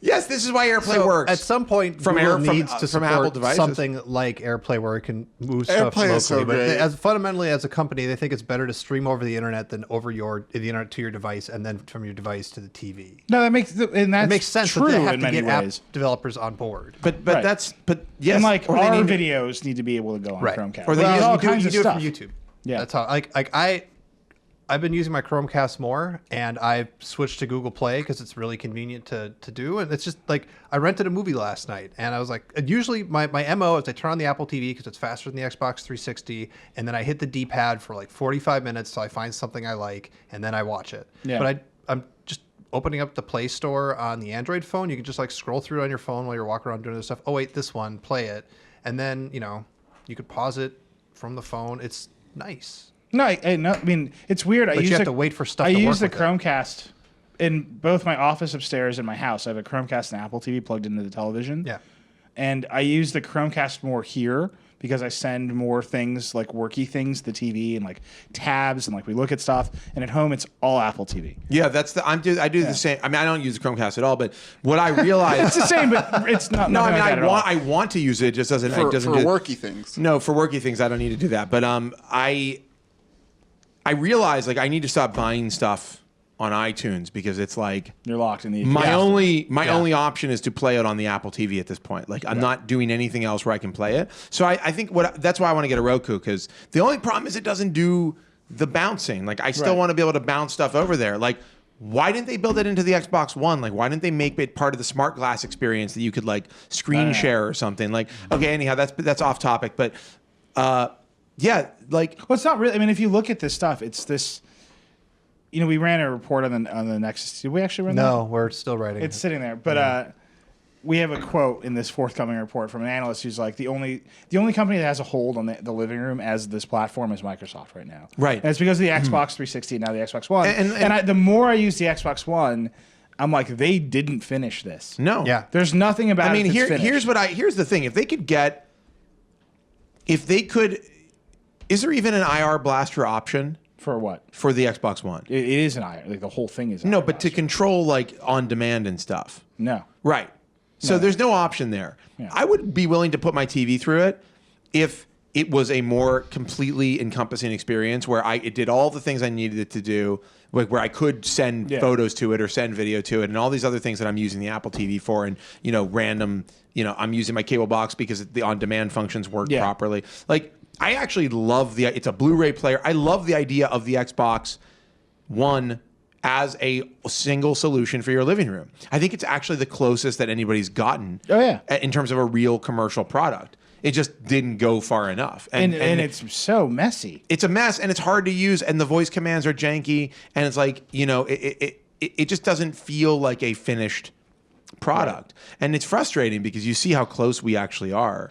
Speaker 1: Yes, this is why AirPlay
Speaker 4: So
Speaker 1: works.
Speaker 4: at some point,
Speaker 1: From
Speaker 4: Google
Speaker 1: Air- from-
Speaker 4: needs to
Speaker 1: from
Speaker 4: support
Speaker 1: Apple devices.
Speaker 4: something like AirPlay where it can move stuff
Speaker 2: AirPlay
Speaker 4: locally.
Speaker 2: is so
Speaker 4: but
Speaker 2: great.
Speaker 4: as fundamentally as a company, they think it's better to stream over the internet than over the internet to your device and then from your device to the TV.
Speaker 3: No, that makes and that's
Speaker 4: It makes sense
Speaker 3: true
Speaker 4: that they have
Speaker 3: in
Speaker 4: to
Speaker 3: many
Speaker 4: get app
Speaker 3: ways.
Speaker 4: developers on board.
Speaker 1: but
Speaker 3: Right.
Speaker 1: yes,
Speaker 3: And like
Speaker 1: or they
Speaker 3: our
Speaker 1: need-
Speaker 3: videos need to be able to go on
Speaker 4: Right.
Speaker 3: Chromecast.
Speaker 1: Or they
Speaker 3: There's
Speaker 1: use-
Speaker 3: all
Speaker 1: you do-
Speaker 3: kinds
Speaker 4: you
Speaker 3: of
Speaker 4: do
Speaker 3: stuff.
Speaker 4: it from YouTube.
Speaker 3: Yeah.
Speaker 4: That's how. I've been using my Chromecast more, and I've switched to Google Play because it's really convenient to do. And it's just like I rented a movie last night, and I was like, usually my MO is I turn on the Apple TV because it's faster than the Xbox 360, and then I hit the D-pad for like 45 minutes till I find something I like, and then I watch it.
Speaker 3: Yeah.
Speaker 4: But I'm just opening up the Play Store on the Android phone. You can just like scroll through it on your phone while you're walking around doing this stuff. Oh wait, this one, play it, and then you could pause it from the phone. It's nice.
Speaker 3: No, I mean it's weird.
Speaker 4: But you have to wait for stuff
Speaker 3: I
Speaker 4: to
Speaker 3: use the
Speaker 4: work with it.
Speaker 3: Chromecast in both my office upstairs and my house. I have a Chromecast and Apple TV plugged into the television.
Speaker 4: Yeah.
Speaker 3: And I use the Chromecast more here because I send more things like worky things to the TV and like tabs and like we look at stuff. And at home it's all Apple TV.
Speaker 1: Yeah, I do the same. I mean, I don't use the Chromecast at all, but what I realized.
Speaker 3: It's the same, but it's not.
Speaker 1: No, I
Speaker 3: nothing
Speaker 1: mean,
Speaker 3: like that at all.
Speaker 1: I want to use it. It just doesn't.
Speaker 2: for,
Speaker 1: it doesn't
Speaker 2: for
Speaker 1: do,
Speaker 2: worky things.
Speaker 1: No, for worky things, I don't need to do that. But I realized like I need to stop buying stuff on iTunes because it's like
Speaker 3: You're locked in the
Speaker 1: my only option is to play it on the Apple TV at this point. Like I'm not doing anything else where I can play it. So I think that's why I want to get a Roku because the only problem is it doesn't do the bouncing. Like I still
Speaker 3: Right.
Speaker 1: want to be able to bounce stuff over there. Like why didn't they build it into the Xbox One? Like why didn't they make it part of the smart glass experience that you could like screen share or something? Like okay, anyhow, that's off topic, but yeah, like
Speaker 3: Well, it's not really. I mean, if you look at this stuff, it's this. We ran a report on the Nexus. Did we actually run that?
Speaker 4: No, we're still writing.
Speaker 3: It's sitting there, but we have a quote in this forthcoming report from an analyst who's like the only company that has a hold on the living room as this platform is Microsoft right now.
Speaker 1: Right.
Speaker 3: and it's because of the Xbox 360 and now the Xbox One.
Speaker 1: And
Speaker 3: the more I use the Xbox One, I'm like they didn't finish this.
Speaker 1: no.
Speaker 4: Yeah.
Speaker 3: There's nothing about.
Speaker 1: I mean,
Speaker 3: it that's finished.
Speaker 1: here's the thing. If they could, is there even an IR blaster option
Speaker 3: For what?
Speaker 1: for the Xbox One?
Speaker 3: It is an IR. Like the whole thing is.
Speaker 1: No,
Speaker 3: IR
Speaker 1: but to
Speaker 3: blaster.
Speaker 1: control like on demand and stuff.
Speaker 3: No.
Speaker 1: Right. So there's no option there.
Speaker 3: Yeah.
Speaker 1: I would be willing to put my TV through it if it was a more completely encompassing experience where it did all the things I needed it to do, like where I could send photos to it or send video to it and all these other things that I'm using the Apple TV for and, random, I'm using my cable box because the on-demand functions work properly. Like, I actually love it's a Blu-ray player. I love the idea of the Xbox One as a single solution for your living room. I think it's actually the closest that anybody's gotten in terms of a real commercial product. It just didn't go far enough.
Speaker 3: And it's so messy.
Speaker 1: It's a mess and it's hard to use and the voice commands are janky and it's like, it just doesn't feel like a finished product. Right. And it's frustrating because you see how close we actually are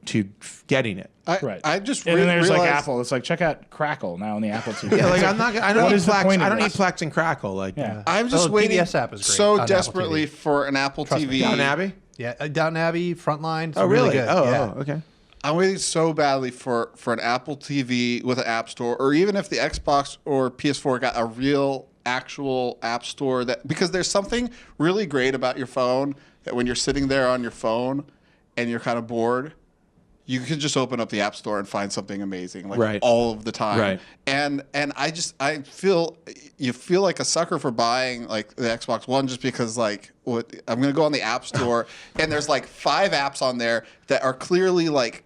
Speaker 1: to getting it.
Speaker 2: I just
Speaker 3: and then there's like
Speaker 2: realized-
Speaker 3: Apple. It's like check out Crackle now on the Apple TV.
Speaker 1: Yeah, like I don't need Plex.
Speaker 3: point of
Speaker 1: I don't need
Speaker 3: this?
Speaker 1: Plex and Crackle. Like
Speaker 2: I'm just
Speaker 4: the
Speaker 2: waiting
Speaker 4: PBS app is great on
Speaker 2: so
Speaker 4: Apple
Speaker 2: desperately
Speaker 4: TV.
Speaker 2: for an Apple TV.
Speaker 1: Downton Abbey.
Speaker 4: Yeah, Downton Abbey, Frontline. It's
Speaker 1: Oh really?
Speaker 4: good.
Speaker 1: Oh,
Speaker 4: yeah.
Speaker 1: okay.
Speaker 2: I'm waiting so badly for an Apple TV with an app store, or even if the Xbox or PS4 got a real actual app store, that because there's something really great about your phone that when you're sitting there on your phone and you're kind of bored, you can just open up the app store and find something amazing, like all of the time.
Speaker 1: Right.
Speaker 2: And I feel you feel like a sucker for buying like the Xbox One just because like I'm gonna go on the app store and there's like 5 apps on there that are clearly like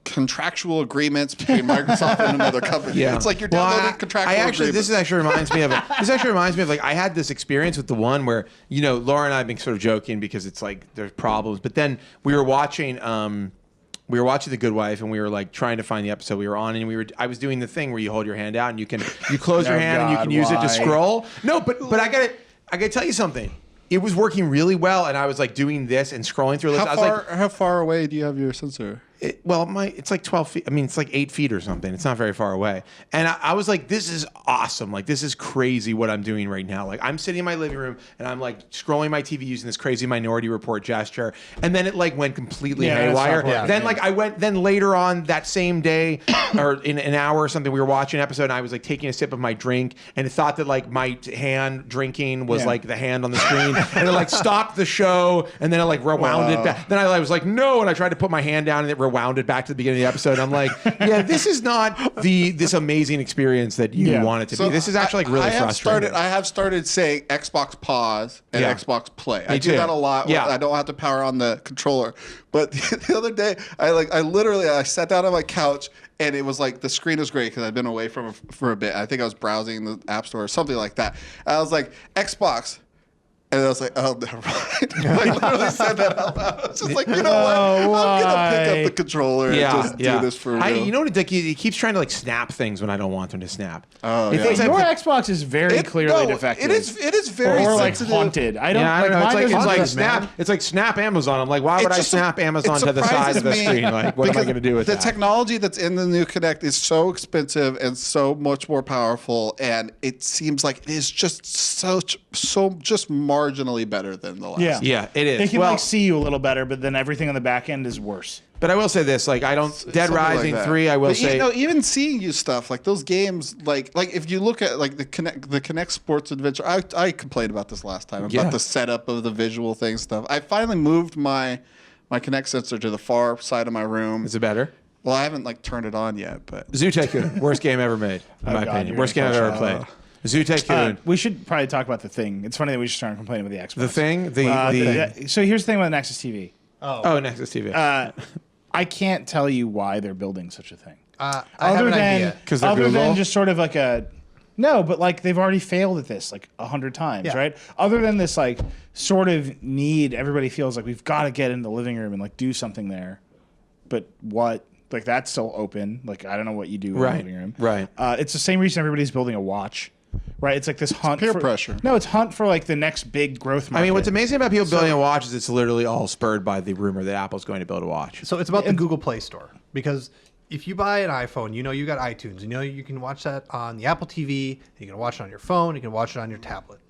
Speaker 2: contractual agreements between Microsoft and another company.
Speaker 1: Yeah.
Speaker 2: It's like you're downloading contractual agreements.
Speaker 1: This actually reminds me of like I had this experience with the one where, you know, Laura and I have been sort of joking because it's like there's problems, but then we were watching The Good Wife and we were like trying to find the episode we were on, and I was doing the thing where you hold your hand out and you close your hand and you can use it to scroll. No, but I gotta tell you something. It was working really well, and I was like doing this and scrolling through.
Speaker 2: How far away do you have your sensor?
Speaker 1: It's like 12 feet. I mean, it's like 8 feet or something. It's not very far away. And I was like, this is awesome. Like, this is crazy what I'm doing right now. Like, I'm sitting in my living room and I'm like scrolling my TV using this crazy Minority Report gesture. And then it like went completely haywire. Then later on that same day or in an hour or something, we were watching an episode and I was like taking a sip of my drink and it thought that like my hand drinking was like the hand on the screen. And it like stopped the show and then it like rewound it back. Then I was like, no. And I tried to put my hand down and it rewound it back to the beginning of the episode. I'm like, yeah, this is not this amazing experience that you want it to be. This is actually like really frustrating.
Speaker 2: I have started saying Xbox Pause and Xbox Play. I do
Speaker 1: too.
Speaker 2: that a lot.
Speaker 1: Yeah.
Speaker 2: I don't have to power on the controller. But the other day, I literally sat down on my couch and it was like the screen was great because I'd been away from it for a bit. I think I was browsing the App Store or something like that. And I was like, Xbox. And I was like, oh, never mind. I literally said that out loud. I was just like, you know what? I'm going to pick up the controller and just do this for real.
Speaker 1: You know what? He keeps trying to like snap things when I don't want him to snap.
Speaker 3: Oh, yeah. Your Xbox is very clearly defective.
Speaker 2: It is very
Speaker 3: or like
Speaker 2: sensitive.
Speaker 3: haunted. I don't
Speaker 1: know.
Speaker 3: It's
Speaker 1: like snap. It's like snap Amazon. I'm like, why would I snap Amazon to the side of the screen? Like, what am I going to do with that?
Speaker 2: The technology that's in the new Kinect is so expensive and so much more powerful, and it seems like it is just so just marginally better than the last.
Speaker 1: Yeah, it is.
Speaker 3: They can like see you a little better, but then everything on the back end is worse.
Speaker 1: But I will say this: like, I don't Dead Rising 3. I will say,
Speaker 2: even seeing you stuff like those games, like if you look at like the Kinect Sports Adventure, I complained about this last time about the setup of the visual thing stuff. I finally moved my Kinect sensor to the far side of my room.
Speaker 1: Is it better?
Speaker 2: Well, I haven't like turned it on yet, but
Speaker 1: Zoo Tycoon, worst game ever made, in my opinion. Worst game I've ever played. Zoo Tycoon.
Speaker 3: We should probably talk about The Thing. It's funny that we should start complaining about the Xbox.
Speaker 1: The Thing?
Speaker 3: So here's the thing about Nexus TV.
Speaker 1: Oh, Nexus TV.
Speaker 3: I can't tell you why they're building such a thing.
Speaker 4: I have an idea.
Speaker 3: Other than just sort of like no, but like they've already failed at this like 100 times, right? Other than this like sort of need, everybody feels like we've got to get in the living room and like do something there. But what? Like that's still open. Like I don't know what you do in the living room.
Speaker 1: Right.
Speaker 3: It's the same reason everybody's building a watch. Right, it's like this hunt.
Speaker 2: Peer pressure.
Speaker 3: No, it's hunt for like the next big growth market.
Speaker 1: I mean, what's amazing about people building a watch is it's literally all spurred by the rumor that Apple's going to build a watch.
Speaker 4: So it's about the Google Play Store, because if you buy an iPhone, you know you got iTunes, you know you can watch that on the Apple TV, you can watch it on your phone, you can watch it on your tablet.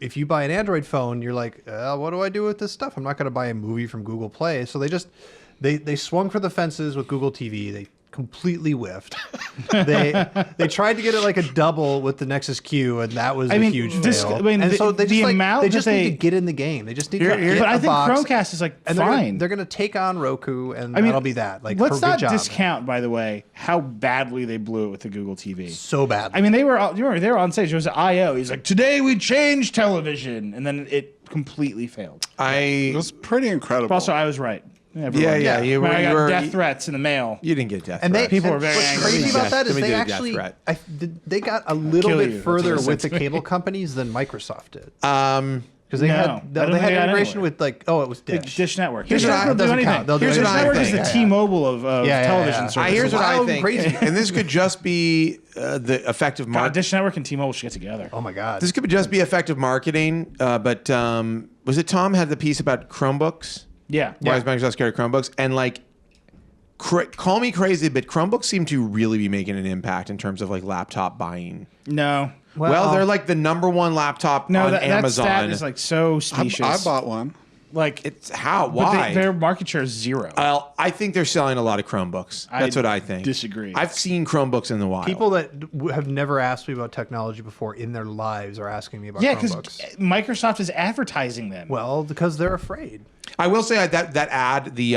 Speaker 4: If you buy an Android phone, you're like, what do I do with this stuff? I'm not going to buy a movie from Google Play. So they swung for the fences with Google TV. They completely whiffed. They tried to get it like a double with the Nexus Q, and that was a huge fail. So they just need to get in the game. They just need to get
Speaker 3: But I
Speaker 4: a
Speaker 3: think
Speaker 4: box,
Speaker 3: Chromecast is like
Speaker 4: and
Speaker 3: fine.
Speaker 4: They're going to take on Roku, and that'll be that. Like,
Speaker 3: let's not
Speaker 4: good job.
Speaker 3: discount, by the way, how badly they blew it with the Google TV.
Speaker 4: So badly.
Speaker 3: I mean, they were on stage. It was at I/O. He's like, today we changed television, and then it completely failed.
Speaker 2: It was pretty incredible.
Speaker 3: Also, I was right.
Speaker 1: Yeah.
Speaker 3: I got death threats in the mail.
Speaker 1: You didn't get death
Speaker 4: and
Speaker 1: threats.
Speaker 3: People were very angry.
Speaker 4: What's crazy about that is
Speaker 1: Somebody
Speaker 4: they
Speaker 1: did a death
Speaker 4: actually
Speaker 1: threat.
Speaker 4: they got a little bit further
Speaker 3: That's what
Speaker 4: with the cable companies than Microsoft did.
Speaker 1: Because
Speaker 4: they had integration with like it was Dish.
Speaker 3: Dish Network.
Speaker 1: Here's what I think.
Speaker 3: Dish Network is the T-Mobile of television services.
Speaker 1: Here's what I think.
Speaker 4: Crazy.
Speaker 1: And this could just be the effective marketing.
Speaker 3: Dish Network and T-Mobile should get together.
Speaker 4: Oh my God.
Speaker 1: This could just be effective marketing. But was it Tom had the piece about Chromebooks?
Speaker 3: Yeah.
Speaker 1: Why is Microsoft scared of Chromebooks? And like, call me crazy, but Chromebooks seem to really be making an impact in terms of like laptop buying.
Speaker 3: No.
Speaker 1: Well, they're like the #1 laptop on Amazon.
Speaker 3: That stat is like so specious.
Speaker 2: I bought one.
Speaker 3: Like
Speaker 1: It's how?
Speaker 3: but
Speaker 1: Why?
Speaker 3: their market share is 0.
Speaker 1: Well, I think they're selling a lot of Chromebooks. That's what I think.
Speaker 3: Disagree.
Speaker 1: I've seen Chromebooks in the wild.
Speaker 4: People that have never asked me about technology before in their lives are asking me about
Speaker 3: Yeah, because
Speaker 4: Chromebooks.
Speaker 3: Microsoft is advertising them.
Speaker 4: Well, because they're afraid.
Speaker 1: I will say that ad, the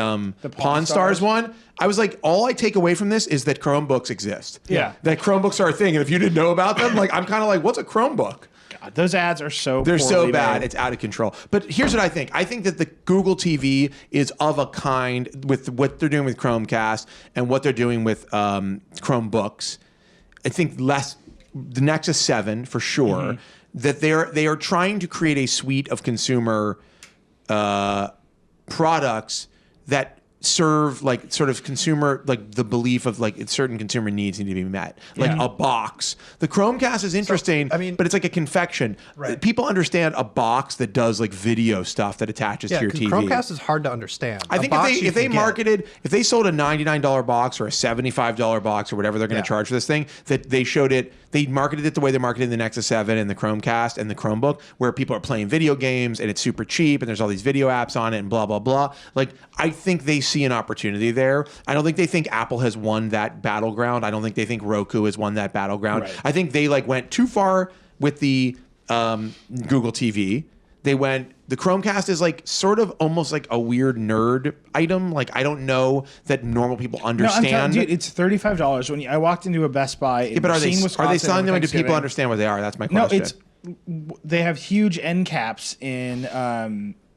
Speaker 1: Pawn Stars one, I was like, all I take away from this is that Chromebooks exist.
Speaker 3: Yeah.
Speaker 1: That Chromebooks are a thing. And if you didn't know about them, like I'm kind of like, what's a Chromebook?
Speaker 3: God, those ads are so
Speaker 1: They're so
Speaker 3: poorly
Speaker 1: bad,
Speaker 3: made.
Speaker 1: it's out of control. But here's what I think. I think that the Google TV is of a kind with what they're doing with Chromecast and what they're doing with Chromebooks. I think the Nexus 7 for sure, that they are trying to create a suite of consumer products that serve like sort of consumer, like the belief of like certain consumer needs need to be met, like
Speaker 3: Yeah.
Speaker 1: a box. The Chromecast is interesting,
Speaker 4: I mean-
Speaker 1: but it's like a confection.
Speaker 4: Right.
Speaker 1: People understand a box that does like video stuff that attaches
Speaker 4: Yeah,
Speaker 1: to your
Speaker 4: 'cause
Speaker 1: TV.
Speaker 4: Chromecast is hard to understand.
Speaker 1: I
Speaker 4: A
Speaker 1: think
Speaker 4: box you
Speaker 1: if they
Speaker 4: can get.
Speaker 1: marketed, if they sold a $99 box or a $75 box or whatever they're going to
Speaker 4: Yeah.
Speaker 1: charge for this thing, that they showed it, they marketed it the way they're marketing the Nexus 7 and the Chromecast and the Chromebook, where people are playing video games and it's super cheap and there's all these video apps on it and blah, blah, blah. Like, I think they see an opportunity there. I don't think they think Apple has won that battleground. I don't think they think Roku has won that battleground.
Speaker 3: Right.
Speaker 1: I think they like went too far with the Google TV. The Chromecast is like sort of almost like a weird nerd item. Like I don't know that normal people
Speaker 3: No, I'm
Speaker 1: understand.
Speaker 3: telling dude, it's $35. When I walked into a Best Buy in
Speaker 1: Yeah, but are they
Speaker 3: Wisconsin
Speaker 1: selling them
Speaker 3: over
Speaker 1: and do people
Speaker 3: Thanksgiving.
Speaker 1: understand what they are? That's my
Speaker 3: No,
Speaker 1: question.
Speaker 3: they have huge end caps in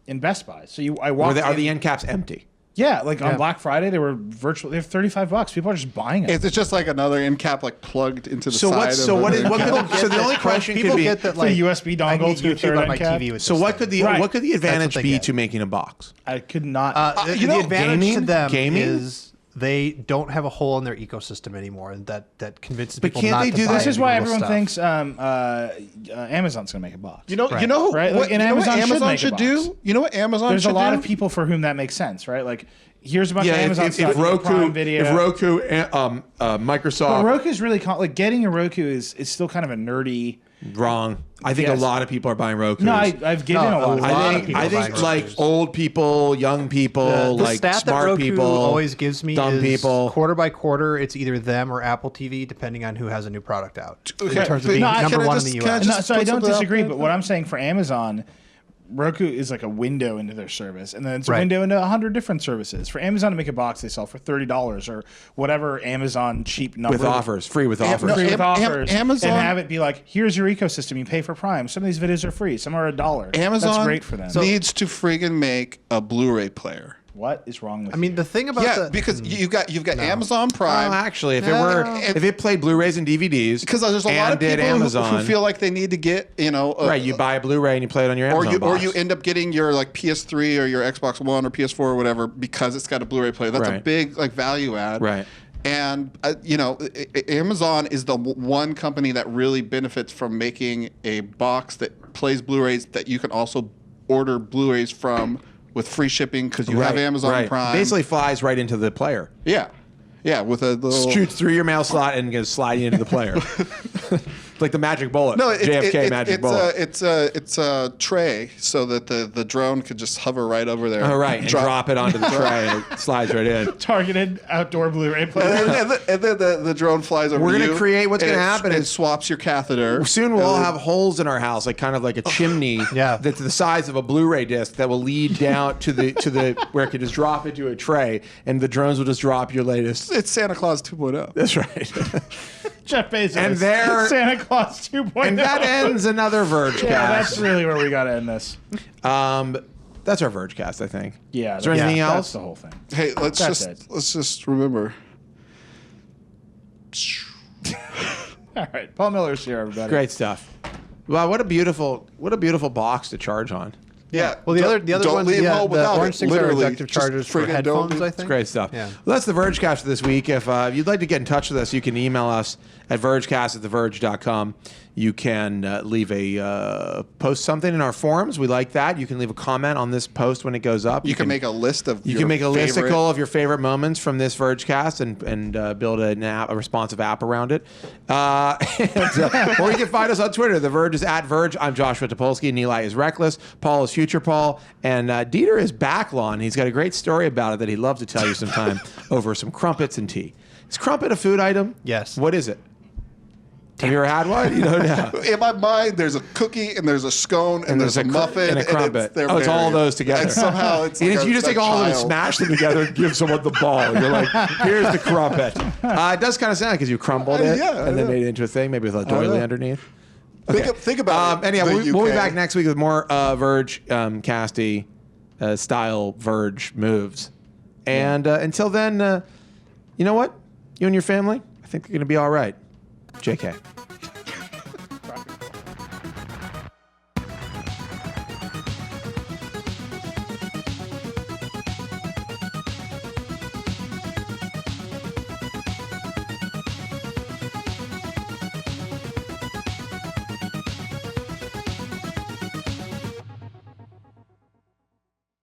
Speaker 3: Best Buy. So I walked.
Speaker 1: Are
Speaker 3: in-
Speaker 1: the end caps empty?
Speaker 3: Yeah, like on Black Friday, they were virtually. They're $35. People are just buying it.
Speaker 2: It's just like another end cap like plugged into the
Speaker 1: So
Speaker 2: side.
Speaker 1: what? So what is? What
Speaker 2: cap.
Speaker 1: could, so the only question
Speaker 4: People
Speaker 1: could be.
Speaker 4: get that
Speaker 3: The
Speaker 4: like
Speaker 3: USB dongle
Speaker 4: I can
Speaker 3: to
Speaker 4: get
Speaker 3: a third
Speaker 4: YouTube on
Speaker 3: end
Speaker 4: my
Speaker 3: cap.
Speaker 4: TV with
Speaker 1: So
Speaker 4: this
Speaker 1: what
Speaker 4: thing.
Speaker 1: could the
Speaker 3: Right.
Speaker 1: what could the advantage
Speaker 4: they
Speaker 1: be
Speaker 4: get.
Speaker 1: to making a box?
Speaker 3: I could not.
Speaker 4: The
Speaker 1: know,
Speaker 4: advantage to
Speaker 1: gaming-
Speaker 4: them
Speaker 1: gaming?
Speaker 4: is they don't have a hole in their ecosystem anymore, and that convinces
Speaker 1: But
Speaker 4: people
Speaker 1: can't
Speaker 4: not
Speaker 1: they
Speaker 4: to
Speaker 1: do
Speaker 4: buy
Speaker 1: this?
Speaker 3: This is why
Speaker 4: Google
Speaker 3: everyone
Speaker 4: stuff.
Speaker 3: thinks Amazon's going to make a box.
Speaker 2: You know,
Speaker 4: Right.
Speaker 2: you know,
Speaker 3: Right?
Speaker 2: what,
Speaker 3: Like, and
Speaker 2: you know what
Speaker 3: Amazon should
Speaker 2: Amazon
Speaker 3: make a
Speaker 2: should
Speaker 3: box.
Speaker 2: do? You know what Amazon
Speaker 3: There's
Speaker 2: should
Speaker 3: a lot
Speaker 2: do?
Speaker 3: of people for whom that makes sense, right? Like, here's a bunch
Speaker 1: Yeah,
Speaker 3: of Amazon stuff.
Speaker 1: if
Speaker 3: you get
Speaker 1: Roku,
Speaker 3: Prime Video.
Speaker 1: if Roku, Microsoft,
Speaker 3: But Roku's really like getting a Roku is still kind of a nerdy.
Speaker 1: wrong. I think
Speaker 3: Yes.
Speaker 1: a lot of people are buying Roku.
Speaker 3: No, I've given
Speaker 4: No,
Speaker 3: a lot.
Speaker 4: a
Speaker 3: of
Speaker 4: lot
Speaker 1: I
Speaker 4: of
Speaker 1: think
Speaker 4: people buying
Speaker 1: like
Speaker 4: Rokus.
Speaker 1: old people, young people,
Speaker 4: The
Speaker 1: like
Speaker 4: stat that
Speaker 1: smart
Speaker 4: Roku
Speaker 1: people,
Speaker 4: always gives me
Speaker 1: dumb
Speaker 4: is
Speaker 1: people.
Speaker 4: quarter by quarter, it's either them or Apple TV, depending on who has a new product out.
Speaker 2: Okay,
Speaker 4: In terms of
Speaker 2: but
Speaker 4: being
Speaker 2: no,
Speaker 4: number
Speaker 2: can I
Speaker 4: one
Speaker 2: just-
Speaker 4: in the
Speaker 2: can I
Speaker 4: US.
Speaker 2: just-
Speaker 3: No, so I
Speaker 2: put
Speaker 3: don't
Speaker 2: something out
Speaker 3: disagree,
Speaker 2: there?
Speaker 3: but what I'm saying for Amazon, Roku is like a window into their service, and then it's a
Speaker 4: Right.
Speaker 3: window into 100 different services. For Amazon to make a box, they sell for $30 or whatever Amazon cheap number
Speaker 1: with offers, free with offers.
Speaker 2: no,
Speaker 3: free with offers,
Speaker 2: Amazon-
Speaker 3: and have it be like, here's your ecosystem. You pay for Prime. Some of these videos are free. Some are $1.
Speaker 2: Amazon
Speaker 3: That's great for them.
Speaker 2: needs to friggin' make a Blu-ray player.
Speaker 3: What is wrong with
Speaker 4: I mean,
Speaker 3: you?
Speaker 4: the thing about
Speaker 2: Yeah,
Speaker 4: the
Speaker 2: because you've got Amazon Prime.
Speaker 1: Well, actually, if it played Blu-rays and DVDs,
Speaker 2: Because there's a lot
Speaker 1: and
Speaker 2: of
Speaker 1: did
Speaker 2: people
Speaker 1: Amazon,
Speaker 2: who feel like they need to get,
Speaker 1: right, you buy a Blu-ray and you play it on your
Speaker 2: or
Speaker 1: Amazon
Speaker 2: you
Speaker 1: box.
Speaker 2: end up getting your like PS3 or your Xbox One or PS4 or whatever because it's got a Blu-ray player. That's a
Speaker 1: Right.
Speaker 2: big like value add.
Speaker 1: Right.
Speaker 2: And Amazon is the one company that really benefits from making a box that plays Blu-rays that you can also order Blu-rays from with free shipping because you have Amazon
Speaker 1: right.
Speaker 2: Prime.
Speaker 1: Basically flies right into the player.
Speaker 2: Yeah, with a little
Speaker 1: Shoots through your mail slot and goes sliding into the player. Like the magic bullet.
Speaker 2: No,
Speaker 1: JFK magic bullet.
Speaker 2: it's a tray so that the drone could just hover right over there.
Speaker 1: Oh, right, and drop it onto the tray and it slides right in.
Speaker 3: Targeted outdoor Blu-ray player.
Speaker 2: And then the drone flies over.
Speaker 1: We're gonna
Speaker 2: you,
Speaker 1: create- what's
Speaker 2: and
Speaker 1: gonna
Speaker 2: it-
Speaker 1: happen
Speaker 2: it
Speaker 1: is-
Speaker 2: swaps your catheter.
Speaker 1: Soon we'll all
Speaker 2: And
Speaker 1: have holes in our house, like kind of like a chimney
Speaker 4: Yeah.
Speaker 1: that's the size of a Blu-ray disc that will lead down to the where it could just drop into a tray, and the drones will just drop your latest.
Speaker 2: It's Santa Claus 2.0.
Speaker 1: That's right.
Speaker 3: Jeff Bezos.
Speaker 1: And there-
Speaker 3: Santa Claus 2.0.
Speaker 1: And that ends another Vergecast.
Speaker 3: Yeah, that's really where we got to end this.
Speaker 1: That's our Vergecast, I think.
Speaker 3: Yeah.
Speaker 1: Is there anything
Speaker 3: That's
Speaker 1: else?
Speaker 3: the whole thing.
Speaker 2: Hey, let's
Speaker 3: That's
Speaker 2: just remember.
Speaker 3: All right. Paul Miller's here, everybody.
Speaker 1: Great stuff. Wow, what a beautiful box to charge on.
Speaker 2: Yeah.
Speaker 4: Well, the other
Speaker 2: don't
Speaker 4: one,
Speaker 2: leave
Speaker 4: yeah,
Speaker 2: home
Speaker 4: the
Speaker 2: without
Speaker 4: orange
Speaker 2: it.
Speaker 4: things are
Speaker 2: Literally,
Speaker 4: inductive
Speaker 2: just
Speaker 4: chargers for
Speaker 2: friggin' don't
Speaker 4: headphones,
Speaker 2: do-
Speaker 4: I think.
Speaker 1: Great stuff.
Speaker 4: Yeah.
Speaker 1: Well, that's the Vergecast for this week. If you'd like to get in touch with us, you can email us at vergecast@theverge.com. You can leave post something in our forums. We like that. You can leave a comment on this post when it goes up.
Speaker 2: You can make a list of.
Speaker 1: You
Speaker 2: your
Speaker 1: can make a
Speaker 2: favorite-
Speaker 1: listicle of your favorite moments from this Vergecast and build a responsive app around it. Or you can find us on Twitter. The Verge is at Verge. I'm Joshua Topolsky. Nilay is Reckless. Paul is FuturePaul. And Dieter is back, Lon. He's got a great story about it that he'd love to tell you sometime over some crumpets and tea. Is crumpet a food item?
Speaker 4: Yes.
Speaker 1: What is it? Have you ever had one? You don't know.
Speaker 2: In my mind, there's a cookie and there's a scone and there's a muffin
Speaker 1: and a crumpet.
Speaker 2: It's
Speaker 1: all those together.
Speaker 2: And somehow it's like
Speaker 1: you just take all of them and smash them together and give someone the ball. And you're like, here's the crumpet. It does kind of sound because you crumbled it and then made it into a thing, maybe with a doily underneath. Okay.
Speaker 2: Think about it.
Speaker 1: Anyhow, we'll be back next week with more Verge casty style Verge moves. And until then, you know what? You and your family, I think you're going to be all right. JK.